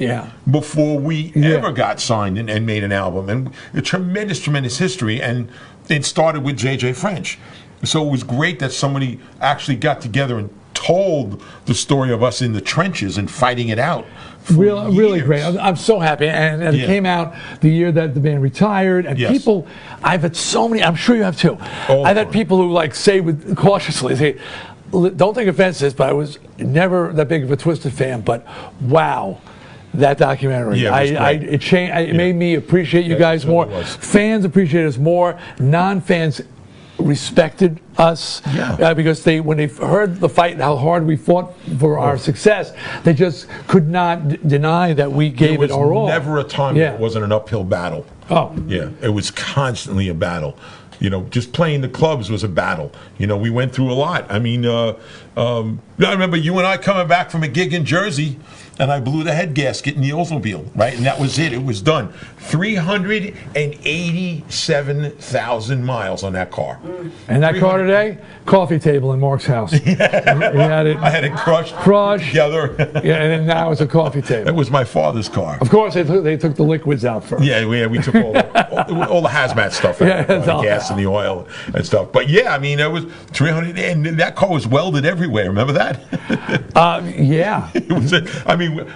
before we ever got signed and made an album, and a tremendous history. And it started with J.J. French. So it was great that somebody actually got together and told the story of us in the trenches and fighting it out. Really great. I'm so happy. And it came out the year that the band retired. And people, I've had so many, I'm sure you have too. I've had people who say cautiously, say, don't take offense to this, but I was never that big of a Twisted fan, but wow. That documentary, it changed. It made me appreciate you guys more. Fans appreciated us more. Non-fans respected us because when they heard the fight and how hard we fought for our success, they just could not deny that we gave it our all. Never a time that it wasn't an uphill battle. Oh, yeah, it was constantly a battle. Just playing the clubs was a battle. We went through a lot. I remember you and I coming back from a gig in Jersey, and I blew the head gasket in the Oldsmobile, right? And that was it. It was done. 387,000 miles on that car. And that car today, coffee table in Mark's house. He had it. I had it crushed together. And then now it's a coffee table. It was my father's car. Of course, they took the liquids out first. Yeah, we took all the hazmat stuff out, the gas and the oil and stuff. But it was 300, and that car was welded everywhere. Remember that? It was.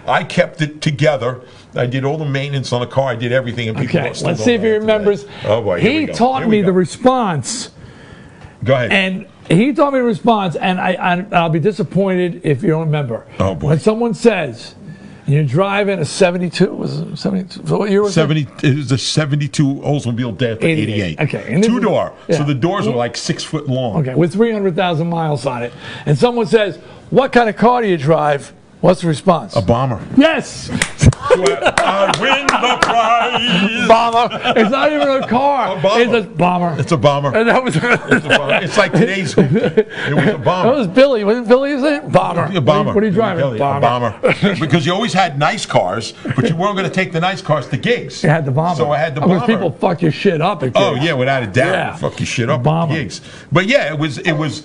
I kept it together. I did all the maintenance on the car. I did everything. And people let's see if he remembers. Oh boy, he taught me the response. Go ahead. And he taught me the response, and I'll be disappointed if you don't remember. Oh boy. When someone says, you're driving a 72, was it 72? So what year was it? It was a 72 Oldsmobile 88. Okay. Two-door. Yeah. So the doors were like 6 foot long. Okay, with 300,000 miles on it. And someone says, what kind of car do you drive? What's the response? A bomber. Yes! I win the prize. Bomber. It's not even a car. A bomber. It's a bomber. It's a bomber. And that was. It's a bomber. It's like today's hoop. It was a bomber. That was Billy. Wasn't Billy? Is it? Bomber. A bomber. What are you driving? Bomber. Because you always had nice cars, but you weren't going to take the nice cars to gigs. You had the bomber. So I had the bomber. Because people fuck your shit up at gigs. Oh yeah, without a doubt. Fuck your shit up at gigs. But yeah, it was.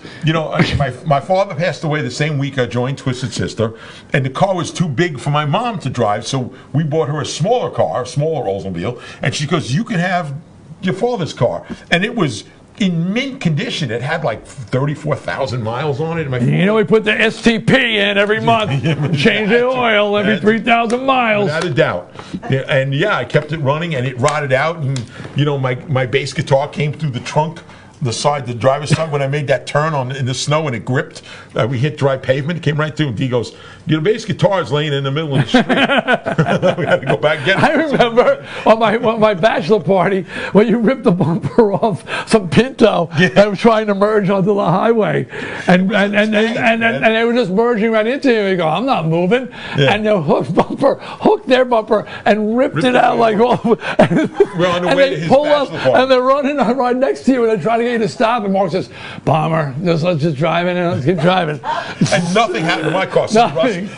My father passed away the same week I joined Twisted Sister, and the car was too big for my mom to drive, so so we bought her a smaller car, a smaller Oldsmobile, and she goes, "You can have your father's car," and it was in mint condition. It had like 34,000 miles on it. You know, we put the STP in every month, change the oil every 3,000 miles. Without a doubt. Yeah, and yeah, I kept it running, and it rotted out. And you know, my bass guitar came through the trunk, the driver's side, when I made that turn in the snow and it gripped. We hit dry pavement. It came right through. And Dee goes, "Your bass guitar is laying in the middle of the street." We had to go back and get it. I remember on my bachelor party when you ripped the bumper off some Pinto that was trying to merge onto the highway, and they were just merging right into you. You go, "I'm not moving," and the hooked their bumper and ripped it out like all. We're on the way to his bachelor party. And they're running right next to you, and they're trying to get you to stop. And Mark says, "Bomber, let's just drive in and let's keep driving." And nothing happened to my car.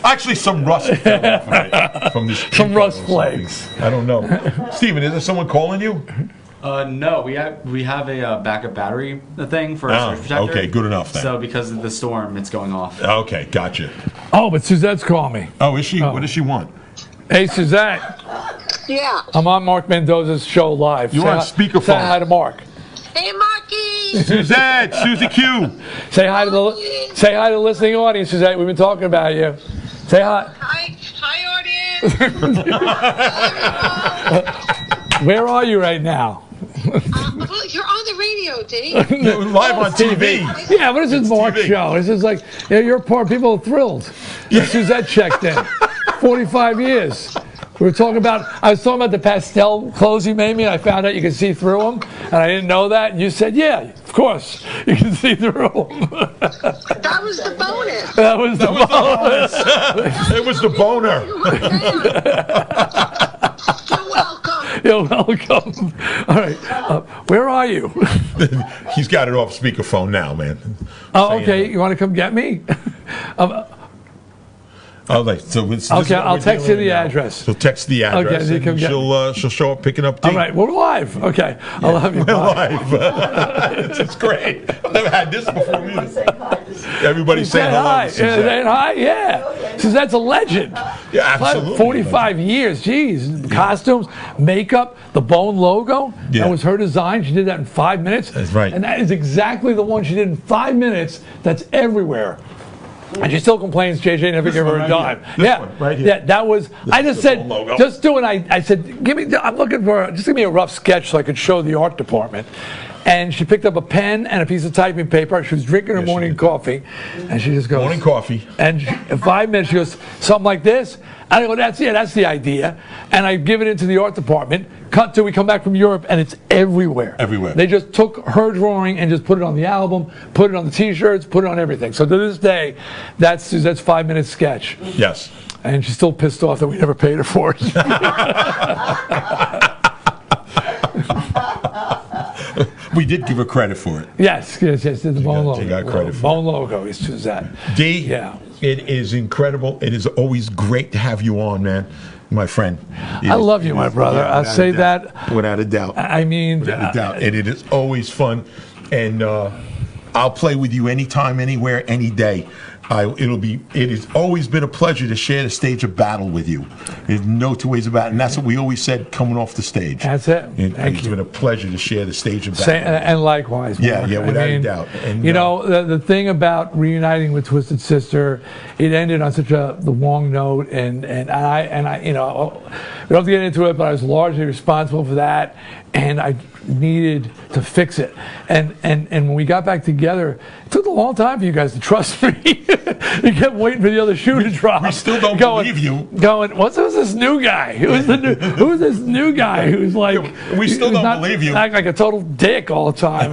Actually, some rust fell off from this. Some rust flakes. I don't know. Steven, is there someone calling you? No, we have a backup battery thing for our surge protector. Okay, good enough then. So because of the storm, it's going off. Okay, gotcha. Oh, but Suzette's calling me. Oh, is she? Oh. What does she want? Hey, Suzette. Yeah. I'm on Mark Mendoza's show live. You're on speakerphone. Say hi to Mark. Hey, Marky. Suzette, Susie Q. Say hi to the listening audience, Suzette. We've been talking about you. Say hi. Hi, audience. Where are you right now? Well, you're on the radio, Dee. You're live on TV. Yeah, but this is Mark's show. This is like, you're part. People are thrilled. Suzette checked in. 45 years. I was talking about the pastel clothes you made me, and I found out you could see through them, and I didn't know that. And you said, "Yeah, of course, you can see through them." That was the bonus. That was the bonus. It was the boner. You're welcome. You're welcome. All right, where are you? He's got it off speakerphone now, man. Oh, okay. You want to come get me? Okay, I'll text you the address. She'll text the address, okay, and she'll show up picking up Dee. All right, we're live. Okay, I love you. We're live. It's great. I've never had this before. Everybody's saying hello. Saying hi, yeah. Okay. So that's a legend. Yeah, absolutely. 45 years, geez. Costumes, makeup, the Bone logo. Yeah. That was her design. She did that in 5 minutes. That's right. And that is exactly the one she did in 5 minutes. That's everywhere. And she still complains JJ never gave her a dime. Right here. Yeah, that was. I just said, just do it. I said, I'm looking for, just give me a rough sketch so I could show the art department. And she picked up a pen and a piece of typing paper. She was drinking her morning coffee, and she just goes, morning coffee. And in 5 minutes, she goes, something like this. And I go, that's the idea. And I give it into the art department. Cut to, we come back from Europe, and it's everywhere. Everywhere. They just took her drawing and just put it on the album, put it on the T-shirts, put it on everything. So to this day, that's 5-minute sketch. Yes. And she's still pissed off that we never paid her for it. We did give her credit for it. Yes. The Bone logo. She got credit for it. Bone logo is Suzette. Dee, yeah. It is incredible. It is always great to have you on, man. My friend. I love you, my brother. Yeah, I'll say that. Without a doubt. I mean. Without a doubt. And it is always fun. And I'll play with you anytime, anywhere, any day. It has always been a pleasure to share the stage of battle with you. There's no two ways about it. And that's what we always said coming off the stage. That's it. It's been a pleasure to share the stage of battle. And likewise. Mark. Yeah, without a doubt. And, you know, the thing about reuniting with Twisted Sister, it ended on such the wrong note. And I, you know, we don't have to get into it, but I was largely responsible for that. And I needed to fix it. And when we got back together, it took a long time for you guys to trust me. You kept waiting for the other shoe to drop. We still don't believe you. Who's this new guy? Who's this new guy who's like? Yeah, we still don't believe you. Act like a total dick all the time.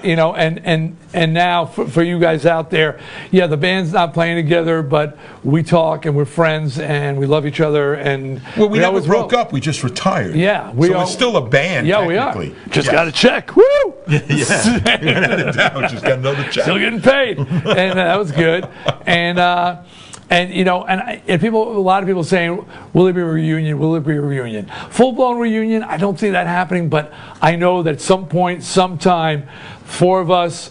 You know, and now for you guys out there, yeah, the band's not playing together, but we talk and we're friends and we love each other. And well, we never broke up. We just retired. Yeah, we're still a band. Yeah, we are. Just got a check. Woo! Yeah, without a doubt, just got another check. Still getting paid, and that was good. And you know, a lot of people saying, will there be a reunion? Will there be a reunion? Full blown reunion? I don't see that happening, but I know that at some point, sometime, 4 of us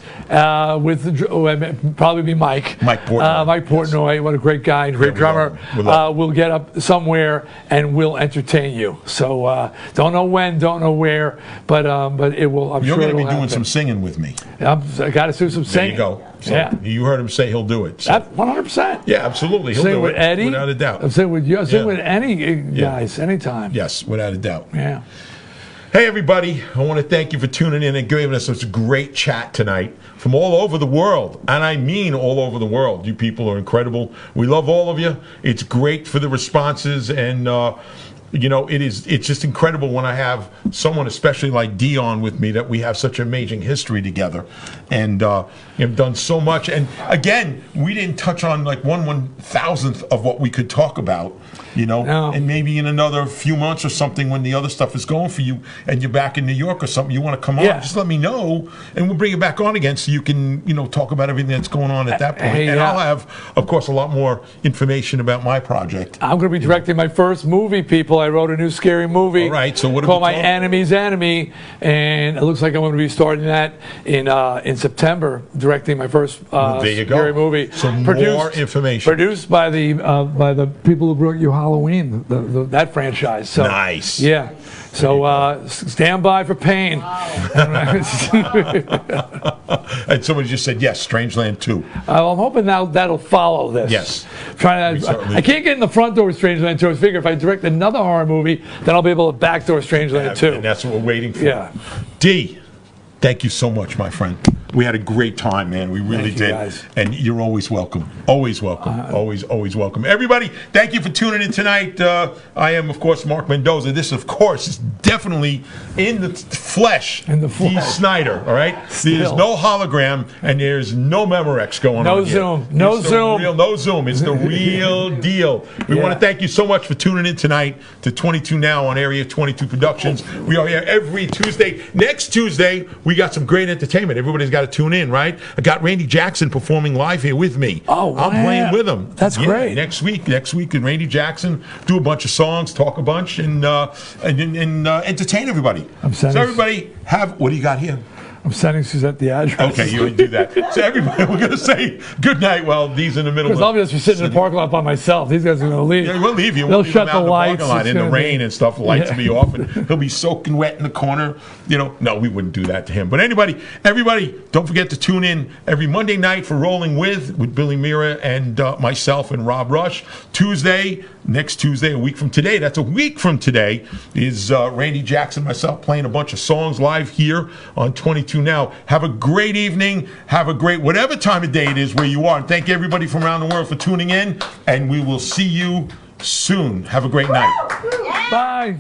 with probably be Mike. Mike Portnoy. Mike Portnoy, what a great guy, great drummer. We'll get up somewhere and we'll entertain you. So don't know when, don't know where, but it will. I'm You're sure going to be doing happen. some singing with me. I got to do some singing. There you go. So yeah. You heard him say he'll do it. So. 100%. Yeah, absolutely. He'll sing do with it. Eddie. Without a doubt. I'm saying with you. I'm saying with any guys, anytime. Yes, without a doubt. Yeah. Hey, everybody. I want to thank you for tuning in and giving us such a great chat tonight from all over the world. And I mean all over the world. You people are incredible. We love all of you. It's great for the responses. And, you know, it's just incredible when I have someone, especially like Dee, on with me, that we have such amazing history together. And have done so much. And, again, we didn't touch on like 1/1000th of what we could talk about. You know, and maybe in another few months or something when the other stuff is going for you and you're back in New York or something, you want to come on, just let me know and we'll bring it back on again so you can, you know, talk about everything that's going on at that point. And I'll have, of course, a lot more information about my project. I'm going to be directing my first movie, people. I wrote a new scary movie. All right, so what called My Enemy's Enemy, and it looks like I'm going to be starting that in September, directing my first scary movie. So more information. Produced by the people who brought you Halloween, that franchise. So, nice. Yeah. So stand by for pain. And someone just said, yes, Strangeland 2. I'm hoping now that'll follow this. Yes. I can't get in the front door with Strangeland 2. I figure if I direct another horror movie, then I'll be able to backdoor Strangeland 2. And that's what we're waiting for. Yeah. Dee, thank you so much, my friend. We had a great time, man. We really did. Guys. And you're always welcome. Always welcome. Always welcome. Everybody, thank you for tuning in tonight. I am, of course, Mark Mendoza. This, of course, is definitely in the flesh. Dee Snider, all right? There's no hologram, and there's no Memorex going on here. No Zoom. No Zoom. It's the real deal. We want to thank you so much for tuning in tonight to 22 Now on Area 22 Productions. We are here every Tuesday. Next Tuesday, we got some great entertainment. Everybody's got to tune in, right? I got Randy Jackson performing live here with me. Oh, wow. I'm playing with him. That's great. Next week, and Randy Jackson do a bunch of songs, talk a bunch, and entertain everybody. So everybody, what do you got here? I'm sending Suzette the address. Okay, you would do that. So everybody, we're going to say good night while Dee's in the middle. Because I'll just be sitting in the parking lot by myself. These guys are going to leave. Yeah, we'll leave you. They'll shut the lights. In the rain and stuff, the lights will be off, and he'll be soaking wet in the corner. You know, no, we wouldn't do that to him. But everybody, don't forget to tune in every Monday night for Rolling with Billy Mira and myself and Rob Rush. Next Tuesday, a week from today, that's a week from today, is Randy Jackson, myself, playing a bunch of songs live here on 22 Now. Have a great evening. Have a great whatever time of day it is where you are. And thank everybody from around the world for tuning in. And we will see you soon. Have a great night. Bye.